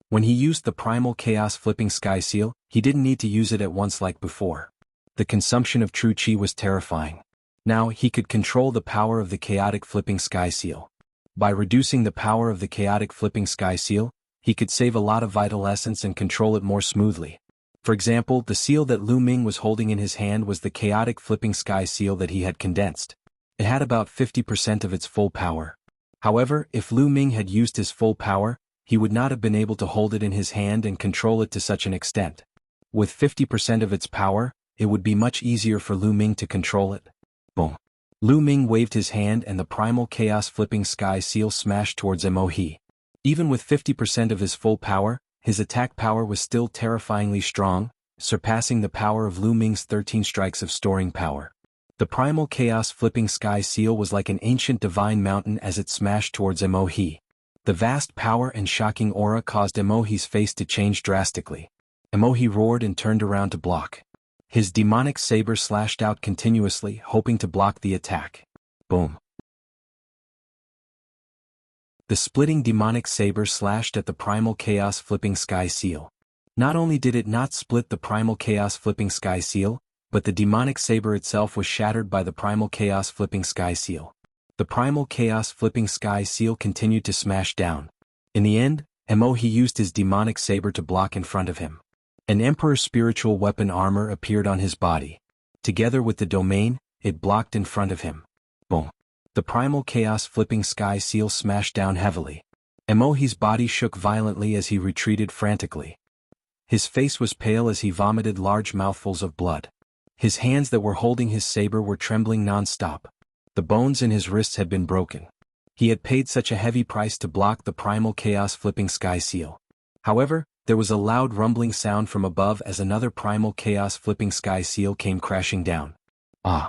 When he used the Primal Chaos Flipping Sky Seal, he didn't need to use it at once like before. The consumption of true chi was terrifying. Now, he could control the power of the Chaotic Flipping Sky Seal. By reducing the power of the Chaotic Flipping Sky Seal, he could save a lot of vital essence and control it more smoothly. For example, the seal that Lu Ming was holding in his hand was the Chaotic Flipping Sky Seal that he had condensed. It had about 50% of its full power. However, if Lu Ming had used his full power, he would not have been able to hold it in his hand and control it to such an extent. With 50% of its power, it would be much easier for Lu Ming to control it. Boom. Lu Ming waved his hand and the Primal Chaos Flipping Sky Seal smashed towards Mo He. Even with 50% of his full power, his attack power was still terrifyingly strong, surpassing the power of Lu Ming's 13 strikes of storing power. The Primal Chaos Flipping Sky Seal was like an ancient divine mountain as it smashed towards Mo He. The vast power and shocking aura caused Mo He's face to change drastically. Mo He roared and turned around to block. His demonic saber slashed out continuously, hoping to block the attack. Boom. The splitting demonic saber slashed at the Primal Chaos Flipping Sky Seal. Not only did it not split the Primal Chaos Flipping Sky Seal, but the demonic saber itself was shattered by the Primal Chaos Flipping Sky Seal. The Primal Chaos Flipping Sky Seal continued to smash down. In the end, Mo He used his demonic saber to block in front of him. An Emperor's spiritual weapon armor appeared on his body. Together with the domain, it blocked in front of him. Boom. The Primal Chaos Flipping Sky Seal smashed down heavily. Mo He's body shook violently as he retreated frantically. His face was pale as he vomited large mouthfuls of blood. His hands that were holding his saber were trembling non-stop. The bones in his wrists had been broken. He had paid such a heavy price to block the primal chaos flipping sky seal. However, there was a loud rumbling sound from above as another primal chaos flipping sky seal came crashing down. Ah!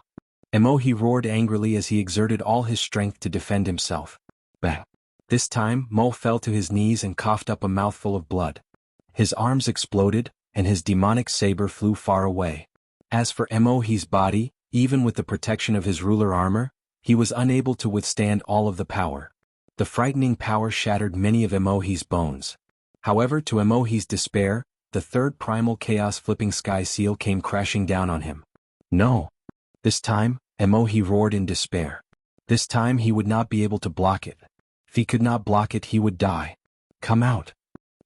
He roared angrily as he exerted all his strength to defend himself. Bang! This time, Mo fell to his knees and coughed up a mouthful of blood. His arms exploded, and his demonic saber flew far away. As for Mo's body, even with the protection of his ruler armor, he was unable to withstand all of the power. The frightening power shattered many of Mo's bones. However, to Mo's despair, the third primal chaos flipping sky seal came crashing down on him. No! This time, Mo roared in despair. This time he would not be able to block it. If he could not block it, he would die. Come out!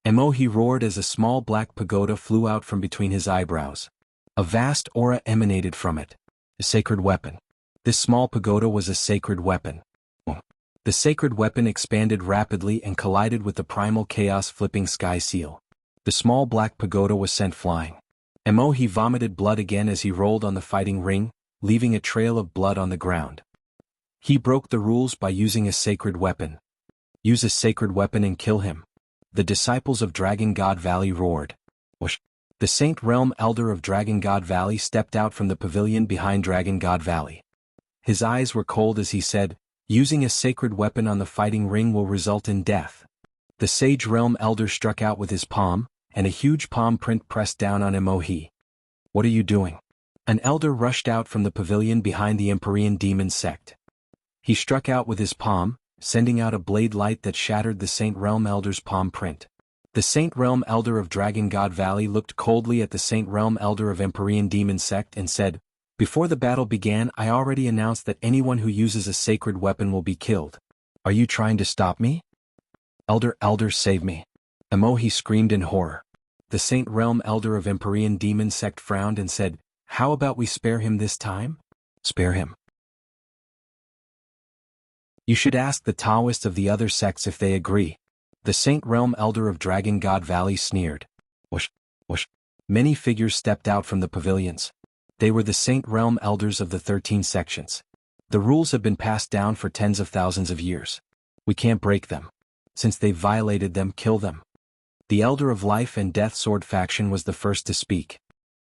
Mo roared as a small black pagoda flew out from between his eyebrows. A vast aura emanated from it. A sacred weapon. This small pagoda was a sacred weapon. The sacred weapon expanded rapidly and collided with the primal chaos flipping sky seal. The small black pagoda was sent flying. Mo vomited blood again as he rolled on the fighting ring, leaving a trail of blood on the ground. He broke the rules by using a sacred weapon. Use a sacred weapon and kill him. The disciples of Dragon God Valley roared. Whoosh! The Saint Realm Elder of Dragon God Valley stepped out from the pavilion behind Dragon God Valley. His eyes were cold as he said, "Using a sacred weapon on the fighting ring will result in death." The Sage Realm Elder struck out with his palm, and a huge palm print pressed down on Mo. "What are you doing?" An elder rushed out from the pavilion behind the Empyrean demon sect. He struck out with his palm, sending out a blade light that shattered the Saint Realm Elder's palm print. The Saint Realm Elder of Dragon God Valley looked coldly at the Saint Realm Elder of Empyrean demon sect and said, "Before the battle began, I already announced that anyone who uses a sacred weapon will be killed. Are you trying to stop me?" Elder, save me." Mo screamed in horror. The Saint Realm Elder of Empyrean demon sect frowned and said, "How about we spare him this time?" "Spare him?" "You should ask the Taoists of the other sects if they agree." The Saint Realm Elder of Dragon God Valley sneered. Whoosh, whoosh. Many figures stepped out from the pavilions. They were the Saint Realm Elders of the 13 sections. The rules have been passed down for tens of thousands of years. We can't break them. Since they violated them, kill them. The Elder of Life and Death Sword faction was the first to speak.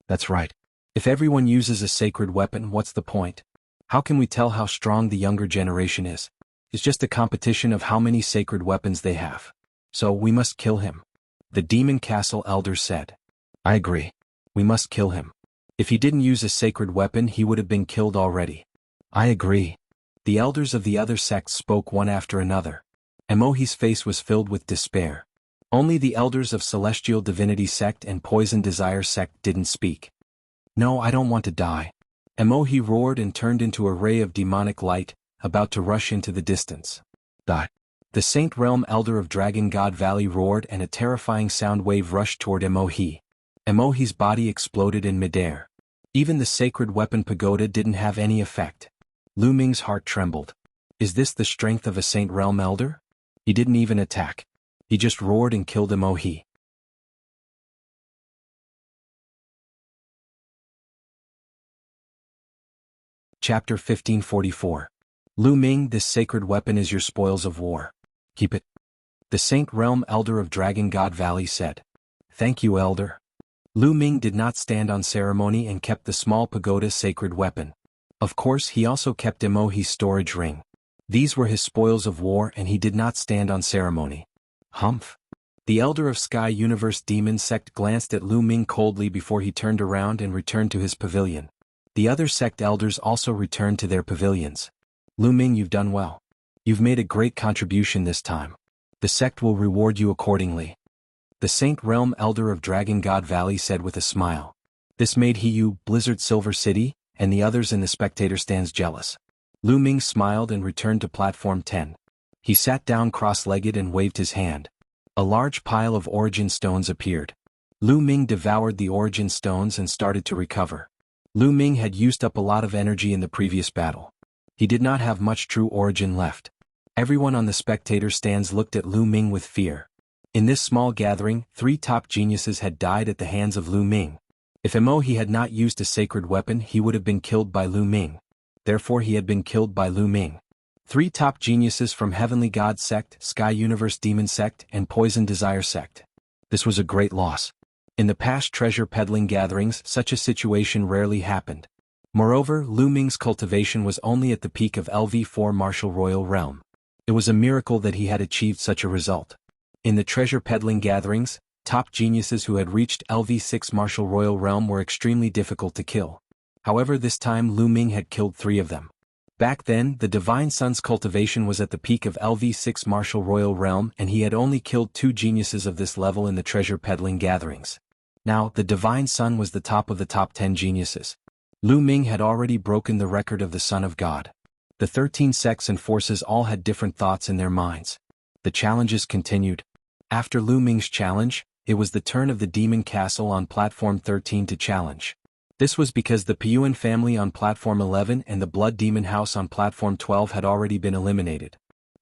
"That's right. If everyone uses a sacred weapon, what's the point? How can we tell how strong the younger generation is? It's just a competition of how many sacred weapons they have. So we must kill him." The Demon Castle Elder said. "I agree. We must kill him. If he didn't use a sacred weapon, he would have been killed already." "I agree." The elders of the other sects spoke one after another. Mo's face was filled with despair. Only the elders of Celestial Divinity sect and Poison Desire sect didn't speak. "No, I don't want to die." Mo roared and turned into a ray of demonic light, about to rush into the distance. Die. The Saint Realm Elder of Dragon God Valley roared and a terrifying sound wave rushed toward Mo. Mo's body exploded in midair. Even the sacred weapon pagoda didn't have any effect. Lu Ming's heart trembled. Is this the strength of a Saint Realm Elder? He didn't even attack. He just roared and killed Mo. Chapter 1544. Lu Ming, this sacred weapon is your spoils of war. Keep it. The Saint Realm Elder of Dragon God Valley said. "Thank you, Elder." Lu Ming did not stand on ceremony and kept the small pagoda sacred weapon. Of course, he also kept Mo's storage ring. These were his spoils of war and he did not stand on ceremony. Humph. The Elder of Sky Universe Demon Sect glanced at Lu Ming coldly before he turned around and returned to his pavilion. The other sect elders also returned to their pavilions. "Lu Ming, you've done well. You've made a great contribution this time. The sect will reward you accordingly." The Saint Realm Elder of Dragon God Valley said with a smile. This made you, Blizzard Silver City, and the others in the spectator stands jealous. Lu Ming smiled and returned to platform 10. He sat down cross-legged and waved his hand. A large pile of origin stones appeared. Lu Ming devoured the origin stones and started to recover. Lu Ming had used up a lot of energy in the previous battle. He did not have much true origin left. Everyone on the spectator stands looked at Lu Ming with fear. In this small gathering, 3 top geniuses had died at the hands of Lu Ming. If Mo had not used a sacred weapon, he would have been killed by Lu Ming. Therefore he had been killed by Lu Ming. 3 top geniuses from Heavenly God Sect, Sky Universe Demon Sect, and Poison Desire Sect. This was a great loss. In the past treasure peddling gatherings, such a situation rarely happened. Moreover, Lu Ming's cultivation was only at the peak of LV4 Martial Royal Realm. It was a miracle that he had achieved such a result. In the treasure peddling gatherings, top geniuses who had reached LV6 Martial Royal Realm were extremely difficult to kill. However, this time Lu Ming had killed 3 of them. Back then, the Divine Sun's cultivation was at the peak of LV6 Martial Royal Realm and he had only killed 2 geniuses of this level in the treasure peddling gatherings. Now, the Divine Sun was the top of the top 10 geniuses. Lu Ming had already broken the record of the Son of God. The 13 sects and forces all had different thoughts in their minds. The challenges continued. After Lu Ming's challenge, it was the turn of the Demon Castle on Platform 13 to challenge. This was because the Piyuan family on Platform 11 and the Blood Demon House on Platform 12 had already been eliminated.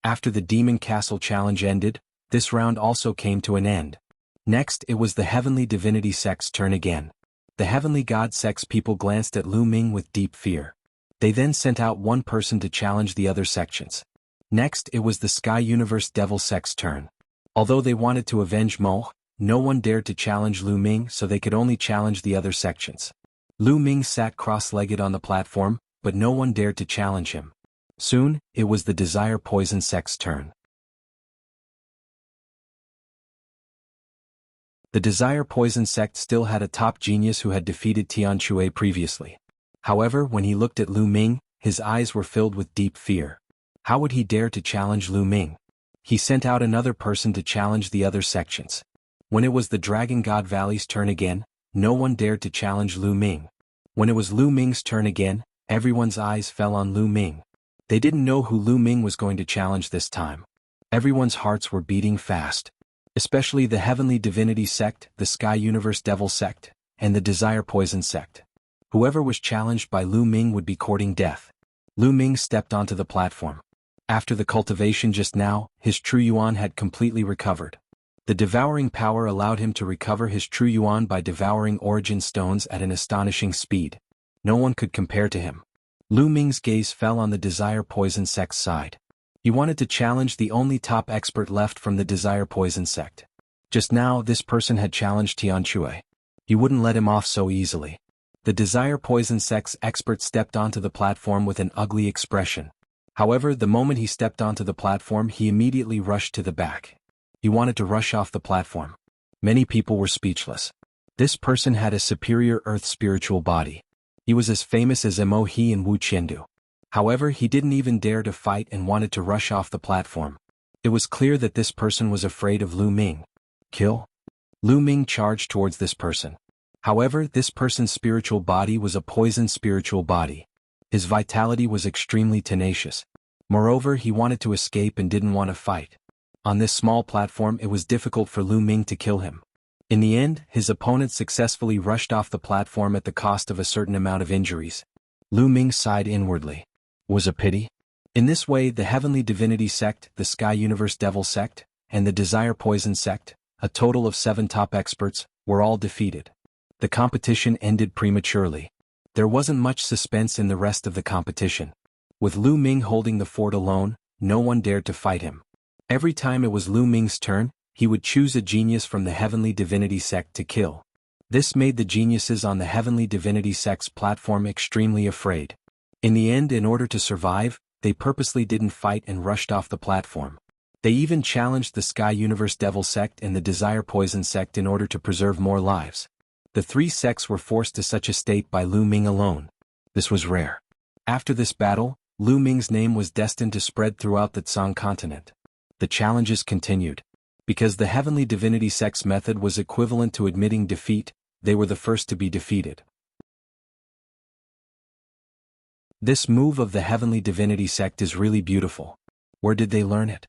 After the Demon Castle challenge ended, this round also came to an end. Next, it was the Heavenly Divinity Sect's turn again. The Heavenly God Sect's people glanced at Lu Ming with deep fear. They then sent out one person to challenge the other sections. Next, it was the Sky Universe Devil Sect's turn. Although they wanted to avenge Mo, no one dared to challenge Lu Ming, so they could only challenge the other sections. Lu Ming sat cross-legged on the platform, but no one dared to challenge him. Soon, it was the Desire Poison Sect's turn. The Desire Poison Sect still had a top genius who had defeated Tian Shui previously. However, when he looked at Lu Ming, his eyes were filled with deep fear. How would he dare to challenge Lu Ming? He sent out another person to challenge the other sections. When it was the Dragon God Valley's turn again, no one dared to challenge Lu Ming. When it was Lu Ming's turn again, everyone's eyes fell on Lu Ming. They didn't know who Lu Ming was going to challenge this time. Everyone's hearts were beating fast. Especially the Heavenly Divinity Sect, the Sky Universe Devil Sect, and the Desire Poison Sect. Whoever was challenged by Lu Ming would be courting death. Lu Ming stepped onto the platform. After the cultivation just now, his true yuan had completely recovered. The devouring power allowed him to recover his true yuan by devouring origin stones at an astonishing speed. No one could compare to him. Lu Ming's gaze fell on the Desire Poison Sect's side. He wanted to challenge the only top expert left from the Desire Poison Sect. Just now, this person had challenged Tian Shui. He wouldn't let him off so easily. The Desire Poison Sect's expert stepped onto the platform with an ugly expression. However, the moment he stepped onto the platform, he immediately rushed to the back. He wanted to rush off the platform. Many people were speechless. This person had a superior earth spiritual body. He was as famous as Mo He and Wuxia. However, he didn't even dare to fight and wanted to rush off the platform. It was clear that this person was afraid of Lu Ming. Kill? Lu Ming charged towards this person. However, this person's spiritual body was a poison spiritual body. His vitality was extremely tenacious. Moreover, he wanted to escape and didn't want to fight. On this small platform, it was difficult for Lu Ming to kill him. In the end, his opponent successfully rushed off the platform at the cost of a certain amount of injuries. Lu Ming sighed inwardly. Was a pity? In this way, the Heavenly Divinity Sect, the Sky Universe Devil Sect, and the Desire Poison Sect, a total of 7 top experts, were all defeated. The competition ended prematurely. There wasn't much suspense in the rest of the competition. With Lu Ming holding the fort alone, no one dared to fight him. Every time it was Lu Ming's turn, he would choose a genius from the Heavenly Divinity Sect to kill. This made the geniuses on the Heavenly Divinity Sect's platform extremely afraid. In the end, in order to survive, they purposely didn't fight and rushed off the platform. They even challenged the Sky Universe Devil Sect and the Desire Poison Sect in order to preserve more lives. The 3 sects were forced to such a state by Lu Ming alone. This was rare. After this battle, Lu Ming's name was destined to spread throughout the Tsang continent. The challenges continued. Because the Heavenly Divinity Sect's method was equivalent to admitting defeat, they were the first to be defeated. This move of the Heavenly Divinity Sect is really beautiful. Where did they learn it?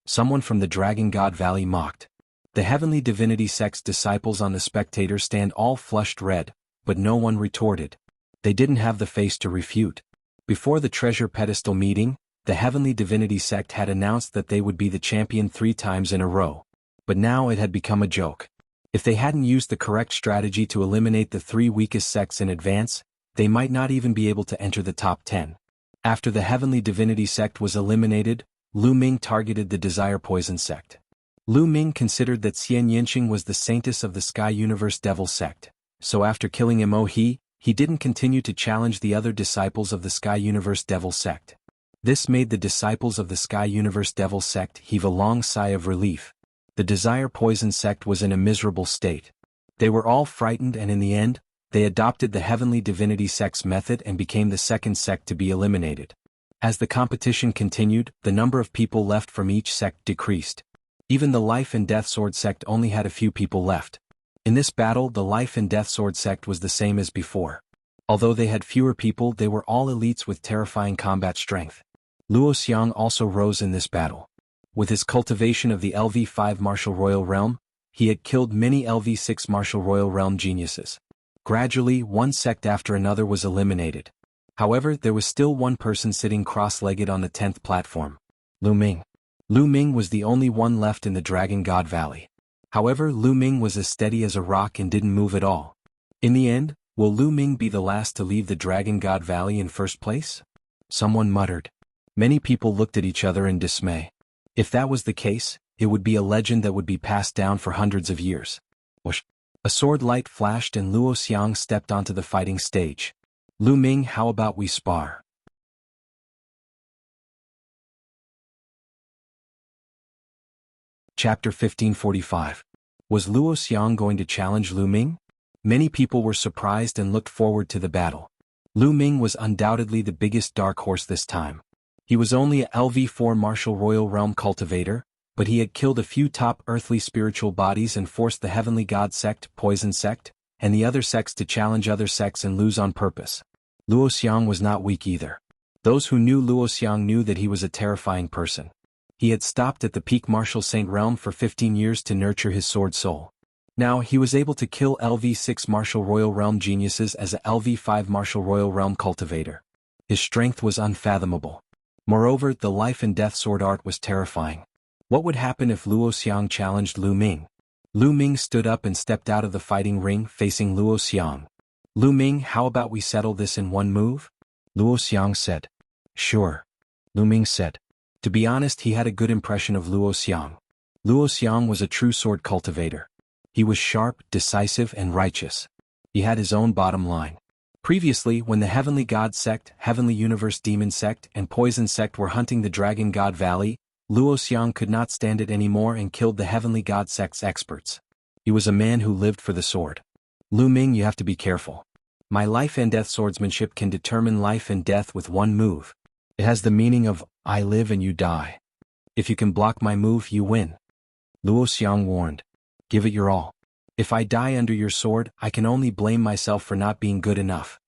Someone from the Dragon God Valley mocked. The Heavenly Divinity Sect's disciples on the spectator stand all flushed red, but no one retorted. They didn't have the face to refute. Before the treasure pedestal meeting, the Heavenly Divinity Sect had announced that they would be the champion 3 times in a row. But now it had become a joke. If they hadn't used the correct strategy to eliminate the 3 weakest sects in advance, they might not even be able to enter the top 10. After the Heavenly Divinity sect was eliminated, Lu Ming targeted the Desire Poison sect. Lu Ming considered that Xian Yinqing was the saintess of the Sky Universe Devil sect, so after killing Mo he didn't continue to challenge the other disciples of the Sky Universe Devil sect. This made the disciples of the Sky Universe Devil sect heave a long sigh of relief. The Desire Poison sect was in a miserable state. They were all frightened, and in the end, they adopted the Heavenly Divinity sect's method and became the second sect to be eliminated. As the competition continued, the number of people left from each sect decreased. Even the Life and Death Sword sect only had a few people left. In this battle, the Life and Death Sword sect was the same as before. Although they had fewer people, they were all elites with terrifying combat strength. Luo Xiang also rose in this battle. With his cultivation of the LV5 Martial Royal Realm, he had killed many LV6 Martial Royal Realm geniuses. Gradually, one sect after another was eliminated. However, there was still one person sitting cross-legged on the 10th platform. Lu Ming. Lu Ming was the only one left in the Dragon God Valley. However, Lu Ming was as steady as a rock and didn't move at all. In the end, will Lu Ming be the last to leave the Dragon God Valley in first place? Someone muttered. Many people looked at each other in dismay. If that was the case, it would be a legend that would be passed down for hundreds of years. Whoosh. A sword light flashed and Luo Xiang stepped onto the fighting stage. Lu Ming, how about we spar? Chapter 1545. Was Luo Xiang going to challenge Lu Ming? Many people were surprised and looked forward to the battle. Lu Ming was undoubtedly the biggest dark horse this time. He was only a LV4 Martial Royal Realm cultivator, but he had killed a few top earthly spiritual bodies and forced the Heavenly God sect, Poison sect, and the other sects to challenge other sects and lose on purpose. Luo Xiang was not weak either. Those who knew Luo Xiang knew that he was a terrifying person. He had stopped at the peak Martial Saint realm for 15 years to nurture his sword soul. Now he was able to kill LV6 Martial Royal Realm geniuses as a LV5 Martial Royal Realm cultivator. His strength was unfathomable. Moreover, the Life and Death Sword art was terrifying. What would happen if Luo Xiang challenged Lu Ming? Lu Ming stood up and stepped out of the fighting ring facing Luo Xiang. Lu Ming, how about we settle this in one move? Luo Xiang said. Sure. Lu Ming said. To be honest, he had a good impression of Luo Xiang. Luo Xiang was a true sword cultivator. He was sharp, decisive, and righteous. He had his own bottom line. Previously, when the Heavenly God sect, Heavenly Universe Demon sect, and Poison sect were hunting the Dragon God Valley, Luo Xiang could not stand it anymore and killed the Heavenly God sect's experts. He was a man who lived for the sword. Lu Ming, you have to be careful. My life and death swordsmanship can determine life and death with one move. It has the meaning of, I live and you die. If you can block my move, you win. Luo Xiang warned. Give it your all. If I die under your sword, I can only blame myself for not being good enough.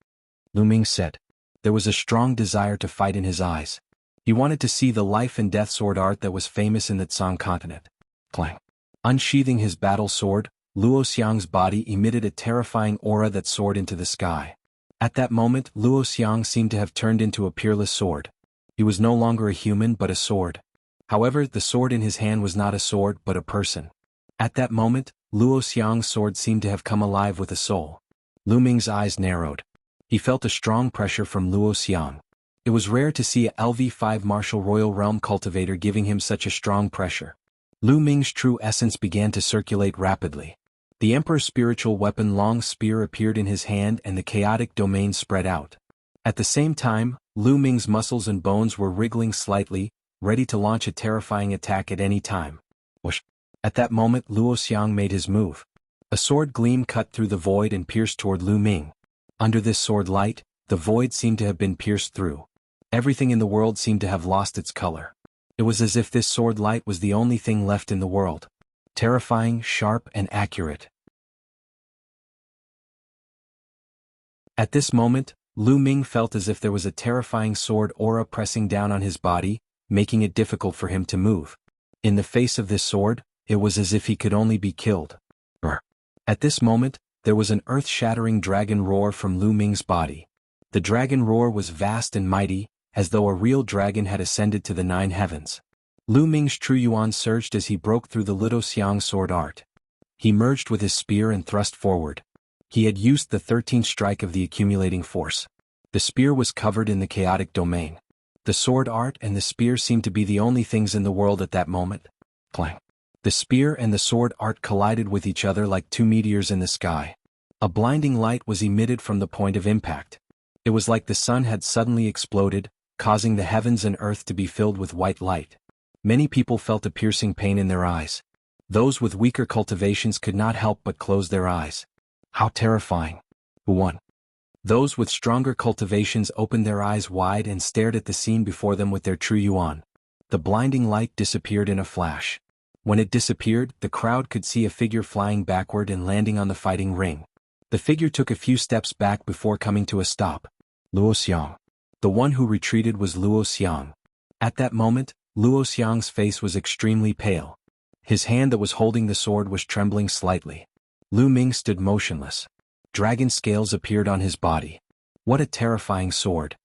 Lu Ming said. There was a strong desire to fight in his eyes. He wanted to see the life and death sword art that was famous in the Tsang continent. Clang. Unsheathing his battle sword, Luo Xiang's body emitted a terrifying aura that soared into the sky. At that moment, Luo Xiang seemed to have turned into a peerless sword. He was no longer a human but a sword. However, the sword in his hand was not a sword but a person. At that moment, Luo Xiang's sword seemed to have come alive with a soul. Lu Ming's eyes narrowed. He felt a strong pressure from Luo Xiang. It was rare to see a LV5 Martial Royal Realm cultivator giving him such a strong pressure. Lu Ming's true essence began to circulate rapidly. The Emperor's spiritual weapon Long Spear appeared in his hand and the chaotic domain spread out. At the same time, Lu Ming's muscles and bones were wriggling slightly, ready to launch a terrifying attack at any time. Whoosh. At that moment, Luo Xiang made his move. A sword gleam cut through the void and pierced toward Lu Ming. Under this sword light, the void seemed to have been pierced through. Everything in the world seemed to have lost its color. It was as if this sword light was the only thing left in the world. Terrifying, sharp, and accurate. At this moment, Lu Ming felt as if there was a terrifying sword aura pressing down on his body, making it difficult for him to move. In the face of this sword, it was as if he could only be killed. At this moment, there was an earth-shattering dragon roar from Lu Ming's body. The dragon roar was vast and mighty, as though a real dragon had ascended to the 9 heavens. Lu Ming's true yuan surged as he broke through the Luo Xiang sword art. He merged with his spear and thrust forward. He had used the 13th strike of the accumulating force. The spear was covered in the chaotic domain. The sword art and the spear seemed to be the only things in the world at that moment. Clang. The spear and the sword art collided with each other like two meteors in the sky. A blinding light was emitted from the point of impact. It was like the sun had suddenly exploded, causing the heavens and earth to be filled with white light. Many people felt a piercing pain in their eyes. Those with weaker cultivations could not help but close their eyes. How terrifying. Who won? Those with stronger cultivations opened their eyes wide and stared at the scene before them with their true yuan. The blinding light disappeared in a flash. When it disappeared, the crowd could see a figure flying backward and landing on the fighting ring. The figure took a few steps back before coming to a stop. Luo Xiang. The one who retreated was Luo Xiang. At that moment, Luo Xiang's face was extremely pale. His hand that was holding the sword was trembling slightly. Lu Ming stood motionless. Dragon scales appeared on his body. What a terrifying sword.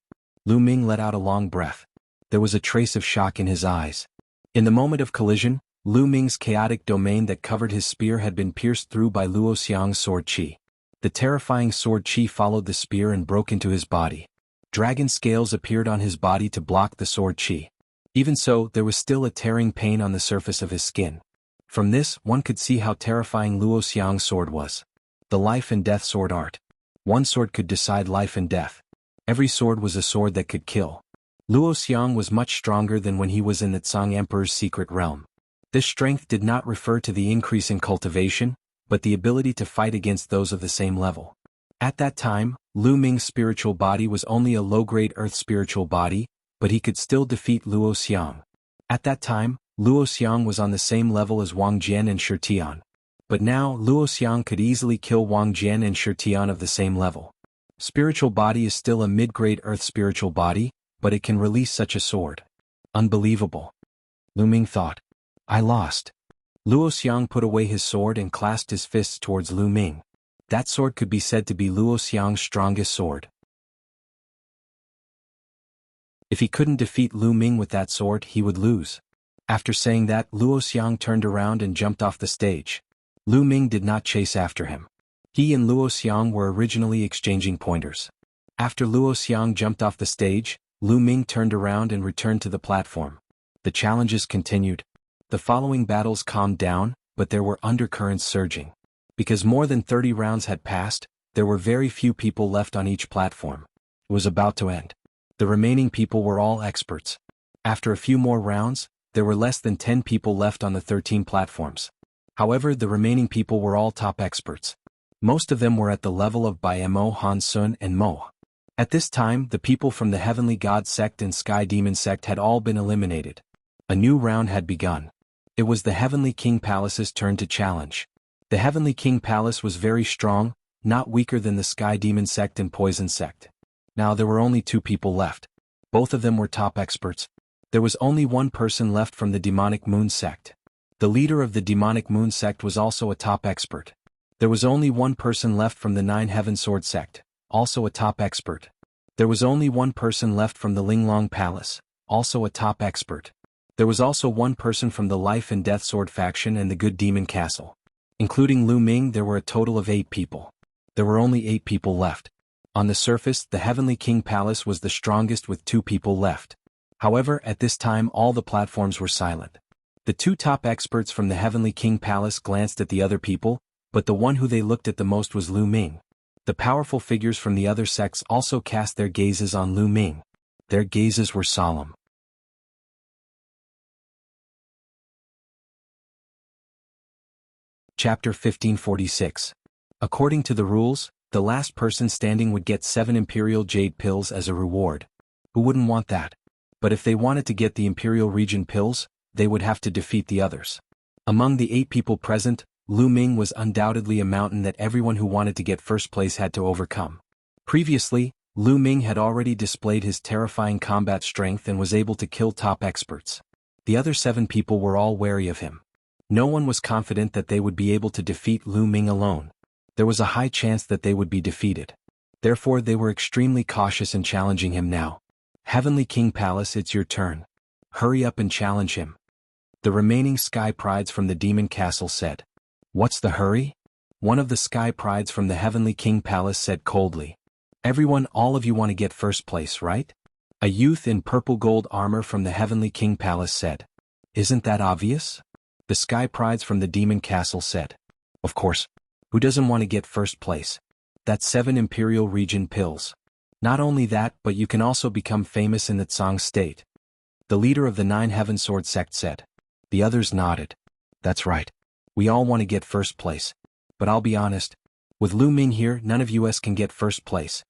Lu Ming let out a long breath. There was a trace of shock in his eyes. In the moment of collision, Lu Ming's chaotic domain that covered his spear had been pierced through by Luo Xiang's sword qi. The terrifying sword qi followed the spear and broke into his body. Dragon scales appeared on his body to block the sword qi. Even so, there was still a tearing pain on the surface of his skin. From this, one could see how terrifying Luo Xiang's sword was. The life and death sword art. One sword could decide life and death. Every sword was a sword that could kill. Luo Xiang was much stronger than when he was in the Tsang Emperor's secret realm. This strength did not refer to the increase in cultivation, but the ability to fight against those of the same level. At that time, Lu Ming's spiritual body was only a low-grade earth spiritual body, but he could still defeat Luo Xiang. At that time, Luo Xiang was on the same level as Wang Jian and Shi Tian. But now, Luo Xiang could easily kill Wang Jian and Shi Tian of the same level. Spiritual body is still a mid-grade earth spiritual body, but it can release such a sword. Unbelievable. Lu Ming thought. I lost. Luo Xiang put away his sword and clasped his fists towards Lu Ming. That sword could be said to be Luo Xiang's strongest sword. If he couldn't defeat Lu Ming with that sword, he would lose. After saying that, Luo Xiang turned around and jumped off the stage. Lu Ming did not chase after him. He and Luo Xiang were originally exchanging pointers. After Luo Xiang jumped off the stage, Lu Ming turned around and returned to the platform. The challenges continued. The following battles calmed down, but there were undercurrents surging. Because more than 30 rounds had passed, there were very few people left on each platform. It was about to end. The remaining people were all experts. After a few more rounds, there were less than 10 people left on the 13 platforms. However, the remaining people were all top experts. Most of them were at the level of Bai Mo, Han Sun and Mo. At this time, the people from the Heavenly God sect and Sky Demon sect had all been eliminated. A new round had begun. It was the Heavenly King Palace's turn to challenge. The Heavenly King Palace was very strong, not weaker than the Sky Demon sect and Poison sect. Now there were only 2 people left. Both of them were top experts. There was only one person left from the Demonic Moon sect. The leader of the Demonic Moon sect was also a top expert. There was only one person left from the 9 Heaven Sword sect, also a top expert. There was only one person left from the Linglong Palace, also a top expert. There was also one person from the Life and Death Sword faction and the Good Demon Castle. Including Lu Ming, there were a total of 8 people. There were only 8 people left. On the surface, the Heavenly King Palace was the strongest with 2 people left. However, at this time all the platforms were silent. The 2 top experts from the Heavenly King Palace glanced at the other people, but the one who they looked at the most was Lu Ming. The powerful figures from the other sects also cast their gazes on Lu Ming. Their gazes were solemn. Chapter 1546. According to the rules, the last person standing would get 7 Imperial Jade Pills as a reward. Who wouldn't want that? But if they wanted to get the Imperial Region Pills, they would have to defeat the others. Among the 8 people present, Lu Ming was undoubtedly a mountain that everyone who wanted to get first place had to overcome. Previously, Lu Ming had already displayed his terrifying combat strength and was able to kill top experts. The other 7 people were all wary of him. No one was confident that they would be able to defeat Lu Ming alone. There was a high chance that they would be defeated. Therefore they were extremely cautious in challenging him now. Heavenly King Palace, it's your turn. Hurry up and challenge him. The remaining Sky Prides from the Demon Castle said. What's the hurry? One of the Sky Prides from the Heavenly King Palace said coldly. Everyone, all of you want to get first place, right? A youth in purple gold armor from the Heavenly King Palace said. Isn't that obvious? The Sky Prides from the Demon Castle said. Of course. Who doesn't want to get first place? That's 7 Imperial Region pills. Not only that, but you can also become famous in the Tsang state. The leader of the 9 Heaven Sword sect said. The others nodded. That's right. We all want to get first place. But I'll be honest. With Lu Ming here, none of us can get first place.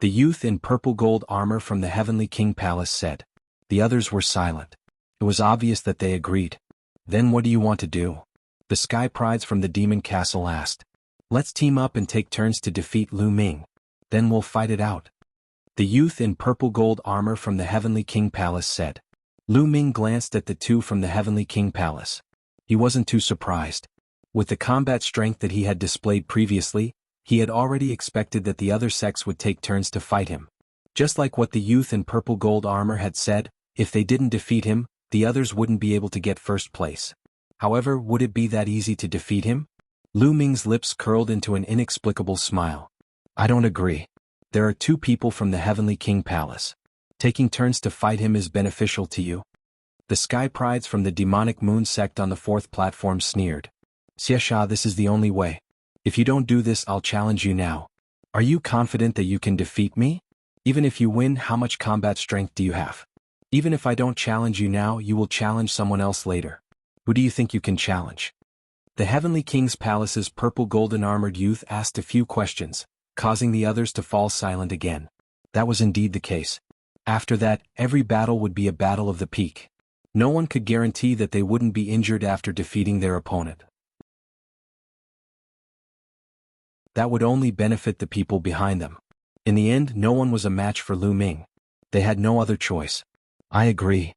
The youth in purple gold armor from the Heavenly King Palace said. The others were silent. It was obvious that they agreed. Then what do you want to do? The Sky Prides from the Demon Castle asked. Let's team up and take turns to defeat Lu Ming. Then we'll fight it out. The youth in purple gold armor from the Heavenly King Palace said. Lu Ming glanced at the two from the Heavenly King Palace. He wasn't too surprised. With the combat strength that he had displayed previously, he had already expected that the other sects would take turns to fight him. Just like what the youth in purple gold armor had said, if they didn't defeat him, the others wouldn't be able to get first place. However, would it be that easy to defeat him? Lu Ming's lips curled into an inexplicable smile. I don't agree. There are 2 people from the Heavenly King Palace. Taking turns to fight him is beneficial to you. The Sky Prides from the Demonic Moon sect on the 4th platform sneered. Xiesha, this is the only way. If you don't do this, I'll challenge you now. Are you confident that you can defeat me? Even if you win, how much combat strength do you have? Even if I don't challenge you now, you will challenge someone else later. Who do you think you can challenge? The Heavenly King's Palace's purple golden armored youth asked a few questions, causing the others to fall silent again. That was indeed the case. After that, every battle would be a battle of the peak. No one could guarantee that they wouldn't be injured after defeating their opponent. That would only benefit the people behind them. In the end, no one was a match for Lu Ming. They had no other choice. I agree.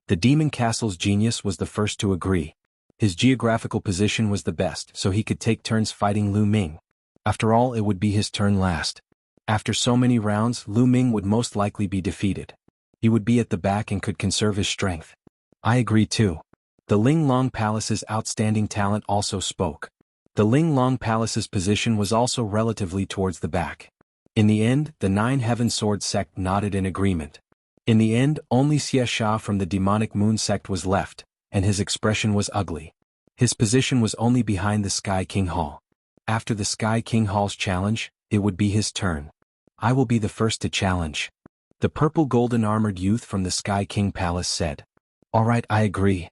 The Demon Castle's genius was the first to agree. His geographical position was the best, so he could take turns fighting Lu Ming. After all, it would be his turn last. After so many rounds, Lu Ming would most likely be defeated. He would be at the back and could conserve his strength. I agree too. The Ling Long Palace's outstanding talent also spoke. The Ling Long Palace's position was also relatively towards the back. In the end, the 9 Heaven Sword sect nodded in agreement. In the end, only Xie Sha from the Demonic Moon sect was left, and his expression was ugly. His position was only behind the Sky King Hall. After the Sky King Hall's challenge, it would be his turn. I will be the first to challenge. The purple golden armored youth from the Sky King Palace said. Alright, I agree.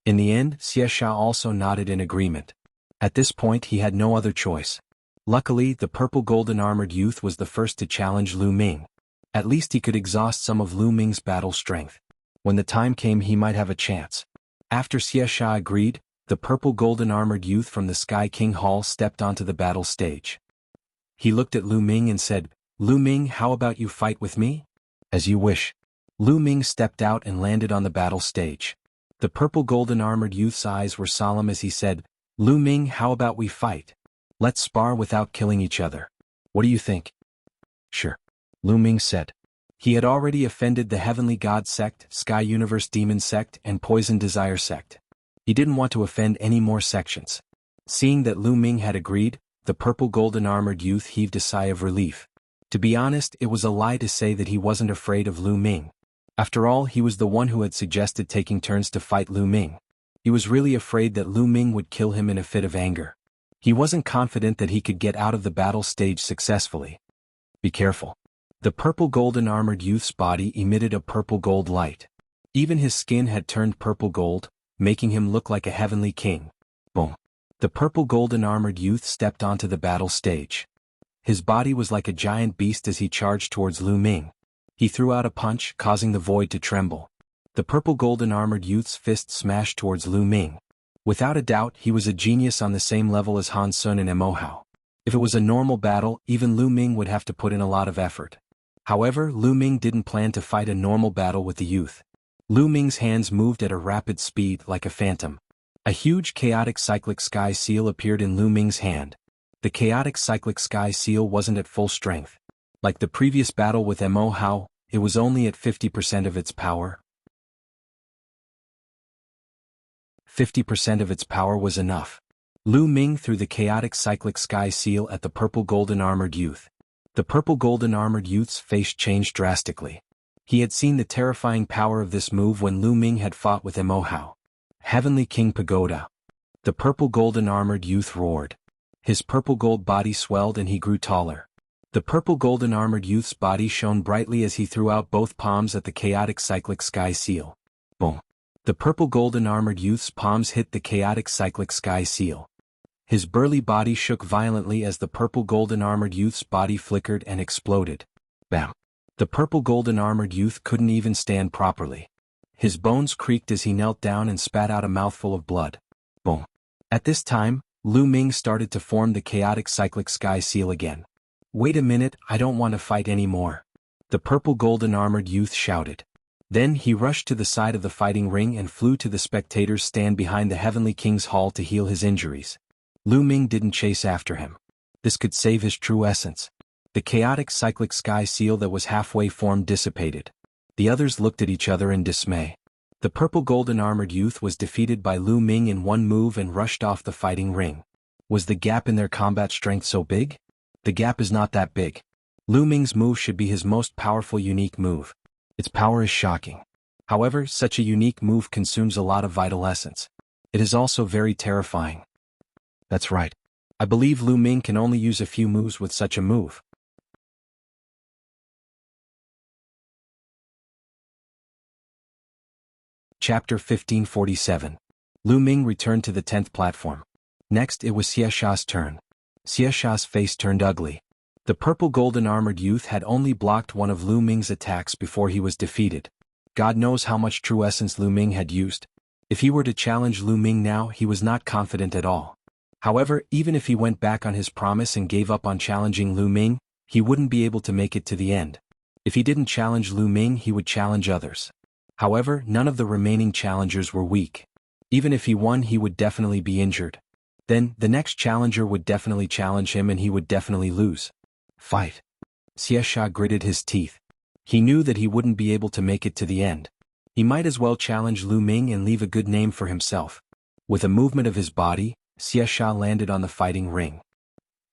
In the end, Xie Sha also nodded in agreement. At this point he had no other choice. Luckily, the purple golden armored youth was the first to challenge Lu Ming. At least he could exhaust some of Lu Ming's battle strength. When the time came, he might have a chance. After Xie Sha agreed, the purple golden armored youth from the Sky King Hall stepped onto the battle stage. He looked at Lu Ming and said, Lu Ming, how about you fight with me? As you wish. Lu Ming stepped out and landed on the battle stage. The purple golden armored youth's eyes were solemn as he said, Lu Ming, how about we fight? Let's spar without killing each other. What do you think? Sure. Lu Ming said. He had already offended the Heavenly God sect, Sky Universe Demon sect, and Poison Desire sect. He didn't want to offend any more sections. Seeing that Lu Ming had agreed, the purple golden armored youth heaved a sigh of relief. To be honest, it was a lie to say that he wasn't afraid of Lu Ming. After all, he was the one who had suggested taking turns to fight Lu Ming. He was really afraid that Lu Ming would kill him in a fit of anger. He wasn't confident that he could get out of the battle stage successfully. Be careful. The purple golden armored youth's body emitted a purple gold light. Even his skin had turned purple gold, making him look like a heavenly king. Boom. The purple golden armored youth stepped onto the battle stage. His body was like a giant beast as he charged towards Lu Ming. He threw out a punch, causing the void to tremble. The purple golden armored youth's fist smashed towards Lu Ming. Without a doubt, he was a genius on the same level as Han Sun and Mo Hao. If it was a normal battle, even Lu Ming would have to put in a lot of effort. However, Lu Ming didn't plan to fight a normal battle with the youth. Lu Ming's hands moved at a rapid speed like a phantom. A huge chaotic cyclic sky seal appeared in Lu Ming's hand. The chaotic cyclic sky seal wasn't at full strength. Like the previous battle with Mo Hao, it was only at 50% of its power. 50% of its power was enough. Lu Ming threw the chaotic cyclic sky seal at the purple golden armored youth. The purple golden armored youth's face changed drastically. He had seen the terrifying power of this move when Lu Ming had fought with Emohao. Heavenly King Pagoda. The purple golden armored youth roared. His purple gold body swelled and he grew taller. The purple golden armored youth's body shone brightly as he threw out both palms at the chaotic cyclic sky seal. Boom. The purple golden armored youth's palms hit the chaotic cyclic sky seal. His burly body shook violently as the purple golden armored youth's body flickered and exploded. Bam. The purple golden armored youth couldn't even stand properly. His bones creaked as he knelt down and spat out a mouthful of blood. Boom. At this time, Lu Ming started to form the chaotic cyclic sky seal again. Wait a minute, I don't want to fight anymore. The purple golden armored youth shouted. Then he rushed to the side of the fighting ring and flew to the spectators' stand behind the Heavenly King's hall to heal his injuries. Lu Ming didn't chase after him. This could save his true essence. The chaotic cyclic sky seal that was halfway formed dissipated. The others looked at each other in dismay. The purple golden armored youth was defeated by Lu Ming in one move and rushed off the fighting ring. Was the gap in their combat strength so big? The gap is not that big. Lu Ming's move should be his most powerful unique move. Its power is shocking. However, such a unique move consumes a lot of vital essence. It is also very terrifying. That's right. I believe Lu Ming can only use a few moves with such a move. Chapter 1547. Lu Ming returned to the 10th platform. Next it was Xiesha's turn. Xiesha's face turned ugly. The purple golden armored youth had only blocked one of Lu Ming's attacks before he was defeated. God knows how much true essence Lu Ming had used. If he were to challenge Lu Ming now, he was not confident at all. However, even if he went back on his promise and gave up on challenging Lu Ming, he wouldn't be able to make it to the end. If he didn't challenge Lu Ming, he would challenge others. However, none of the remaining challengers were weak. Even if he won, he would definitely be injured. Then, the next challenger would definitely challenge him and he would definitely lose. Fight. Xiesha gritted his teeth. He knew that he wouldn't be able to make it to the end. He might as well challenge Lu Ming and leave a good name for himself. With a movement of his body, Xiesha landed on the fighting ring.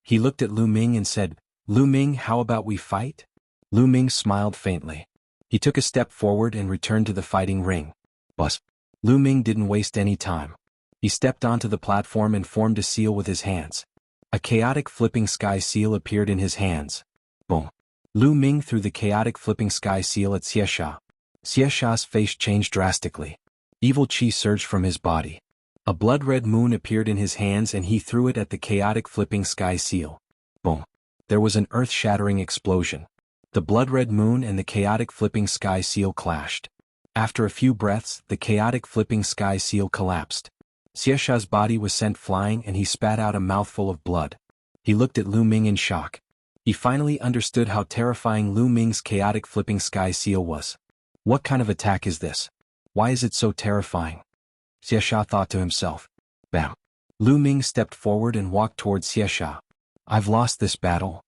He looked at Lu Ming and said, "Lu Ming, how about we fight?" Lu Ming smiled faintly. He took a step forward and returned to the fighting ring. Buzz. Lu Ming didn't waste any time. He stepped onto the platform and formed a seal with his hands. A chaotic flipping sky seal appeared in his hands. Boom. Lu Ming threw the chaotic flipping sky seal at Xiesha. Xiesha's face changed drastically. Evil chi surged from his body. A blood-red moon appeared in his hands and he threw it at the chaotic flipping sky seal. Boom. There was an earth-shattering explosion. The blood-red moon and the chaotic flipping sky seal clashed. After a few breaths, the chaotic flipping sky seal collapsed. Xiesha's body was sent flying and he spat out a mouthful of blood. He looked at Lu Ming in shock. He finally understood how terrifying Lu Ming's chaotic flipping sky seal was. What kind of attack is this? Why is it so terrifying? Xiesha thought to himself. Bam. Lu Ming stepped forward and walked towards Xiesha. "I've lost this battle."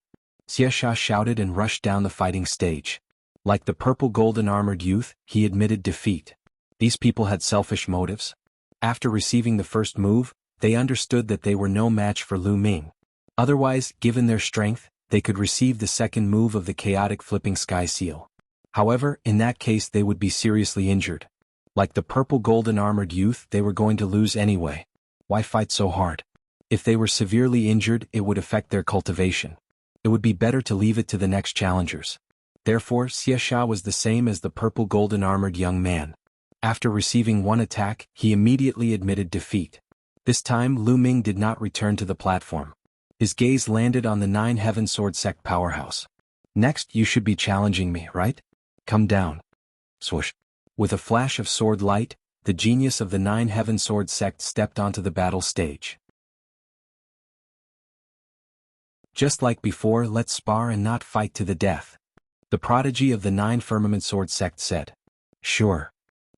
Xiesha shouted and rushed down the fighting stage. Like the purple golden armored youth, he admitted defeat. These people had selfish motives. After receiving the first move, they understood that they were no match for Lu Ming. Otherwise, given their strength, they could receive the second move of the chaotic flipping sky seal. However, in that case they would be seriously injured. Like the purple golden armored youth, they were going to lose anyway. Why fight so hard? If they were severely injured, it would affect their cultivation. It would be better to leave it to the next challengers. Therefore, Xiesha was the same as the purple golden armored young man. After receiving one attack, he immediately admitted defeat. This time Lu Ming did not return to the platform. His gaze landed on the 9 Heaven Sword Sect powerhouse. "Next you should be challenging me, right? Come down." Swoosh. With a flash of sword light, the genius of the 9 Heaven Sword Sect stepped onto the battle stage. "Just like before, let's spar and not fight to the death," the prodigy of the 9 Firmament Sword Sect said. "Sure,"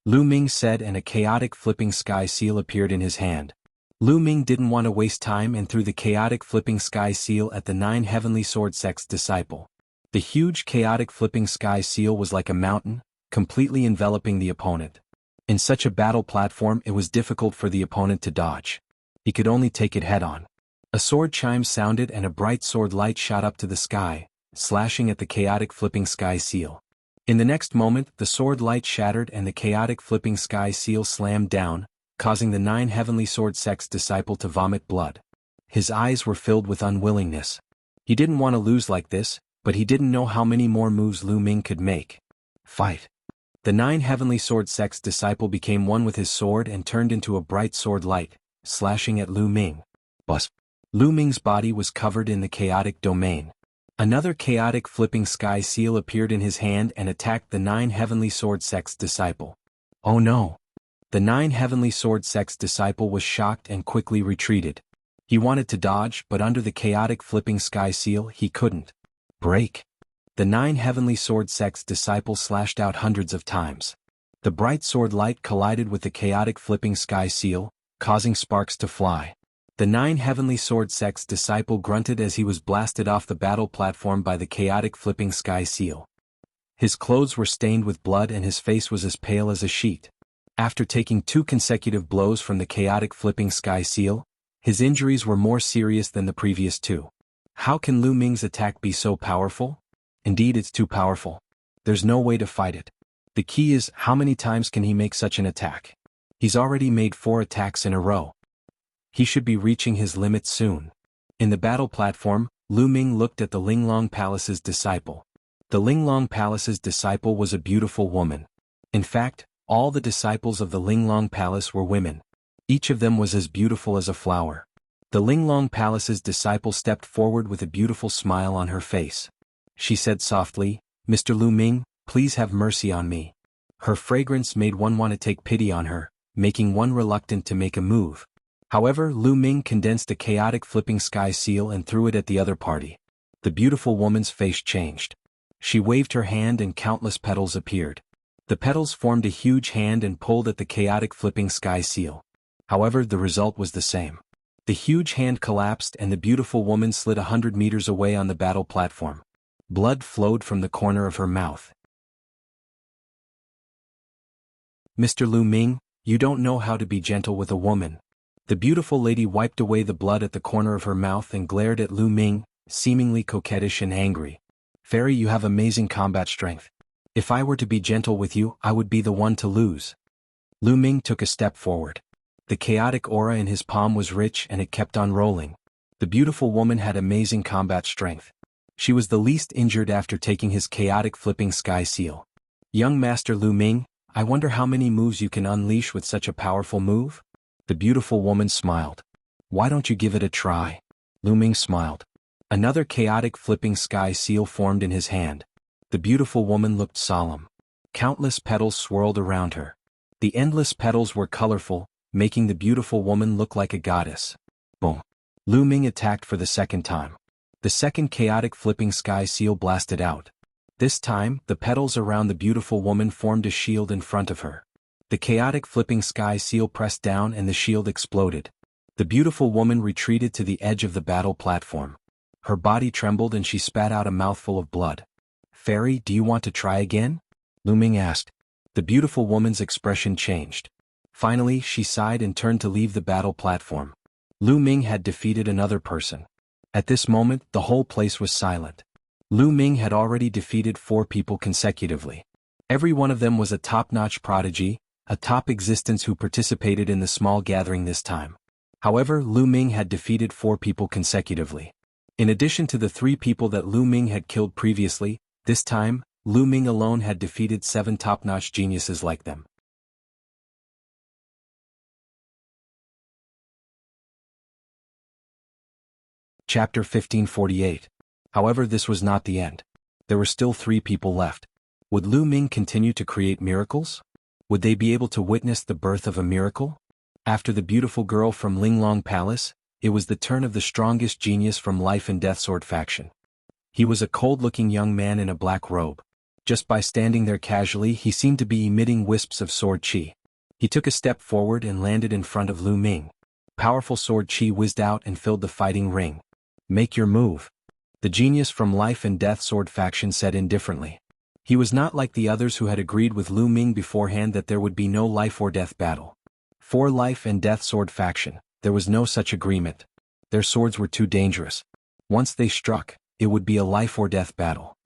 Lu Ming said, and a chaotic flipping sky seal appeared in his hand. Lu Ming didn't want to waste time and threw the chaotic flipping sky seal at the 9 Heavenly Sword Sect's disciple. The huge chaotic flipping sky seal was like a mountain, completely enveloping the opponent. In such a battle platform, it was difficult for the opponent to dodge. He could only take it head-on. A sword chime sounded and a bright sword light shot up to the sky, slashing at the chaotic flipping sky seal. In the next moment, the sword light shattered and the chaotic flipping sky seal slammed down, causing the 9 heavenly sword sect's disciple to vomit blood. His eyes were filled with unwillingness. He didn't want to lose like this, but he didn't know how many more moves Lu Ming could make. Fight. The 9 heavenly sword sect's disciple became one with his sword and turned into a bright sword light, slashing at Lu Ming. Bus. Lu Ming's body was covered in the chaotic domain. Another chaotic flipping sky seal appeared in his hand and attacked the 9 heavenly sword sect's disciple. Oh no! The 9 heavenly sword sect's disciple was shocked and quickly retreated. He wanted to dodge, but under the chaotic flipping sky seal he couldn't. Break! The 9 heavenly sword sect's disciple slashed out hundreds of times. The bright sword light collided with the chaotic flipping sky seal, causing sparks to fly. The 9 heavenly sword sect's disciple grunted as he was blasted off the battle platform by the chaotic flipping sky seal. His clothes were stained with blood and his face was as pale as a sheet. After taking 2 consecutive blows from the chaotic flipping sky seal, his injuries were more serious than the previous 2. How can Lu Ming's attack be so powerful? Indeed, it's too powerful. There's no way to fight it. The key is, how many times can he make such an attack? He's already made 4 attacks in a row. He should be reaching his limit soon. In the battle platform, Lu Ming looked at the Linglong Palace's disciple. The Linglong Palace's disciple was a beautiful woman. In fact, all the disciples of the Linglong Palace were women. Each of them was as beautiful as a flower. The Linglong Palace's disciple stepped forward with a beautiful smile on her face. She said softly, "Mr. Lu Ming, please have mercy on me." Her fragrance made one want to take pity on her, making one reluctant to make a move. However, Lu Ming condensed a chaotic flipping sky seal and threw it at the other party. The beautiful woman's face changed. She waved her hand and countless petals appeared. The petals formed a huge hand and pulled at the chaotic flipping sky seal. However, the result was the same. The huge hand collapsed and the beautiful woman slid 100 meters away on the battle platform. Blood flowed from the corner of her mouth. "Mr. Lu Ming, you don't know how to be gentle with a woman." The beautiful lady wiped away the blood at the corner of her mouth and glared at Lu Ming, seemingly coquettish and angry. "Fairy, you have amazing combat strength. If I were to be gentle with you, I would be the one to lose." Lu Ming took a step forward. The chaotic aura in his palm was rich and it kept on rolling. The beautiful woman had amazing combat strength. She was the least injured after taking his chaotic flipping sky seal. "Young Master Lu Ming, I wonder how many moves you can unleash with such a powerful move?" The beautiful woman smiled. "Why don't you give it a try?" Lu Ming smiled. Another chaotic flipping sky seal formed in his hand. The beautiful woman looked solemn. Countless petals swirled around her. The endless petals were colorful, making the beautiful woman look like a goddess. Boom. Lu Ming attacked for the second time. The second chaotic flipping sky seal blasted out. This time, the petals around the beautiful woman formed a shield in front of her. The chaotic flipping sky seal pressed down and the shield exploded. The beautiful woman retreated to the edge of the battle platform. Her body trembled and she spat out a mouthful of blood. "Fairy, do you want to try again?" Lu Ming asked. The beautiful woman's expression changed. Finally, she sighed and turned to leave the battle platform. Lu Ming had defeated another person. At this moment, the whole place was silent. Lu Ming had already defeated 4 people consecutively. Every one of them was a top-notch prodigy, a top existence who participated in the small gathering this time. However, Lu Ming had defeated 4 people consecutively. In addition to the 3 people that Lu Ming had killed previously, this time, Lu Ming alone had defeated 7 top-notch geniuses like them. Chapter 1548. However, this was not the end. There were still 3 people left. Would Lu Ming continue to create miracles? Would they be able to witness the birth of a miracle? After the beautiful girl from Linglong Palace, it was the turn of the strongest genius from Life and Death Sword faction. He was a cold-looking young man in a black robe. Just by standing there casually, he seemed to be emitting wisps of sword chi. He took a step forward and landed in front of Lu Ming. Powerful sword chi whizzed out and filled the fighting ring. "Make your move." The genius from Life and Death Sword faction said indifferently. He was not like the others who had agreed with Lu Ming beforehand that there would be no life or death battle. For Life and Death Sword faction, there was no such agreement. Their swords were too dangerous. Once they struck, it would be a life or death battle.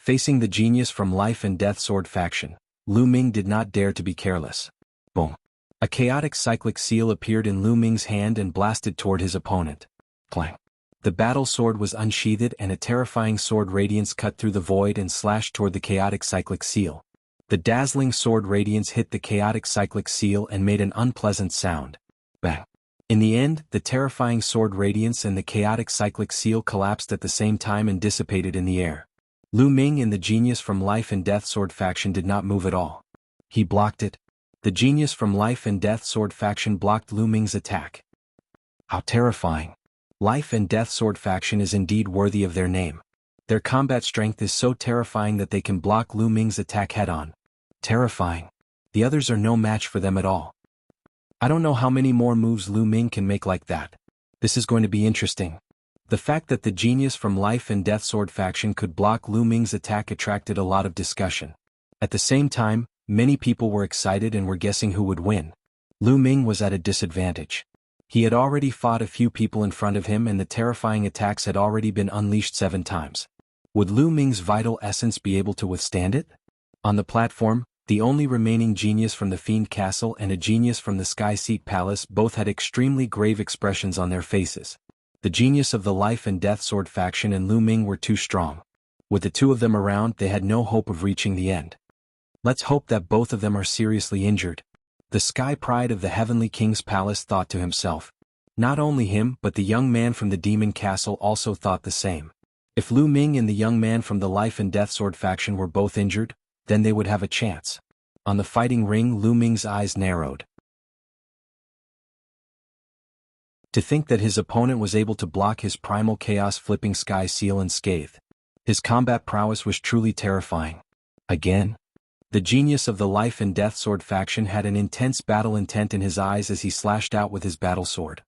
Facing the genius from Life and Death Sword faction, Lu Ming did not dare to be careless. Boom. A chaotic cyclic seal appeared in Lu Ming's hand and blasted toward his opponent. Clang. The battle sword was unsheathed and a terrifying sword radiance cut through the void and slashed toward the chaotic cyclic seal. The dazzling sword radiance hit the chaotic cyclic seal and made an unpleasant sound. Bang. In the end, the terrifying sword radiance and the chaotic cyclic seal collapsed at the same time and dissipated in the air. Lu Ming and the genius from Life and Death Sword faction did not move at all. He blocked it. The genius from Life and Death Sword faction blocked Lu Ming's attack. How terrifying. Life and Death Sword faction is indeed worthy of their name. Their combat strength is so terrifying that they can block Lu Ming's attack head-on. Terrifying. The others are no match for them at all. I don't know how many more moves Lu Ming can make like that. This is going to be interesting. The fact that the genius from Life and Death Sword faction could block Lu Ming's attack attracted a lot of discussion. At the same time, many people were excited and were guessing who would win. Lu Ming was at a disadvantage. He had already fought a few people in front of him and the terrifying attacks had already been unleashed 7 times. Would Lu Ming's vital essence be able to withstand it? On the platform, the only remaining genius from the Fiend Castle and a genius from the Sky Seat Palace both had extremely grave expressions on their faces. The genius of the Life and Death Sword faction and Lu Ming were too strong. With the two of them around, they had no hope of reaching the end. Let's hope that both of them are seriously injured. The Sky Pride of the Heavenly King's Palace thought to himself. Not only him but the young man from the Demon Castle also thought the same. If Lu Ming and the young man from the Life and Death Sword faction were both injured, then they would have a chance. On the fighting ring, Lu Ming's eyes narrowed. To think that his opponent was able to block his primal chaos flipping sky seal unscathed. His combat prowess was truly terrifying. Again? The genius of the Life and Death Sword faction had an intense battle intent in his eyes as he slashed out with his battle sword.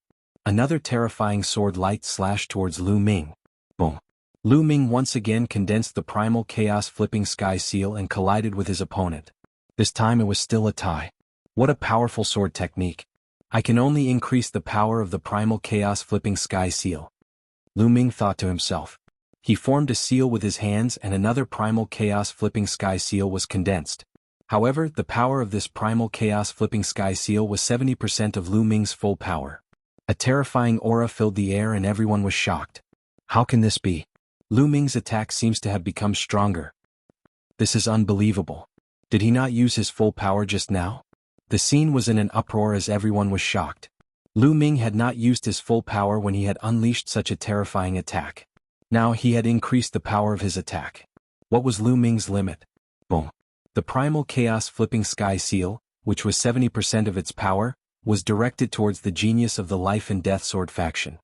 Another terrifying sword light slashed towards Lu Ming. Boom. Lu Ming once again condensed the primal chaos flipping sky seal and collided with his opponent. This time it was still a tie. What a powerful sword technique. I can only increase the power of the primal chaos flipping sky seal. Lu Ming thought to himself. He formed a seal with his hands and another primal chaos flipping sky seal was condensed. However, the power of this primal chaos flipping sky seal was 70% of Lu Ming's full power. A terrifying aura filled the air and everyone was shocked. How can this be? Lu Ming's attack seems to have become stronger. This is unbelievable. Did he not use his full power just now? The scene was in an uproar as everyone was shocked. Lu Ming had not used his full power when he had unleashed such a terrifying attack. Now he had increased the power of his attack. What was Lu Ming's limit? Boom. The primal chaos flipping sky seal, which was 70% of its power, was directed towards the genius of the Life and Death Sword faction.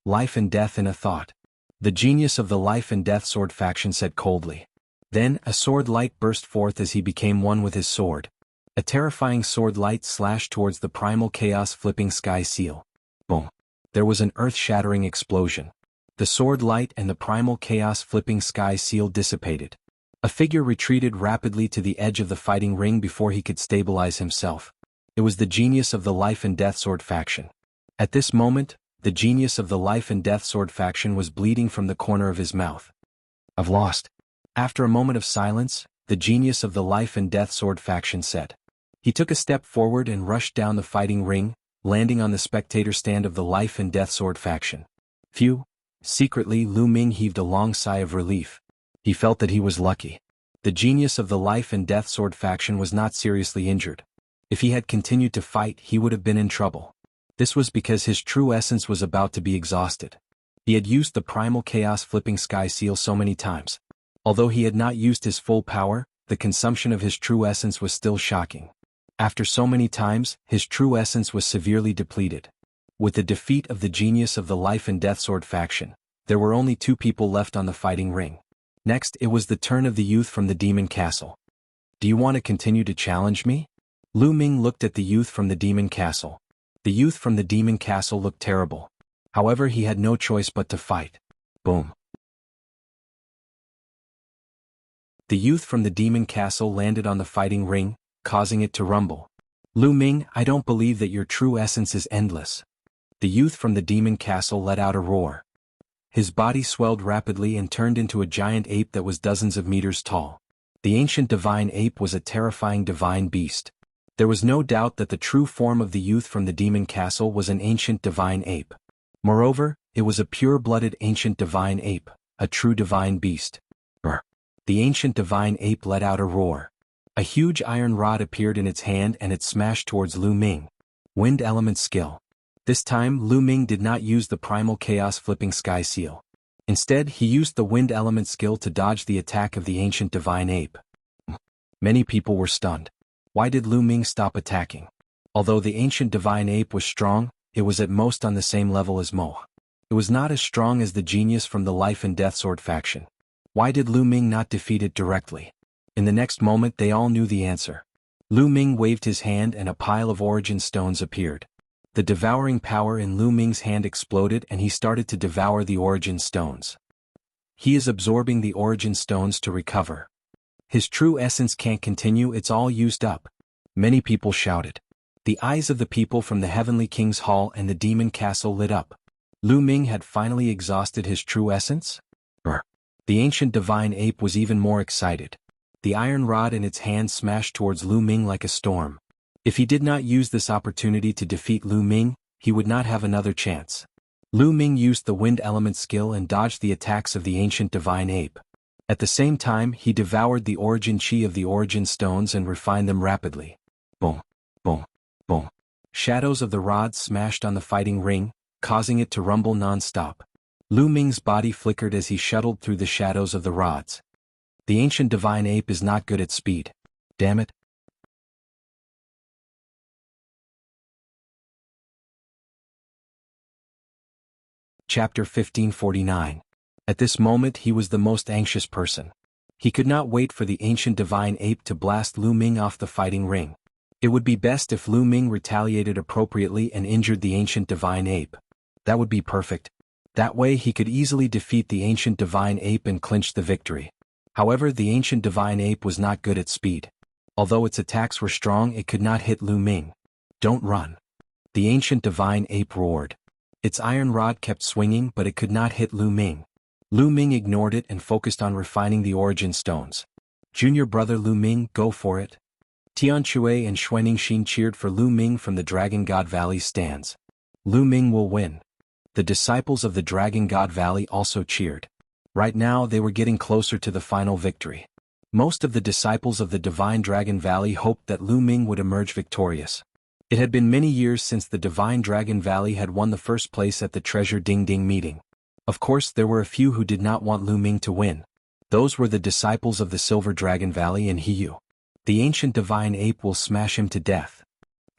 Life and death in a thought. The genius of the Life and Death Sword faction said coldly. Then a sword light burst forth as he became one with his sword. A terrifying sword light slashed towards the primal chaos flipping sky seal. Boom. There was an earth-shattering explosion. The sword light and the primal chaos flipping sky seal dissipated. A figure retreated rapidly to the edge of the fighting ring before he could stabilize himself. It was the genius of the Life and Death Sword faction. At this moment, the genius of the Life and Death Sword faction was bleeding from the corner of his mouth. I've lost. After a moment of silence, the genius of the Life and Death Sword faction said. He took a step forward and rushed down the fighting ring, landing on the spectator stand of the Life and Death Sword faction. Phew. Secretly, Lu Ming heaved a long sigh of relief. He felt that he was lucky. The genius of the Life and Death Sword faction was not seriously injured. If he had continued to fight, he would have been in trouble. This was because his true essence was about to be exhausted. He had used the primal chaos flipping sky seal so many times. Although he had not used his full power, the consumption of his true essence was still shocking. After so many times, his true essence was severely depleted. With the defeat of the genius of the Life and Death Sword faction, there were only 2 people left on the fighting ring. Next, it was the turn of the youth from the Demon Castle. Do you want to continue to challenge me? Lu Ming looked at the youth from the Demon Castle. The youth from the Demon Castle looked terrible. However, he had no choice but to fight. Boom. The youth from the Demon Castle landed on the fighting ring, causing it to rumble. Lu Ming, I don't believe that your true essence is endless. The youth from the Demon Castle let out a roar. His body swelled rapidly and turned into a giant ape that was dozens of meters tall. The ancient divine ape was a terrifying divine beast. There was no doubt that the true form of the youth from the demon castle was an ancient divine ape. Moreover, it was a pure-blooded ancient divine ape, a true divine beast. Brr. The ancient divine ape let out a roar. A huge iron rod appeared in its hand and it smashed towards Lu Ming. Wind element skill. This time Lu Ming did not use the primal chaos flipping sky seal. Instead he used the wind element skill to dodge the attack of the ancient divine ape. Many people were stunned. Why did Lu Ming stop attacking? Although the ancient divine ape was strong, it was at most on the same level as Mo. It was not as strong as the genius from the Life and Death Sword faction. Why did Lu Ming not defeat it directly? In the next moment they all knew the answer. Lu Ming waved his hand and a pile of origin stones appeared. The devouring power in Lu Ming's hand exploded and he started to devour the origin stones. He is absorbing the origin stones to recover. His true essence can't continue, it's all used up. Many people shouted. The eyes of the people from the Heavenly King's Hall and the Demon Castle lit up. Lu Ming had finally exhausted his true essence? The ancient divine ape was even more excited. The iron rod in its hand smashed towards Lu Ming like a storm. If he did not use this opportunity to defeat Lu Ming, he would not have another chance. Lu Ming used the wind element skill and dodged the attacks of the ancient divine ape. At the same time he devoured the origin chi of the origin stones and refined them rapidly. Boom, boom, boom. Shadows of the rods smashed on the fighting ring, causing it to rumble non-stop. Lu Ming's body flickered as he shuttled through the shadows of the rods. The ancient divine ape is not good at speed. Damn it. Chapter 1549. At this moment he was the most anxious person. He could not wait for the ancient divine ape to blast Lu Ming off the fighting ring. It would be best if Lu Ming retaliated appropriately and injured the ancient divine ape. That would be perfect. That way he could easily defeat the ancient divine ape and clinch the victory. However, the ancient divine ape was not good at speed. Although its attacks were strong, it could not hit Lu Ming. Don't run. The ancient divine ape roared. Its iron rod kept swinging but it could not hit Lu Ming. Lu Ming ignored it and focused on refining the origin stones. Junior brother Lu Ming, go for it. Tian Shui and Xuanning Xin cheered for Lu Ming from the Dragon God Valley stands. Lu Ming will win. The disciples of the Dragon God Valley also cheered. Right now they were getting closer to the final victory. Most of the disciples of the Divine Dragon Valley hoped that Lu Ming would emerge victorious. It had been many years since the Divine Dragon Valley had won the first place at the Treasure Ding Ding meeting. Of course there were a few who did not want Lu Ming to win. Those were the disciples of the Silver Dragon Valley and Hiyu. The ancient divine ape will smash him to death.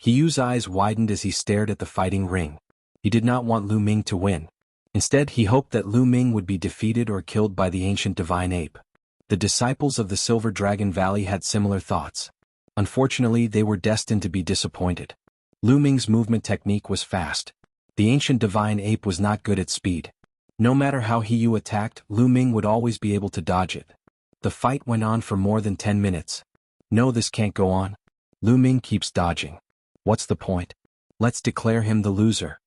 Hiyu's eyes widened as he stared at the fighting ring. He did not want Lu Ming to win. Instead he hoped that Lu Ming would be defeated or killed by the ancient divine ape. The disciples of the Silver Dragon Valley had similar thoughts. Unfortunately they were destined to be disappointed. Lu Ming's movement technique was fast. The ancient divine ape was not good at speed. No matter how Hiyu attacked, Lu Ming would always be able to dodge it. The fight went on for more than 10 minutes. No, this can't go on. Lu Ming keeps dodging. What's the point? Let's declare him the loser.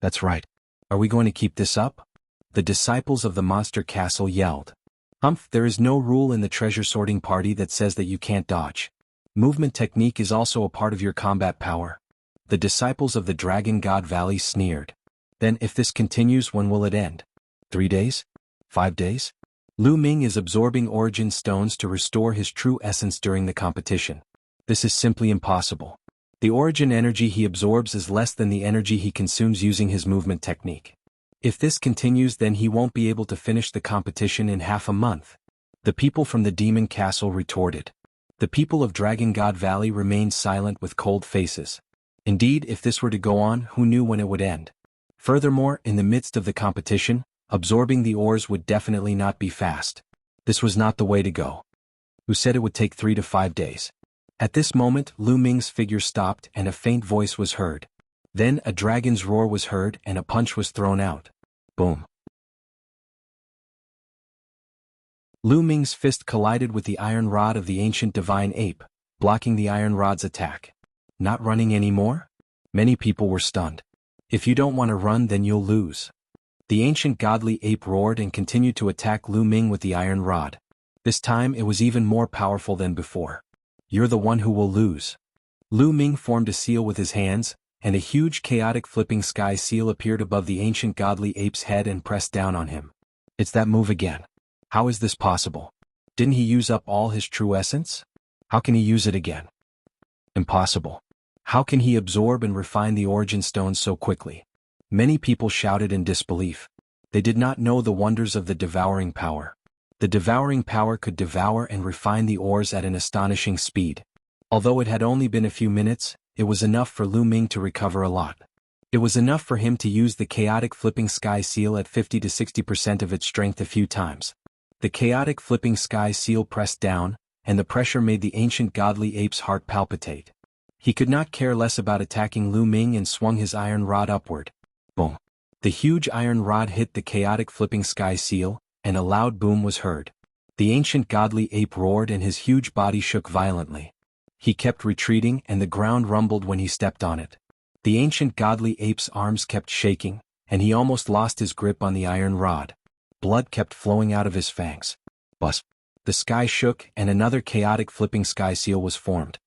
That's right. Are we going to keep this up? The disciples of the Monster Castle yelled. Humph, there is no rule in the treasure sorting party that says that you can't dodge. Movement technique is also a part of your combat power. The disciples of the Dragon God Valley sneered. Then if this continues, when will it end? 3 days? 5 days? Lu Ming is absorbing origin stones to restore his true essence during the competition. This is simply impossible. The origin energy he absorbs is less than the energy he consumes using his movement technique. If this continues, then he won't be able to finish the competition in half a month. The people from the Demon Castle retorted. The people of Dragon God Valley remained silent with cold faces. Indeed, if this were to go on, who knew when it would end? Furthermore, in the midst of the competition, absorbing the ores would definitely not be fast. This was not the way to go. Who said it would take 3 to 5 days? At this moment, Lu Ming's figure stopped and a faint voice was heard. Then a dragon's roar was heard and a punch was thrown out. Boom. Lu Ming's fist collided with the iron rod of the ancient divine ape, blocking the iron rod's attack. Not running anymore? Many people were stunned. If you don't want to run, then you'll lose. The ancient godly ape roared and continued to attack Lu Ming with the iron rod. This time it was even more powerful than before. You're the one who will lose. Lu Ming formed a seal with his hands, and a huge chaotic flipping sky seal appeared above the ancient godly ape's head and pressed down on him. It's that move again. How is this possible? Didn't he use up all his true essence? How can he use it again? Impossible. How can he absorb and refine the origin stones so quickly? Many people shouted in disbelief. They did not know the wonders of the devouring power. The devouring power could devour and refine the ores at an astonishing speed. Although it had only been a few minutes, it was enough for Lu Ming to recover a lot. It was enough for him to use the chaotic flipping sky seal at 50 to 60% of its strength a few times. The chaotic flipping sky seal pressed down, and the pressure made the ancient godly ape's heart palpitate. He could not care less about attacking Lu Ming and swung his iron rod upward. Boom. The huge iron rod hit the chaotic flipping sky seal, and a loud boom was heard. The ancient godly ape roared and his huge body shook violently. He kept retreating and the ground rumbled when he stepped on it. The ancient godly ape's arms kept shaking, and he almost lost his grip on the iron rod. Blood kept flowing out of his fangs. Buzz. The sky shook and another chaotic flipping sky seal was formed.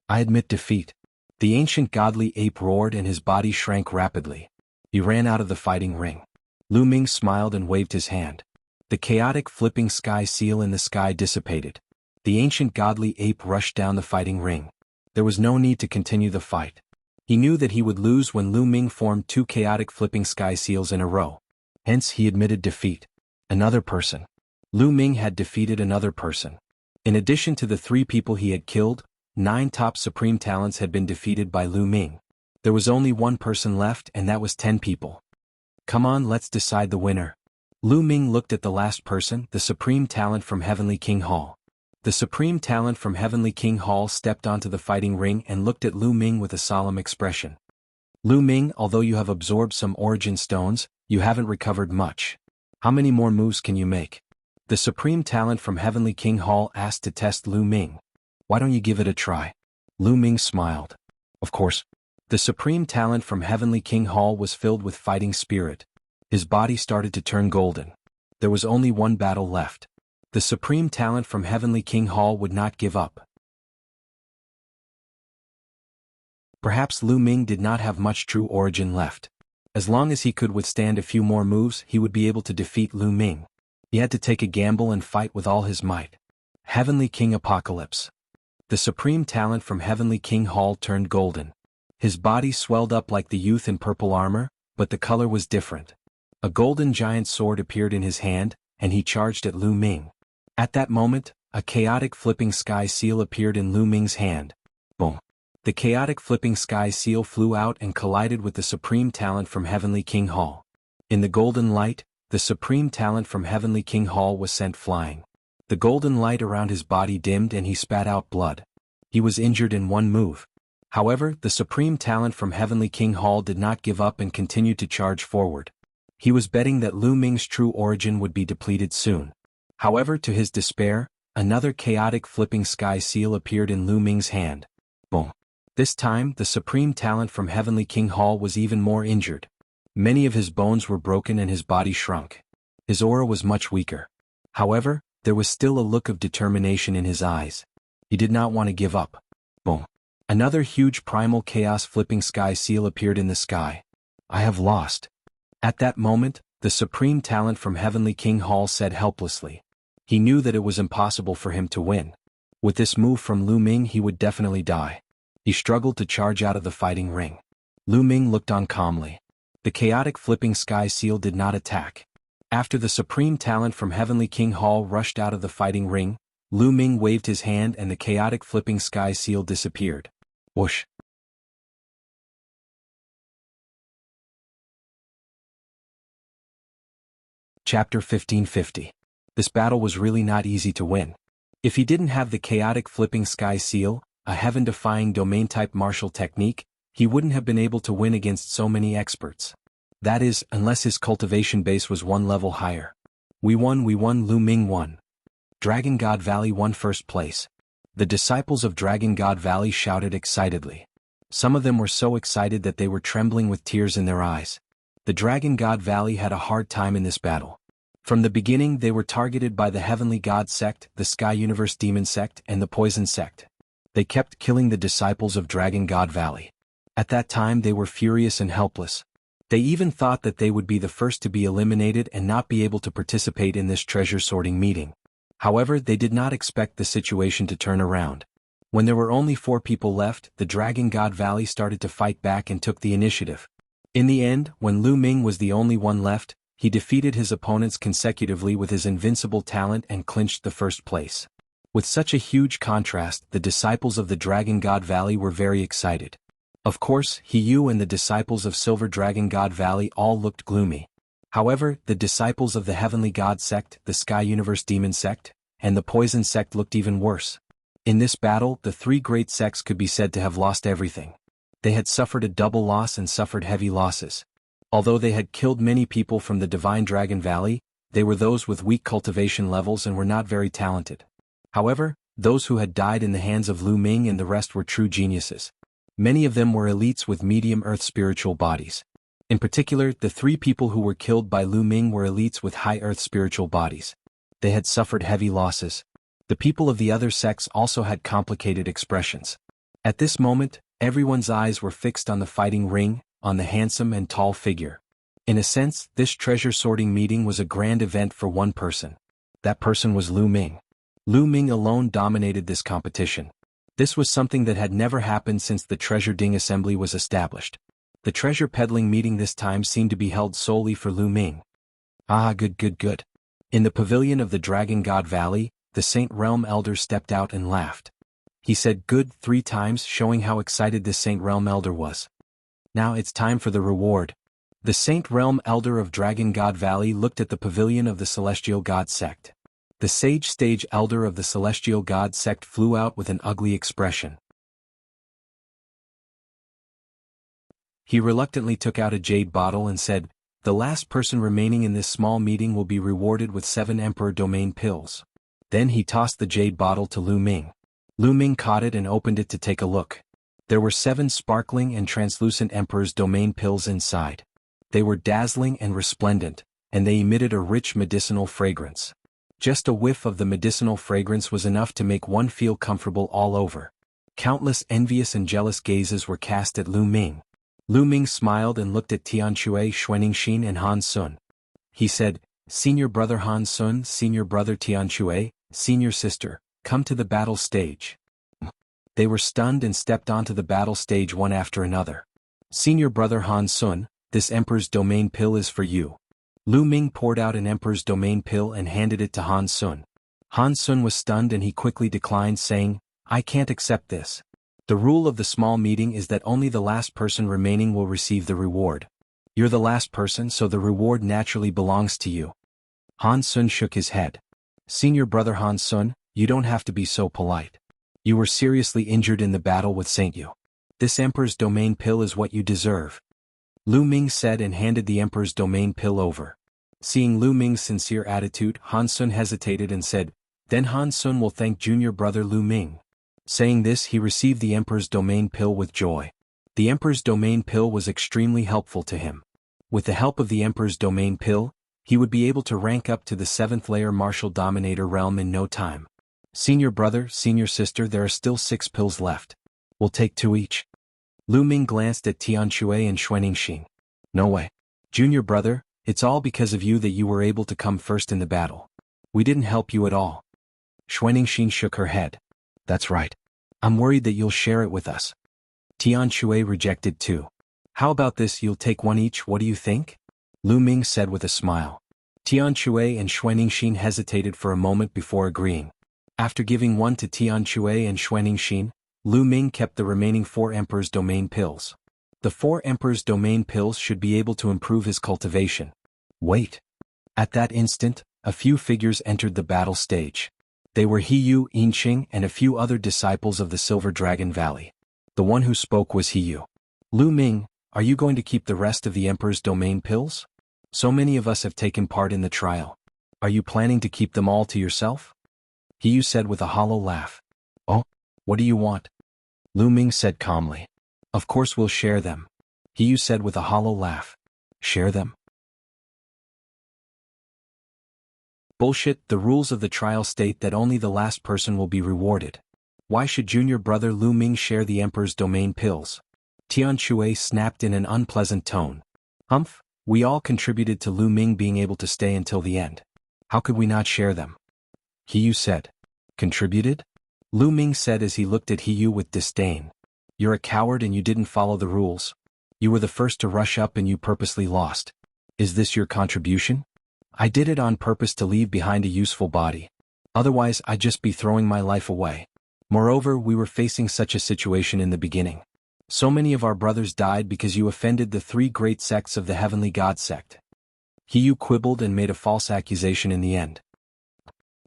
I admit defeat. The ancient godly ape roared and his body shrank rapidly. He ran out of the fighting ring. Lu Ming smiled and waved his hand. The chaotic flipping sky seal in the sky dissipated. The ancient godly ape rushed down the fighting ring. There was no need to continue the fight. He knew that he would lose when Lu Ming formed two chaotic flipping sky seals in a row. Hence he admitted defeat. Another person. Lu Ming had defeated another person. In addition to the 3 people he had killed, 9 top supreme talents had been defeated by Lu Ming. There was only one person left and that was 10 people. Come on, let's decide the winner. Lu Ming looked at the last person, the supreme talent from Heavenly King Hall. The supreme talent from Heavenly King Hall stepped onto the fighting ring and looked at Lu Ming with a solemn expression. Lu Ming, although you have absorbed some origin stones, you haven't recovered much. How many more moves can you make? The supreme talent from Heavenly King Hall asked to test Lu Ming. Why don't you give it a try? Lu Ming smiled. Of course. The supreme talent from Heavenly King Hall was filled with fighting spirit. His body started to turn golden. There was only one battle left. The supreme talent from Heavenly King Hall would not give up. Perhaps Lu Ming did not have much true origin left. As long as he could withstand a few more moves, he would be able to defeat Lu Ming. He had to take a gamble and fight with all his might. Heavenly King Apocalypse. The supreme talent from Heavenly King Hall turned golden. His body swelled up like the youth in purple armor, but the color was different. A golden giant sword appeared in his hand, and he charged at Lu Ming. At that moment, a chaotic flipping sky seal appeared in Lu Ming's hand. Boom. The chaotic flipping sky seal flew out and collided with the supreme talent from Heavenly King Hall. In the golden light, the supreme talent from Heavenly King Hall was sent flying. The golden light around his body dimmed and he spat out blood. He was injured in one move. However, the supreme talent from Heavenly King Hall did not give up and continued to charge forward. He was betting that Lu Ming's true origin would be depleted soon. However, to his despair, another chaotic flipping sky seal appeared in Lu Ming's hand. Boom. This time, the supreme talent from Heavenly King Hall was even more injured. Many of his bones were broken and his body shrunk. His aura was much weaker. However, there was still a look of determination in his eyes. He did not want to give up. Boom. Another huge primal chaos flipping sky seal appeared in the sky. I have lost. At that moment, the supreme talent from Heavenly King Hall said helplessly. He knew that it was impossible for him to win. With this move from Lu Ming he would definitely die. He struggled to charge out of the fighting ring. Lu Ming looked on calmly. The chaotic flipping sky seal did not attack. After the supreme talent from Heavenly King Hall rushed out of the fighting ring, Lu Ming waved his hand and the chaotic flipping sky seal disappeared. Whoosh. Chapter 1550. This battle was really not easy to win. If he didn't have the chaotic flipping sky seal, a heaven-defying domain-type martial technique, he wouldn't have been able to win against so many experts. That is, unless his cultivation base was one level higher. We won, Lu Ming won. Dragon God Valley won first place. The disciples of Dragon God Valley shouted excitedly. Some of them were so excited that they were trembling with tears in their eyes. The Dragon God Valley had a hard time in this battle. From the beginning they were targeted by the Heavenly God Sect, the Sky Universe Demon Sect, and the Poison Sect. They kept killing the disciples of Dragon God Valley. At that time they were furious and helpless. They even thought that they would be the first to be eliminated and not be able to participate in this treasure sorting meeting. However, they did not expect the situation to turn around. When there were only 4 people left, the Dragon God Valley started to fight back and took the initiative. In the end, when Lu Ming was the only one left, he defeated his opponents consecutively with his invincible talent and clinched the first place. With such a huge contrast, the disciples of the Dragon God Valley were very excited. Of course, He Yu and the disciples of Silver Dragon God Valley all looked gloomy. However, the disciples of the Heavenly God Sect, the Sky Universe Demon Sect, and the Poison Sect looked even worse. In this battle, the 3 great sects could be said to have lost everything. They had suffered a double loss and suffered heavy losses. Although they had killed many people from the Divine Dragon Valley, they were those with weak cultivation levels and were not very talented. However, those who had died in the hands of Lu Ming and the rest were true geniuses. Many of them were elites with medium earth spiritual bodies. In particular, the 3 people who were killed by Lu Ming were elites with high earth spiritual bodies. They had suffered heavy losses. The people of the other sects also had complicated expressions. At this moment, everyone's eyes were fixed on the fighting ring, on the handsome and tall figure. In a sense, this treasure sorting meeting was a grand event for one person. That person was Lu Ming. Lu Ming alone dominated this competition. This was something that had never happened since the Treasure Ding Assembly was established. The treasure peddling meeting this time seemed to be held solely for Lu Ming. Ah, good. In the pavilion of the Dragon God Valley, the Saint Realm Elder stepped out and laughed. He said good 3 times, showing how excited the Saint Realm Elder was. Now it's time for the reward. The Saint Realm Elder of Dragon God Valley looked at the pavilion of the Celestial God Sect. The Sage Stage Elder of the Celestial God Sect flew out with an ugly expression. He reluctantly took out a jade bottle and said, "The last person remaining in this small meeting will be rewarded with 7 Emperor Domain pills." Then he tossed the jade bottle to Lu Ming. Lu Ming caught it and opened it to take a look. There were 7 sparkling and translucent Emperor's Domain pills inside. They were dazzling and resplendent, and they emitted a rich medicinal fragrance. Just a whiff of the medicinal fragrance was enough to make one feel comfortable all over. Countless envious and jealous gazes were cast at Lu Ming. Lu Ming smiled and looked at Tianxue, Xuanixin and Han Sun. He said, "Senior brother Han Sun, senior brother Tianxue, senior sister, come to the battle stage." They were stunned and stepped onto the battle stage one after another. "Senior brother Han Sun, this Emperor's Domain pill is for you." Lu Ming poured out an Emperor's Domain pill and handed it to Han Sun. Han Sun was stunned and he quickly declined, saying, "I can't accept this. The rule of the small meeting is that only the last person remaining will receive the reward. You're the last person, so the reward naturally belongs to you." Han Sun shook his head. "Senior brother Han Sun, you don't have to be so polite. You were seriously injured in the battle with Saint Yu. This Emperor's Domain pill is what you deserve." Lu Ming said and handed the Emperor's Domain pill over. Seeing Lu Ming's sincere attitude, Han Sun hesitated and said, "Then Han Sun will thank junior brother Lu Ming." Saying this, he received the Emperor's Domain pill with joy. The Emperor's Domain pill was extremely helpful to him. With the help of the Emperor's Domain pill, he would be able to rank up to the 7th layer Martial Dominator realm in no time. "Senior brother, senior sister, there are still 6 pills left. We'll take 2 each." Lu Ming glanced at Tianxue and Xuanixin. "No way. Junior brother, it's all because of you that you were able to come first in the battle. We didn't help you at all." Xuanixin shook her head. "That's right. I'm worried that you'll share it with us." Tianxue rejected too. "How about this, you'll take 1 each, what do you think?" Lu Ming said with a smile. Tianxue and Xuanixin hesitated for a moment before agreeing. After giving 1 to Tianxue and Xuanixin, Lu Ming kept the remaining 4 Emperor's Domain pills. The 4 Emperor's Domain pills should be able to improve his cultivation. Wait. At that instant, a few figures entered the battle stage. They were He Yu, Yinqing, and a few other disciples of the Silver Dragon Valley. The one who spoke was He Yu. "Lu Ming, are you going to keep the rest of the Emperor's Domain pills? So many of us have taken part in the trial. Are you planning to keep them all to yourself?" He Yu said with a hollow laugh. "Oh, what do you want?" Lu Ming said calmly. "Of course we'll share them." He Yu said with a hollow laugh. Share them? Bullshit, the rules of the trial state that only the last person will be rewarded. Why should junior brother Lu Ming share the Emperor's domain pills? Tian Shui snapped in an unpleasant tone. Humph, we all contributed to Lu Ming being able to stay until the end. How could we not share them? Hiyu said. Contributed? Lu Ming said as he looked at Hiyu with disdain. You're a coward and you didn't follow the rules. You were the first to rush up and you purposely lost. Is this your contribution? I did it on purpose to leave behind a useful body. Otherwise I'd just be throwing my life away. Moreover, we were facing such a situation in the beginning. So many of our brothers died because you offended the three great sects of the Heavenly God sect. Hiyu quibbled and made a false accusation in the end.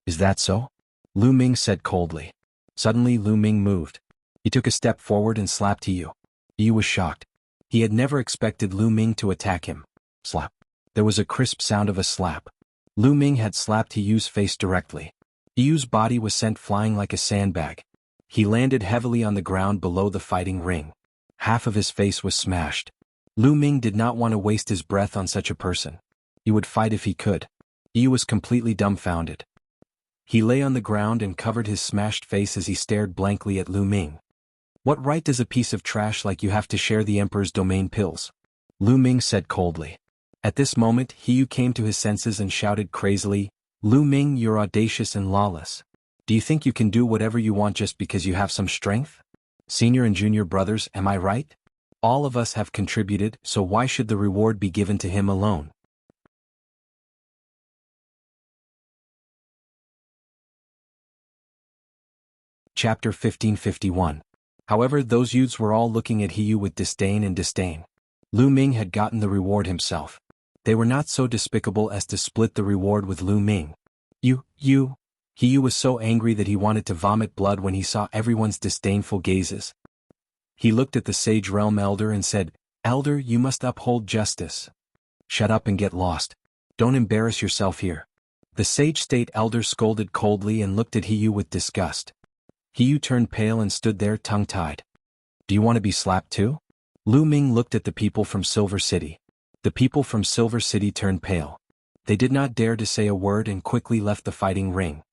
Is that so? Lu Ming said coldly. Suddenly Lu Ming moved. He took a step forward and slapped Hiyu. Hiyu was shocked. He had never expected Lu Ming to attack him. Slap. There was a crisp sound of a slap. Lu Ming had slapped Hiyu's face directly. Hiyu's body was sent flying like a sandbag. He landed heavily on the ground below the fighting ring. Half of his face was smashed. Lu Ming did not want to waste his breath on such a person. He would fight if he could. Hiyu was completely dumbfounded. He lay on the ground and covered his smashed face as he stared blankly at Lu Ming. What right does a piece of trash like you have to share the Emperor's domain pills? Lu Ming said coldly. At this moment, Hiyu came to his senses and shouted crazily, Lu Ming, you're audacious and lawless. Do you think you can do whatever you want just because you have some strength? Senior and junior brothers, am I right? All of us have contributed, so why should the reward be given to him alone? Chapter 1551. However, those youths were all looking at Hiyu with disdain. Lu Ming had gotten the reward himself. They were not so despicable as to split the reward with Lu Ming. Hiyu was so angry that he wanted to vomit blood when he saw everyone's disdainful gazes. He looked at the Sage Realm Elder and said, Elder, you must uphold justice. Shut up and get lost. Don't embarrass yourself here. The Sage State Elder scolded coldly and looked at Hiyu with disgust. Hiyu turned pale and stood there tongue-tied. Do you want to be slapped too? Lu Ming looked at the people from Silver City. The people from Silver City turned pale. They did not dare to say a word and quickly left the fighting ring.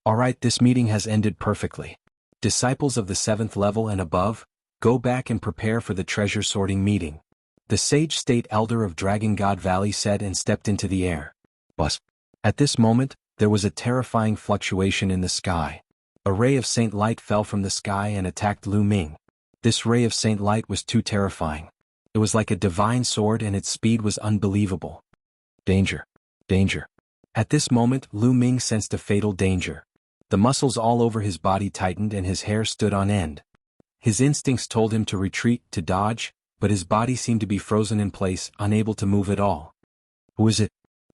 Alright, this meeting has ended perfectly. Disciples of the 7th level and above, go back and prepare for the treasure sorting meeting. The Sage State Elder of Dragon God Valley said and stepped into the air. Buzz. At this moment, there was a terrifying fluctuation in the sky. A ray of Saint Light fell from the sky and attacked Lu Ming. This ray of Saint Light was too terrifying. It was like a divine sword and its speed was unbelievable. Danger. Danger. At this moment, Lu Ming sensed a fatal danger. The muscles all over his body tightened and his hair stood on end. His instincts told him to retreat, to dodge, but his body seemed to be frozen in place, unable to move at all. Who is it?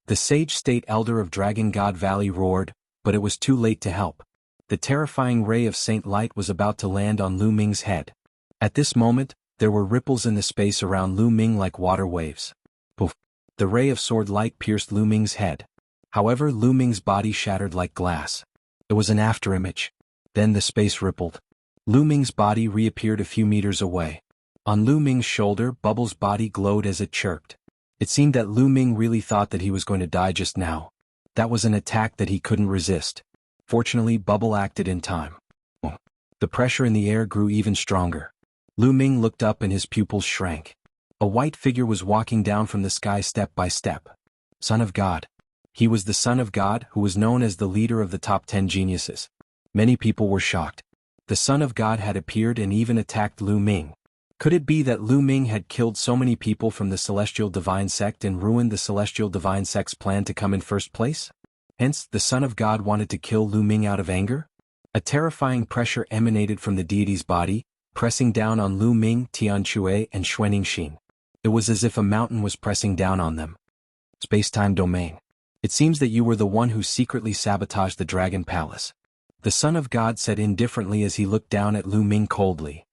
The Sage State Elder of Dragon God Valley roared, but it was too late to help. The terrifying ray of Saint Light was about to land on Lu Ming's head. At this moment, there were ripples in the space around Lu Ming like water waves. Poof! The ray of sword light pierced Lu Ming's head. However, Lu Ming's body shattered like glass. It was an afterimage. Then the space rippled. Lu Ming's body reappeared a few meters away. On Lu Ming's shoulder, Bubble's body glowed as it chirped. It seemed that Lu Ming really thought that he was going to die just now. That was an attack that he couldn't resist. Fortunately, Bubble acted in time. The pressure in the air grew even stronger. Lu Ming looked up and his pupils shrank. A white figure was walking down from the sky step by step. Son of God. He was the Son of God who was known as the leader of the top 10 geniuses. Many people were shocked. The Son of God had appeared and even attacked Lu Ming. Could it be that Lu Ming had killed so many people from the Celestial Divine Sect and ruined the Celestial Divine Sect's plan to come in first place? Hence, the Son of God wanted to kill Lu Ming out of anger? A terrifying pressure emanated from the deity's body, pressing down on Lu Ming, Tian Shui, and Xuanixin. It was as if a mountain was pressing down on them. Space-time domain. It seems that you were the one who secretly sabotaged the Dragon Palace. The Son of God said indifferently as he looked down at Lu Ming coldly.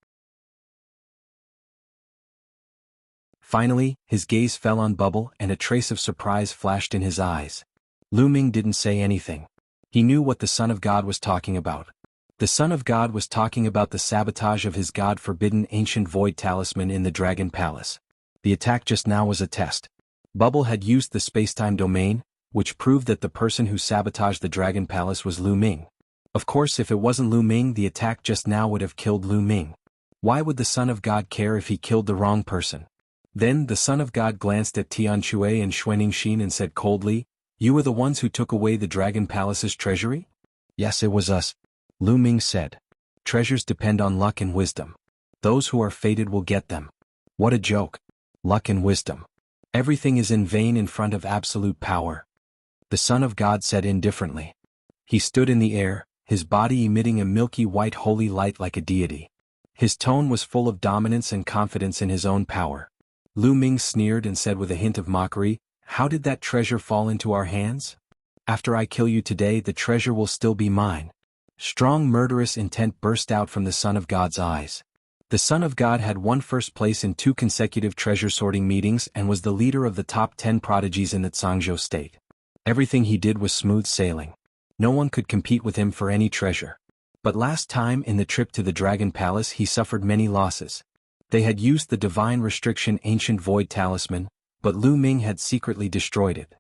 Finally, his gaze fell on Bubble and a trace of surprise flashed in his eyes. Lu Ming didn't say anything. He knew what the Son of God was talking about. The Son of God was talking about the sabotage of his God-forbidden ancient void talisman in the Dragon Palace. The attack just now was a test. Bubble had used the spacetime domain, which proved that the person who sabotaged the Dragon Palace was Lu Ming. Of course, if it wasn't Lu Ming, the attack just now would have killed Lu Ming. Why would the Son of God care if he killed the wrong person? Then the Son of God glanced at Tian Shui and Xuaningxin and said coldly, "You were the ones who took away the Dragon Palace's treasury?" "Yes, it was us," Lu Ming said. "Treasures depend on luck and wisdom. Those who are fated will get them." What a joke. Luck and wisdom. Everything is in vain in front of absolute power. The Son of God said indifferently. He stood in the air, his body emitting a milky white holy light like a deity. His tone was full of dominance and confidence in his own power. Lu Ming sneered and said with a hint of mockery, "How did that treasure fall into our hands? After I kill you today, the treasure will still be mine." Strong murderous intent burst out from the Son of God's eyes. The Son of God had won first place in 2 consecutive treasure sorting meetings and was the leader of the top 10 prodigies in the Zhangzhou state. Everything he did was smooth sailing. No one could compete with him for any treasure. But last time in the trip to the Dragon Palace he suffered many losses. They had used the divine restriction Ancient Void Talisman, but Lu Ming had secretly destroyed it.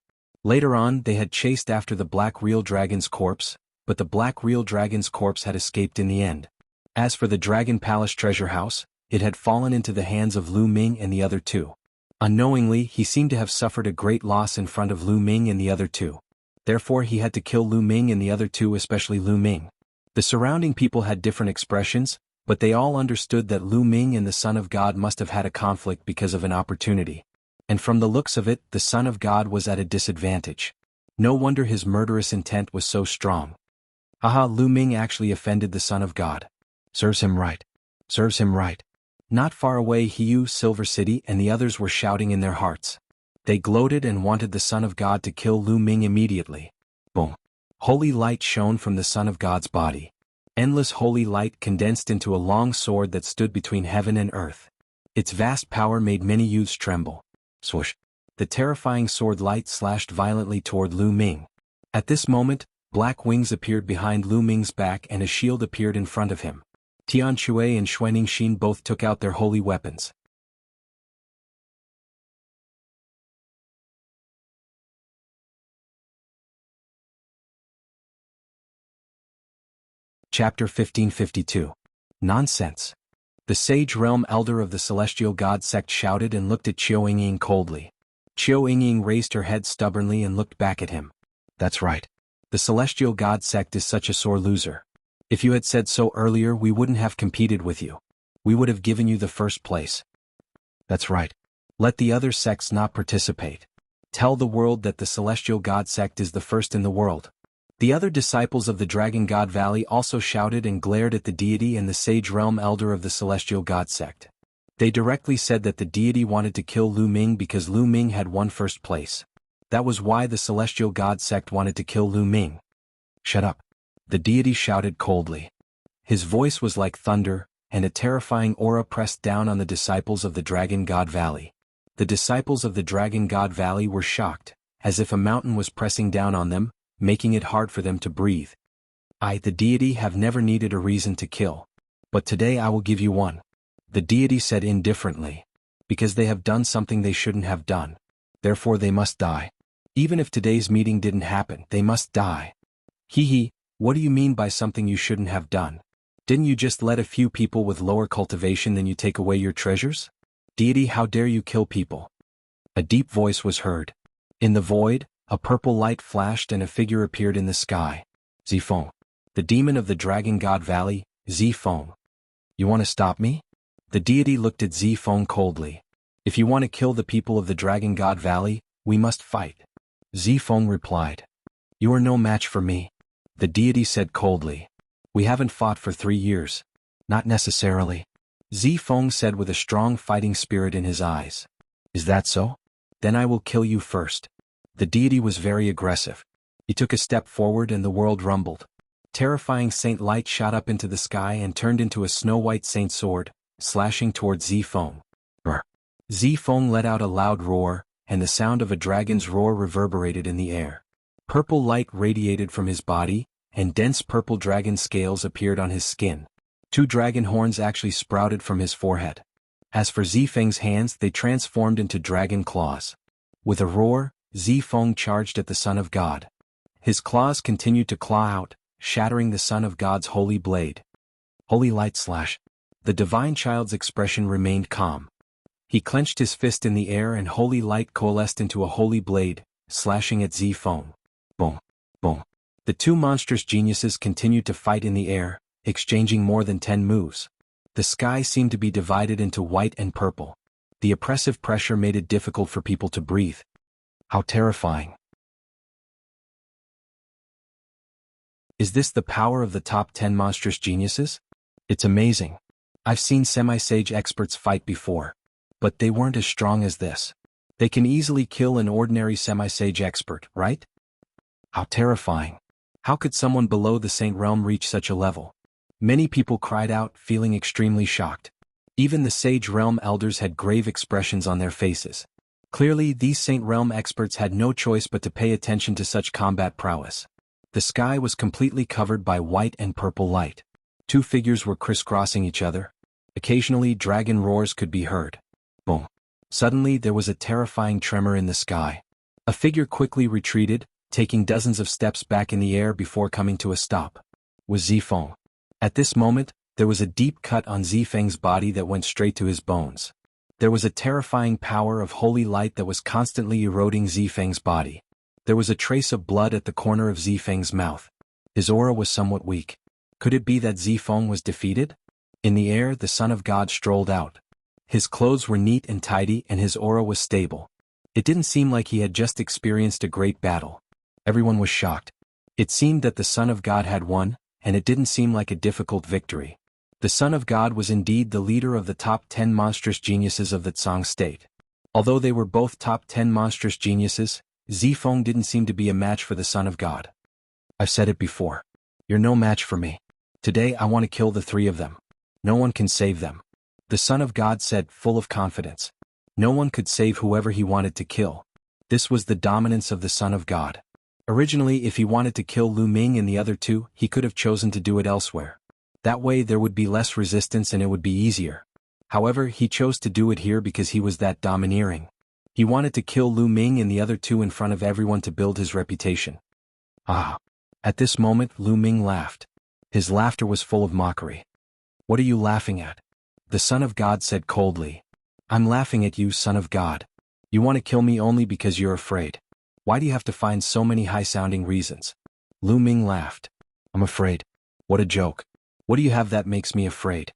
Later on they had chased after the Black Real Dragon's corpse, but the Black Real Dragon's corpse had escaped in the end. As for the Dragon Palace treasure house, it had fallen into the hands of Lu Ming and the other 2. Unknowingly, he seemed to have suffered a great loss in front of Lu Ming and the other 2. Therefore he had to kill Lu Ming and the other 2, especially Lu Ming. The surrounding people had different expressions, but they all understood that Lu Ming and the Son of God must have had a conflict because of an opportunity. And from the looks of it, the Son of God was at a disadvantage. No wonder his murderous intent was so strong. Aha, Lu Ming actually offended the Son of God. Serves him right. Serves him right. Not far away, Hiu, Silver City, and the others were shouting in their hearts. They gloated and wanted the Son of God to kill Lu Ming immediately. Boom. Holy light shone from the Son of God's body. Endless holy light condensed into a long sword that stood between heaven and earth. Its vast power made many youths tremble. Swoosh. The terrifying sword light slashed violently toward Lu Ming. At this moment, black wings appeared behind Lu Ming's back and a shield appeared in front of him. Tian Shui and Xuaningxin both took out their holy weapons. Chapter 1552. Nonsense. The Sage Realm Elder of the Celestial God Sect shouted and looked at Qiu Yingying coldly. Qiu Yingying raised her head stubbornly and looked back at him. That's right. The Celestial God Sect is such a sore loser. If you had said so earlier, we wouldn't have competed with you. We would have given you the first place. That's right. Let the other sects not participate. Tell the world that the Celestial God Sect is the first in the world. The other disciples of the Dragon God Valley also shouted and glared at the deity and the Sage Realm Elder of the Celestial God Sect. They directly said that the deity wanted to kill Lu Ming because Lu Ming had won first place. That was why the Celestial God Sect wanted to kill Lu Ming. Shut up. The deity shouted coldly. His voice was like thunder, and a terrifying aura pressed down on the disciples of the Dragon God Valley. The disciples of the Dragon God Valley were shocked, as if a mountain was pressing down on them, making it hard for them to breathe. I, the deity, have never needed a reason to kill. But today I will give you one. The deity said indifferently. Because they have done something they shouldn't have done. Therefore they must die. Even if today's meeting didn't happen, they must die. Hee. What do you mean by something you shouldn't have done? Didn't you just let a few people with lower cultivation than you take away your treasures? Deity, how dare you kill people? A deep voice was heard. In the void, a purple light flashed and a figure appeared in the sky. Zifeng. The demon of the Dragon God Valley, Zifeng. You want to stop me? The deity looked at Zifeng coldly. If you want to kill the people of the Dragon God Valley, we must fight. Zifeng replied. You are no match for me. The deity said coldly. We haven't fought for 3 years. Not necessarily. Zifeng said with a strong fighting spirit in his eyes. Is that so? Then I will kill you first. The deity was very aggressive. He took a step forward and the world rumbled. Terrifying saint light shot up into the sky and turned into a snow-white saint sword, slashing towards Zifeng. Zifeng let out a loud roar, and the sound of a dragon's roar reverberated in the air. Purple light radiated from his body, and dense purple dragon scales appeared on his skin. 2 dragon horns actually sprouted from his forehead. As for Zifeng's hands, they transformed into dragon claws. With a roar, Zifeng charged at the Son of God. His claws continued to claw out, shattering the Son of God's holy blade. Holy light slash. The divine child's expression remained calm. He clenched his fist in the air and holy light coalesced into a holy blade, slashing at Zifeng. Boom, boom. The two monstrous geniuses continued to fight in the air, exchanging more than 10 moves. The sky seemed to be divided into white and purple. The oppressive pressure made it difficult for people to breathe. How terrifying. Is this the power of the top 10 monstrous geniuses? It's amazing. I've seen semi-sage experts fight before, but they weren't as strong as this. They can easily kill an ordinary semi-sage expert, right? How terrifying. How could someone below the Saint Realm reach such a level? Many people cried out, feeling extremely shocked. Even the Sage Realm elders had grave expressions on their faces. Clearly, these Saint Realm experts had no choice but to pay attention to such combat prowess. The sky was completely covered by white and purple light. Two figures were crisscrossing each other. Occasionally, dragon roars could be heard. Boom. Suddenly, there was a terrifying tremor in the sky. A figure quickly retreated, taking dozens of steps back in the air before coming to a stop. Was Zifeng. At this moment, there was a deep cut on Zifeng's body that went straight to his bones. There was a terrifying power of holy light that was constantly eroding Zifeng's body. There was a trace of blood at the corner of Zifeng's mouth. His aura was somewhat weak. Could it be that Zifeng was defeated? In the air, the Son of God strolled out. His clothes were neat and tidy and his aura was stable. It didn't seem like he had just experienced a great battle. Everyone was shocked. It seemed that the Son of God had won, and it didn't seem like a difficult victory. The Son of God was indeed the leader of the top 10 monstrous geniuses of the Tsang state. Although they were both top 10 monstrous geniuses, Zifeng didn't seem to be a match for the Son of God. I've said it before. You're no match for me. Today I want to kill the three of them. No one can save them. The Son of God said, full of confidence. No one could save whoever he wanted to kill. This was the dominance of the Son of God. Originally, if he wanted to kill Lu Ming and the other two, he could have chosen to do it elsewhere. That way there would be less resistance and it would be easier. However, he chose to do it here because he was that domineering. He wanted to kill Lu Ming and the other two in front of everyone to build his reputation. Ah! At this moment, Lu Ming laughed. His laughter was full of mockery. What are you laughing at? The Son of God said coldly. I'm laughing at you, Son of God. You want to kill me only because you're afraid. Why do you have to find so many high-sounding reasons? Lu Ming laughed. I'm afraid. What a joke. What do you have that makes me afraid?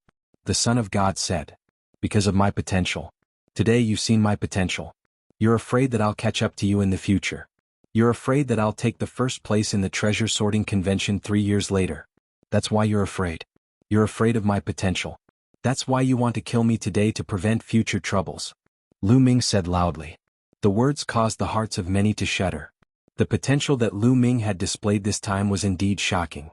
The Son of God said. Because of my potential. Today you've seen my potential. You're afraid that I'll catch up to you in the future. You're afraid that I'll take the first place in the treasure sorting convention 3 years later. That's why you're afraid. You're afraid of my potential. That's why you want to kill me today to prevent future troubles. Lu Ming said loudly. The words caused the hearts of many to shudder. The potential that Lu Ming had displayed this time was indeed shocking.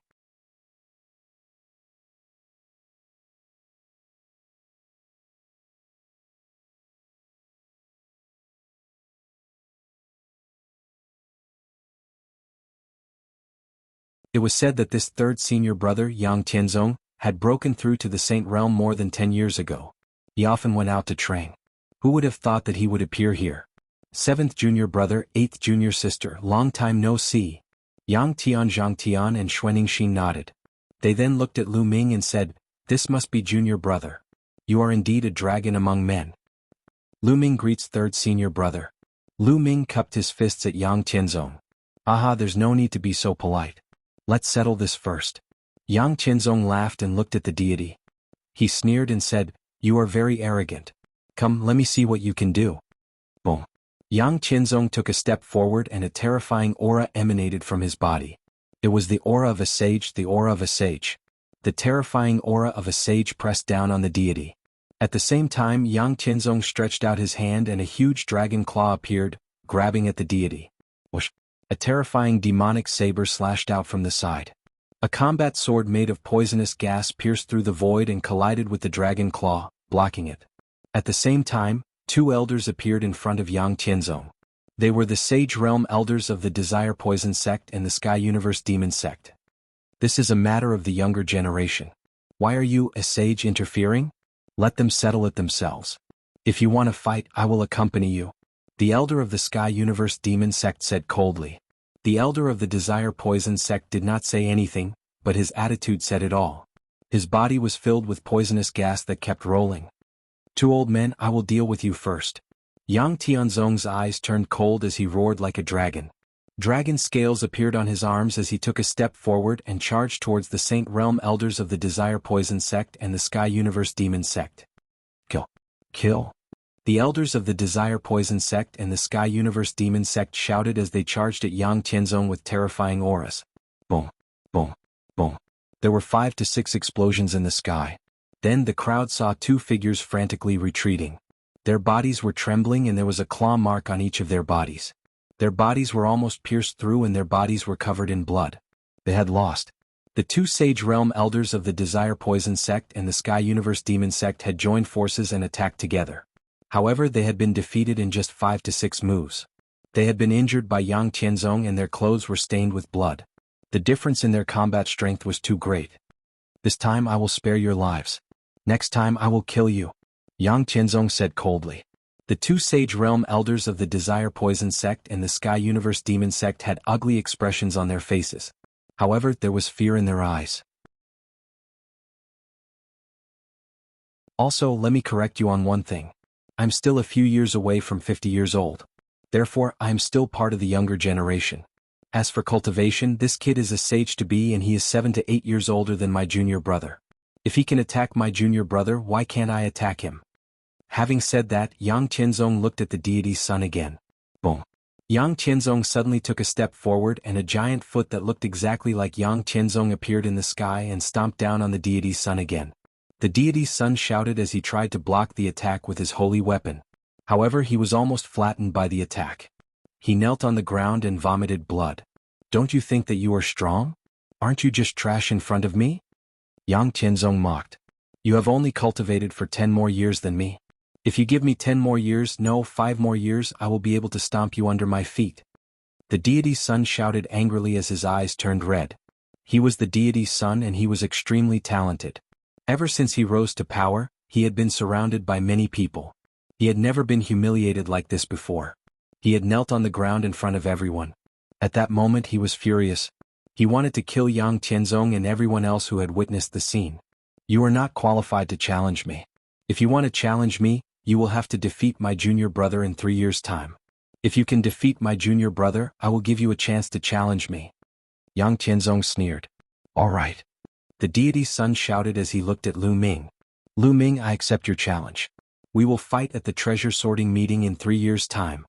It was said that this third senior brother, Yang Tianzong, had broken through to the Saint Realm more than 10 years ago. He often went out to train. Who would have thought that he would appear here? 7th junior brother, 8th junior sister, long time no see. Yang Tian, Zhang Tian and Xuening Xin nodded. They then looked at Lu Ming and said, this must be junior brother. You are indeed a dragon among men. Lu Ming greets third senior brother. Lu Ming cupped his fists at Yang Tianzong. Aha, there's no need to be so polite. Let's settle this first. Yang Tianzong laughed and looked at the deity. He sneered and said, you are very arrogant. Come, let me see what you can do. Boom. Yang Tianzong took a step forward and a terrifying aura emanated from his body. It was the aura of a sage, the aura of a sage. The terrifying aura of a sage pressed down on the deity. At the same time, Yang Tianzong stretched out his hand and a huge dragon claw appeared, grabbing at the deity. Whoosh! A terrifying demonic saber slashed out from the side. A combat sword made of poisonous gas pierced through the void and collided with the dragon claw, blocking it. At the same time, 2 elders appeared in front of Yang Tianzong. They were the Sage Realm elders of the Desire Poison sect and the Sky Universe Demon sect. This is a matter of the younger generation. Why are you, a sage, interfering? Let them settle it themselves. If you want to fight, I will accompany you. The elder of the Sky Universe Demon Sect said coldly. The elder of the Desire Poison Sect did not say anything, but his attitude said it all. His body was filled with poisonous gas that kept rolling. Two old men, I will deal with you first. Yang Tianzong's eyes turned cold as he roared like a dragon. Dragon scales appeared on his arms as he took a step forward and charged towards the Saint Realm elders of the Desire Poison Sect and the Sky Universe Demon Sect. Kill. Kill. The elders of the Desire Poison Sect and the Sky Universe Demon Sect shouted as they charged at Yang Tianzong with terrifying auras. Boom. Boom. Boom. There were 5 to 6 explosions in the sky. Then the crowd saw two figures frantically retreating. Their bodies were trembling and there was a claw mark on each of their bodies. Their bodies were almost pierced through and their bodies were covered in blood. They had lost. The two Sage Realm elders of the Desire Poison Sect and the Sky Universe Demon Sect had joined forces and attacked together. However, they had been defeated in just 5 to 6 moves. They had been injured by Yang Tianzong and their clothes were stained with blood. The difference in their combat strength was too great. This time I will spare your lives. Next time I will kill you, Yang Tianzong said coldly. The two Sage Realm elders of the Desire Poison Sect and the Sky Universe Demon Sect had ugly expressions on their faces. However, there was fear in their eyes. Also, let me correct you on one thing. I'm still a few years away from 50 years old. Therefore, I am still part of the younger generation. As for cultivation, this kid is a sage-to-be and he is 7 to 8 years older than my junior brother. If he can attack my junior brother, why can't I attack him? Having said that, Yang Tianzong looked at the deity's son again. Boom. Yang Tianzong suddenly took a step forward and a giant foot that looked exactly like Yang Tianzong appeared in the sky and stomped down on the deity's son again. The deity's son shouted as he tried to block the attack with his holy weapon. However, he was almost flattened by the attack. He knelt on the ground and vomited blood. Don't you think that you are strong? Aren't you just trash in front of me? Yang Tianzong mocked. You have only cultivated for 10 more years than me. If you give me 10 more years, no, 5 more years, I will be able to stomp you under my feet. The deity's son shouted angrily as his eyes turned red. He was the deity's son and he was extremely talented. Ever since he rose to power, he had been surrounded by many people. He had never been humiliated like this before. He had knelt on the ground in front of everyone. At that moment he was furious. He wanted to kill Yang Tianzong and everyone else who had witnessed the scene. You are not qualified to challenge me. If you want to challenge me, you will have to defeat my junior brother in 3 years' time. If you can defeat my junior brother, I will give you a chance to challenge me. Yang Tianzong sneered. All right. The deity's son shouted as he looked at Lu Ming. Lu Ming, I accept your challenge. We will fight at the treasure sorting meeting in 3 years' time.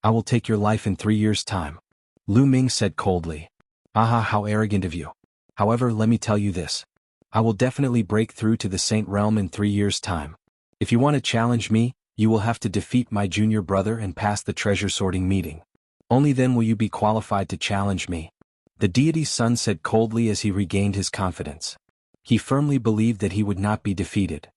I will take your life in 3 years' time. Lu Ming said coldly. Aha, how arrogant of you. However, let me tell you this. I will definitely break through to the Saint Realm in 3 years' time. If you want to challenge me, you will have to defeat my junior brother and pass the treasure sorting meeting. Only then will you be qualified to challenge me. The deity's son said coldly as he regained his confidence. He firmly believed that he would not be defeated.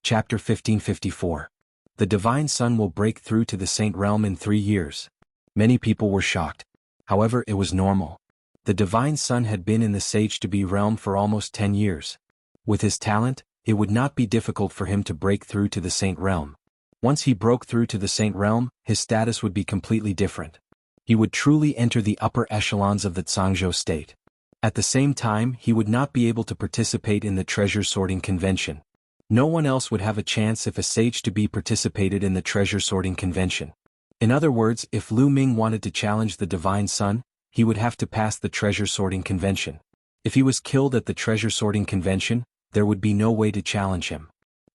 Chapter 1554. The Divine Son will break through to the Saint Realm in 3 years. Many people were shocked. However, it was normal. The Divine Son had been in the Sage-to-be realm for almost 10 years. With his talent, it would not be difficult for him to break through to the Saint Realm. Once he broke through to the Saint Realm, his status would be completely different. He would truly enter the upper echelons of the Zhangzhou state. At the same time, he would not be able to participate in the treasure sorting convention. No one else would have a chance if a sage-to-be participated in the treasure sorting convention. In other words, if Lu Ming wanted to challenge the Divine Son, he would have to pass the treasure sorting convention. If he was killed at the treasure sorting convention, there would be no way to challenge him.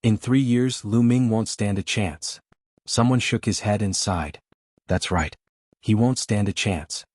In 3 years, Lu Ming won't stand a chance. Someone shook his head and sighed. That's right. He won't stand a chance.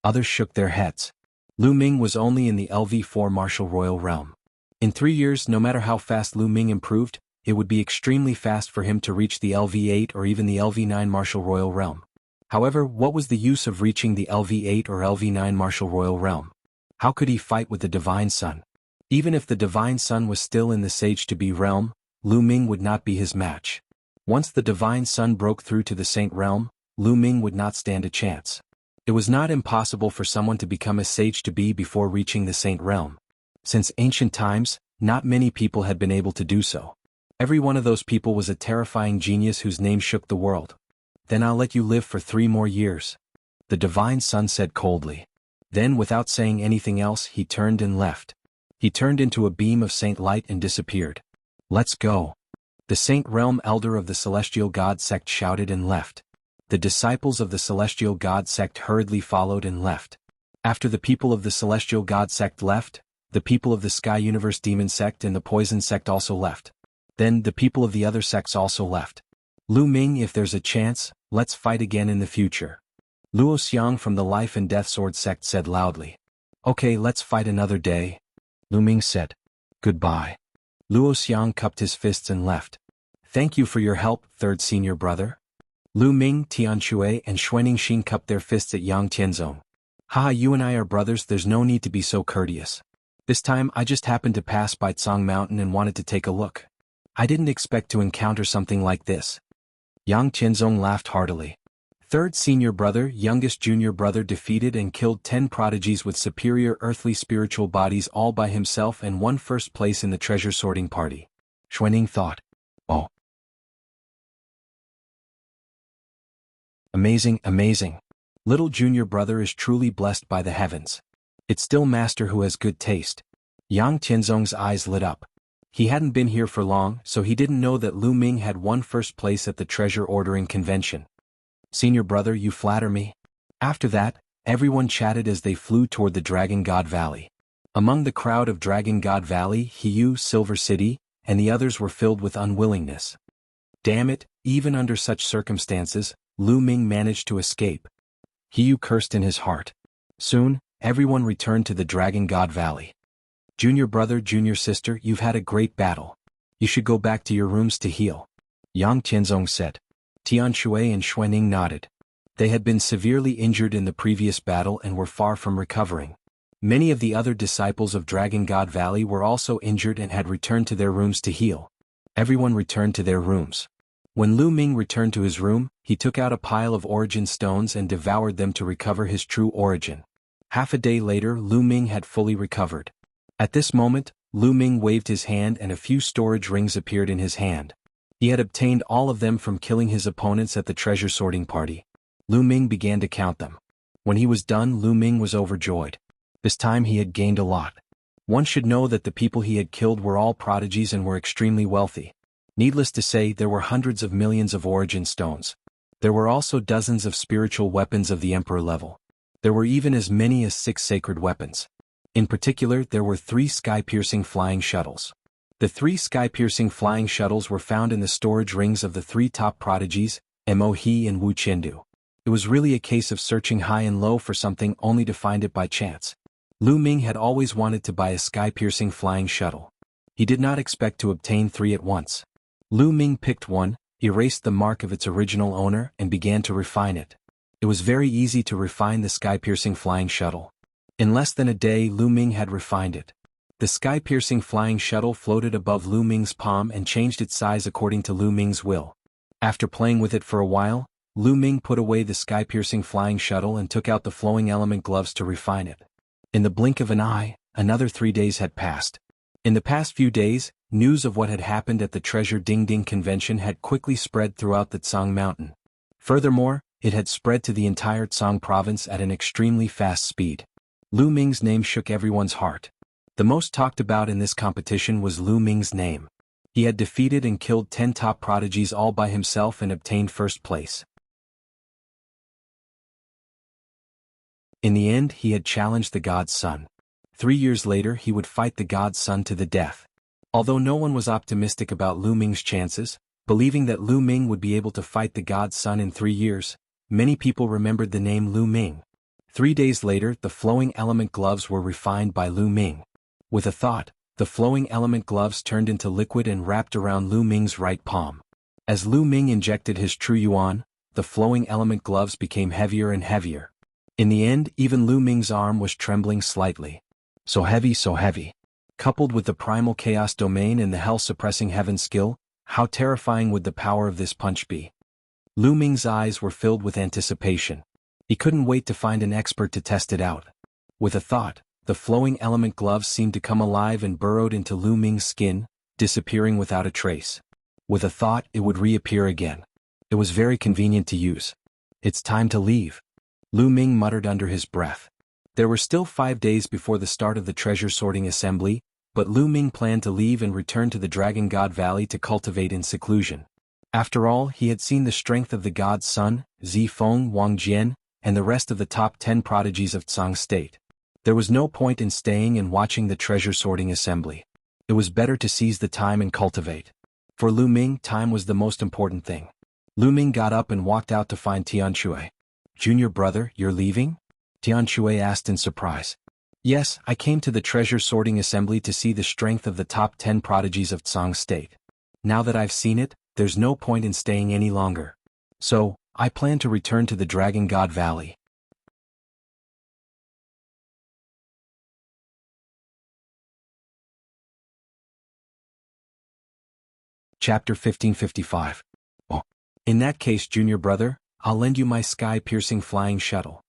Others shook their heads. Lu Ming was only in the LV4 martial royal realm. In 3 years, no matter how fast Lu Ming improved, it would be extremely fast for him to reach the LV8 or even the LV9 martial royal realm. However, what was the use of reaching the LV8 or LV9 martial royal realm? How could he fight with the Divine Son? Even if the Divine Son was still in the Sage-to-be realm, Lu Ming would not be his match. Once the Divine Son broke through to the Saint Realm, Lu Ming would not stand a chance. It was not impossible for someone to become a Sage-to-be before reaching the Saint Realm. Since ancient times, not many people had been able to do so. Every one of those people was a terrifying genius whose name shook the world. Then I'll let you live for 3 more years. The divine son said coldly. Then, without saying anything else, he turned and left. He turned into a beam of saint light and disappeared. Let's go. The Saint Realm Elder of the Celestial God Sect shouted and left. The disciples of the Celestial God Sect hurriedly followed and left. After the people of the Celestial God Sect left, the people of the Sky Universe Demon Sect and the Poison Sect also left. Then the people of the other sects also left. Lu Ming, if there's a chance, let's fight again in the future. Luo Xiang from the Life and Death Sword Sect said loudly. Okay, let's fight another day. Lu Ming said. Goodbye. Luo Xiang cupped his fists and left. Thank you for your help, third senior brother. Lu Ming, Tian Shui and Xuanning Xin cupped their fists at Yang Tianzong. Haha, you and I are brothers, there's no need to be so courteous. This time I just happened to pass by Tsang Mountain and wanted to take a look. I didn't expect to encounter something like this. Yang Tianzong laughed heartily. Third senior brother, youngest junior brother defeated and killed 10 prodigies with superior earthly spiritual bodies all by himself and won first place in the treasure sorting party. Xuanning thought. Oh. Amazing, amazing. Little junior brother is truly blessed by the heavens. It's still master who has good taste. Yang Tianzong's eyes lit up. He hadn't been here for long, so he didn't know that Lu Ming had won first place at the treasure ordering convention. Senior brother, you flatter me. After that, everyone chatted as they flew toward the Dragon God Valley. Among the crowd of Dragon God Valley, Hiyu, Silver City, and the others were filled with unwillingness. Damn it, even under such circumstances, Lu Ming managed to escape. Hiyu cursed in his heart. Soon, everyone returned to the Dragon God Valley. Junior brother, junior sister, you've had a great battle. You should go back to your rooms to heal. Yang Tianzong said. Tian Shui and Xuanning nodded. They had been severely injured in the previous battle and were far from recovering. Many of the other disciples of Dragon God Valley were also injured and had returned to their rooms to heal. Everyone returned to their rooms. When Lu Ming returned to his room, he took out a pile of origin stones and devoured them to recover his true origin. Half a day later, Lu Ming had fully recovered. At this moment, Lu Ming waved his hand and a few storage rings appeared in his hand. He had obtained all of them from killing his opponents at the treasure sorting party. Lu Ming began to count them. When he was done, Lu Ming was overjoyed. This time he had gained a lot. One should know that the people he had killed were all prodigies and were extremely wealthy. Needless to say, there were hundreds of millions of origin stones. There were also dozens of spiritual weapons of the Emperor level. There were even as many as 6 sacred weapons. In particular, there were 3 sky-piercing flying shuttles. The 3 sky-piercing flying shuttles were found in the storage rings of the 3 top prodigies, Mo He and Wu Qiandu. It was really a case of searching high and low for something only to find it by chance. Lu Ming had always wanted to buy a sky-piercing flying shuttle. He did not expect to obtain 3 at once. Lu Ming picked one, erased the mark of its original owner and began to refine it. It was very easy to refine the sky-piercing flying shuttle. In less than a day, Lu Ming had refined it. The sky-piercing flying shuttle floated above Lu Ming's palm and changed its size according to Lu Ming's will. After playing with it for a while, Lu Ming put away the sky-piercing flying shuttle and took out the flowing element gloves to refine it. In the blink of an eye, another 3 days had passed. In the past few days, news of what had happened at the Treasure Ding Ding convention had quickly spread throughout the Tsang Mountain. Furthermore, it had spread to the entire Tsang province at an extremely fast speed. Lu Ming's name shook everyone's heart. The most talked about in this competition was Lu Ming's name. He had defeated and killed 10 top prodigies all by himself and obtained first place. In the end, he had challenged the God's Son. 3 years later, he would fight the God's Son to the death. Although no one was optimistic about Lu Ming's chances, believing that Lu Ming would be able to fight the God's Son in 3 years, many people remembered the name Lu Ming. 3 days later, the flowing element gloves were refined by Lu Ming. With a thought, the flowing element gloves turned into liquid and wrapped around Lu Ming's right palm. As Lu Ming injected his true yuan, the flowing element gloves became heavier and heavier. In the end, even Lu Ming's arm was trembling slightly. So heavy, so heavy. Coupled with the primal chaos domain and the hell-suppressing heaven skill, how terrifying would the power of this punch be? Lu Ming's eyes were filled with anticipation. He couldn't wait to find an expert to test it out. With a thought, the flowing element gloves seemed to come alive and burrowed into Lu Ming's skin, disappearing without a trace. With a thought, it would reappear again. It was very convenient to use. It's time to leave, Lu Ming muttered under his breath. There were still 5 days before the start of the treasure sorting assembly, but Lu Ming planned to leave and return to the Dragon God Valley to cultivate in seclusion. After all, he had seen the strength of the God's Son, Zifeng, Wang Jian, and the rest of the top 10 prodigies of Tsang State. There was no point in staying and watching the treasure sorting assembly. It was better to seize the time and cultivate. For Lu Ming, time was the most important thing. Lu Ming got up and walked out to find Tian Shui. "Junior brother, you're leaving?" Tian Shui asked in surprise. "Yes, I came to the treasure sorting assembly to see the strength of the top 10 prodigies of Tsang State. Now that I've seen it, there's no point in staying any longer. So, I plan to return to the Dragon God Valley." Chapter 1555. Oh. "In that case, junior brother, I'll lend you my sky-piercing flying shuttle,"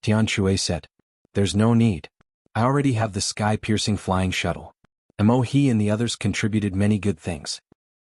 Tian Shui said. "There's no need. I already have the sky-piercing flying shuttle." He and the others contributed many good things.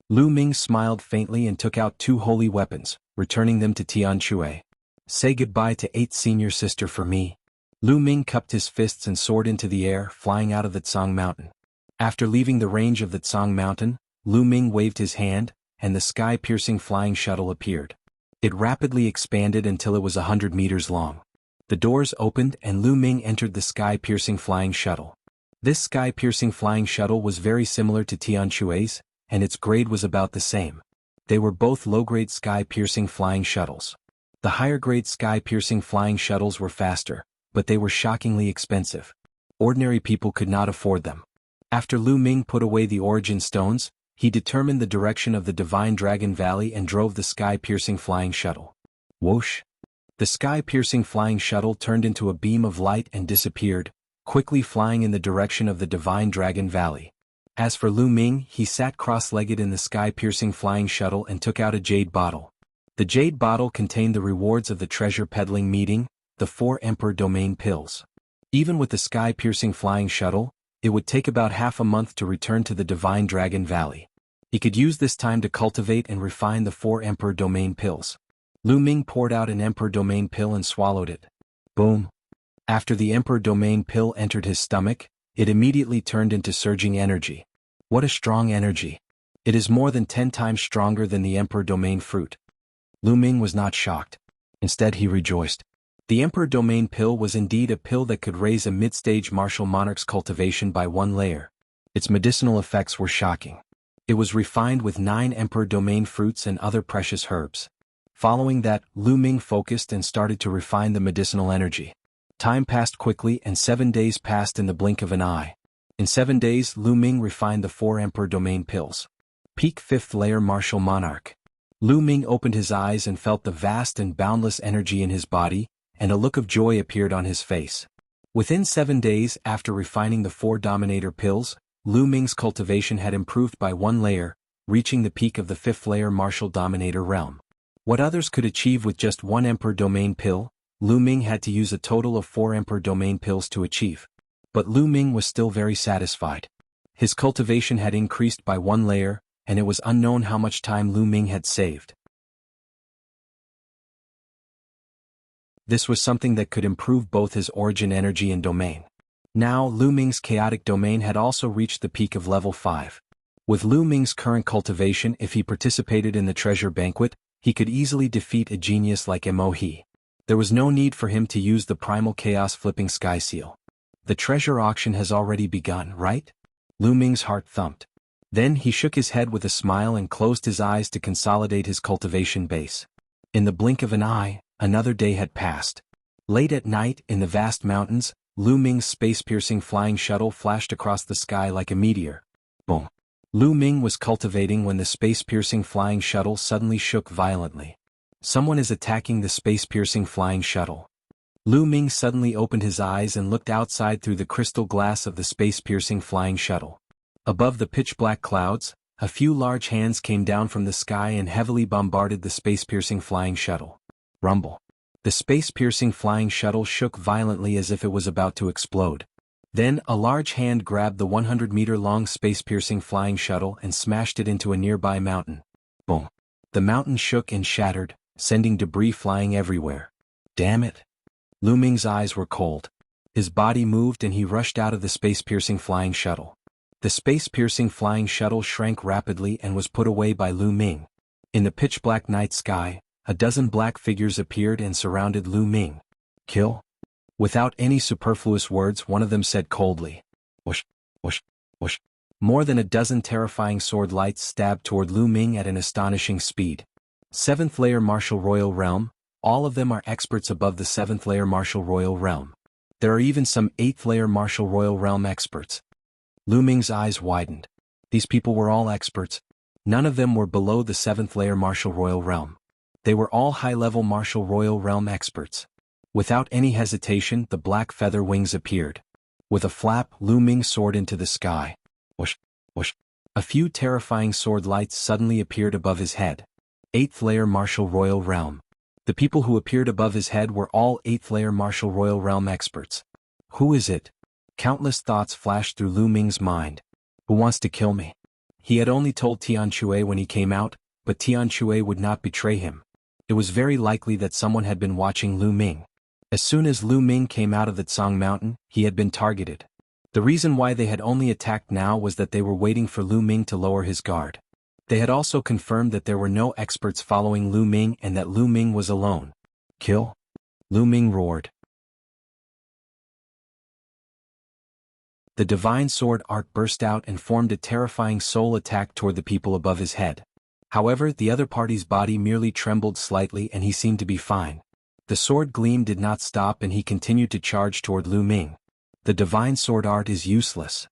Lu Ming smiled faintly and took out 2 holy weapons, returning them to Tian Shui. "Say goodbye to 8th senior sister for me." Lu Ming cupped his fists and soared into the air, flying out of the Tsang Mountain. After leaving the range of the Tsang Mountain, Lu Ming waved his hand, and the sky-piercing flying shuttle appeared. It rapidly expanded until it was 100 meters long. The doors opened and Lu Ming entered the sky-piercing flying shuttle. This sky-piercing flying shuttle was very similar to Tian Shui's, and its grade was about the same. They were both low-grade sky-piercing flying shuttles. The higher-grade sky-piercing flying shuttles were faster, but they were shockingly expensive. Ordinary people could not afford them. After Lu Ming put away the origin stones, he determined the direction of the Divine Dragon Valley and drove the sky-piercing flying shuttle. Whoosh! The sky-piercing flying shuttle turned into a beam of light and disappeared, quickly flying in the direction of the Divine Dragon Valley. As for Lu Ming, he sat cross-legged in the sky-piercing flying shuttle and took out a jade bottle. The jade bottle contained the rewards of the treasure peddling meeting, the 4 Emperor Domain pills. Even with the sky-piercing flying shuttle, it would take about half a month to return to the Divine Dragon Valley. He could use this time to cultivate and refine the 4 Emperor Domain pills. Lu Ming poured out an Emperor Domain pill and swallowed it. Boom! After the Emperor Domain pill entered his stomach, it immediately turned into surging energy. What a strong energy! It is more than 10 times stronger than the Emperor Domain fruit. Lu Ming was not shocked. Instead, he rejoiced. The Emperor Domain pill was indeed a pill that could raise a mid-stage martial monarch's cultivation by 1 layer. Its medicinal effects were shocking. It was refined with 9 Emperor Domain fruits and other precious herbs. Following that, Lu Ming focused and started to refine the medicinal energy. Time passed quickly and 7 days passed in the blink of an eye. In 7 days, Lu Ming refined the 4 Emperor Domain pills. Peak 5th layer martial monarch. Lu Ming opened his eyes and felt the vast and boundless energy in his body, and a look of joy appeared on his face. Within 7 days after refining the 4 Dominator pills, Lu Ming's cultivation had improved by 1 layer, reaching the peak of the 5th layer martial dominator realm. What others could achieve with just 1 Emperor Domain pill, Lu Ming had to use a total of 4 Emperor Domain pills to achieve. But Lu Ming was still very satisfied. His cultivation had increased by 1 layer, and it was unknown how much time Lu Ming had saved. This was something that could improve both his origin energy and domain. Now, Lu Ming's chaotic domain had also reached the peak of level 5. With Lu Ming's current cultivation, if he participated in the treasure banquet, he could easily defeat a genius like He. There was no need for him to use the primal chaos flipping sky seal. The treasure auction has already begun, right? Lu Ming's heart thumped. Then he shook his head with a smile and closed his eyes to consolidate his cultivation base. In the blink of an eye, another day had passed. Late at night, in the vast mountains, Lu Ming's space-piercing flying shuttle flashed across the sky like a meteor. Boom! Lu Ming was cultivating when the space-piercing flying shuttle suddenly shook violently. Someone is attacking the space-piercing flying shuttle. Lu Ming suddenly opened his eyes and looked outside through the crystal glass of the space-piercing flying shuttle. Above the pitch-black clouds, a few large hands came down from the sky and heavily bombarded the space-piercing flying shuttle. Rumble. The space-piercing flying shuttle shook violently as if it was about to explode. Then a large hand grabbed the 100-meter-long space-piercing flying shuttle and smashed it into a nearby mountain. Boom. The mountain shook and shattered, sending debris flying everywhere. Damn it. Lu Ming's eyes were cold. His body moved and he rushed out of the space-piercing flying shuttle. The space-piercing flying shuttle shrank rapidly and was put away by Lu Ming. In the pitch-black night sky, a dozen black figures appeared and surrounded Lu Ming. Kill? Without any superfluous words, one of them said coldly. Whoosh, whoosh, whoosh. More than a dozen terrifying sword lights stabbed toward Lu Ming at an astonishing speed. 7th layer Martial Royal Realm, all of them are experts above the 7th layer Martial Royal Realm. There are even some 8th layer Martial Royal Realm experts. Lu Ming's eyes widened. These people were all experts. None of them were below the 7th layer Martial Royal Realm. They were all high-level Martial Royal Realm experts. Without any hesitation, the black feather wings appeared. With a flap, Lu Ming soared into the sky. Whoosh, whoosh. A few terrifying sword lights suddenly appeared above his head. 8th layer Martial Royal Realm. The people who appeared above his head were all 8th layer Martial Royal Realm experts. Who is it? Countless thoughts flashed through Lu Ming's mind. Who wants to kill me? He had only told Tian Chue when he came out, but Tian Chue would not betray him. It was very likely that someone had been watching Lu Ming. As soon as Lu Ming came out of the Tsang Mountain, he had been targeted. The reason why they had only attacked now was that they were waiting for Lu Ming to lower his guard. They had also confirmed that there were no experts following Lu Ming and that Lu Ming was alone. Kill? Lu Ming roared. The divine sword art burst out and formed a terrifying soul attack toward the people above his head. However, the other party's body merely trembled slightly and he seemed to be fine. The sword gleam did not stop and he continued to charge toward Lu Ming. The divine sword art is useless.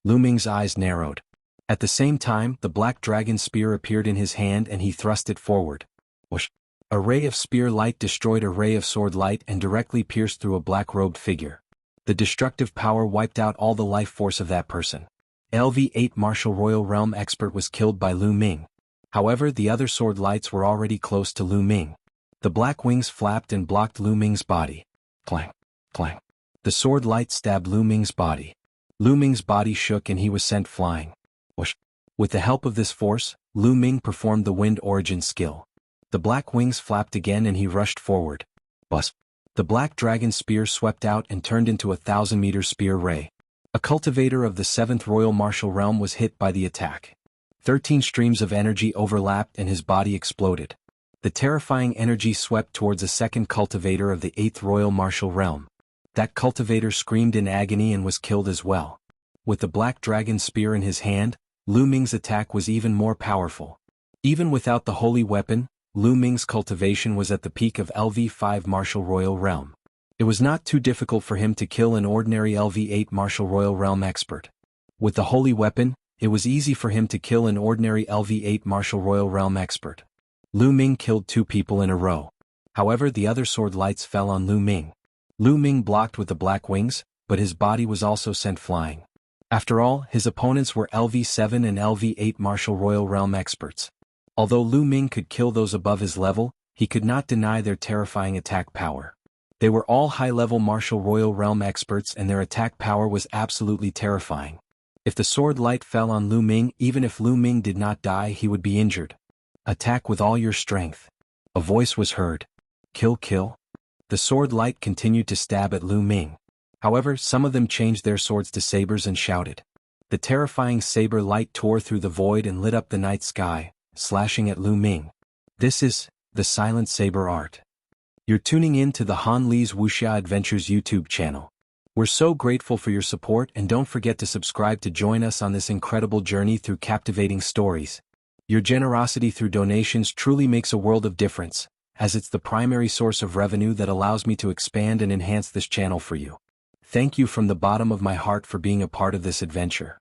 Lu Ming's eyes narrowed. At the same time, the black dragon spear appeared in his hand and he thrust it forward. Whoosh! A ray of spear light destroyed a ray of sword light and directly pierced through a black-robed figure. The destructive power wiped out all the life force of that person. LV-8 Martial Royal Realm expert was killed by Lu Ming. However, the other sword lights were already close to Lu Ming. The black wings flapped and blocked Lu Ming's body. Clang, clang. The sword light stabbed Lu Ming's body. Lu Ming's body shook and he was sent flying. Whoosh. With the help of this force, Lu Ming performed the wind origin skill. The black wings flapped again and he rushed forward. Buzz. The black dragon spear swept out and turned into a 1,000-meter spear ray. A cultivator of the 7th Royal Martial Realm was hit by the attack. 13 streams of energy overlapped and his body exploded. The terrifying energy swept towards a second cultivator of the 8th Royal Martial Realm. That cultivator screamed in agony and was killed as well. With the black dragon spear in his hand, Lu Ming's attack was even more powerful. Even without the holy weapon, Lu Ming's cultivation was at the peak of LV-5 Martial Royal Realm. It was not too difficult for him to kill an ordinary LV-8 Martial Royal Realm expert. With the holy weapon, it was easy for him to kill an ordinary LV-8 Martial Royal Realm expert. Lu Ming killed 2 people in a row. However, the other sword lights fell on Lu Ming. Lu Ming blocked with the black wings, but his body was also sent flying. After all, his opponents were LV-7 and LV-8 Martial Royal Realm experts. Although Lu Ming could kill those above his level, he could not deny their terrifying attack power. They were all high-level Martial Royal Realm experts and their attack power was absolutely terrifying. If the sword light fell on Lu Ming, even if Lu Ming did not die, he would be injured. Attack with all your strength. A voice was heard. Kill, kill. The sword light continued to stab at Lu Ming. However, some of them changed their swords to sabers and shouted. The terrifying saber light tore through the void and lit up the night sky, slashing at Lu Ming. This is the Silent Saber Art. You're tuning in to the Han Li's Wuxia Adventures YouTube channel. We're so grateful for your support and don't forget to subscribe to join us on this incredible journey through captivating stories. Your generosity through donations truly makes a world of difference, as it's the primary source of revenue that allows me to expand and enhance this channel for you. Thank you from the bottom of my heart for being a part of this adventure.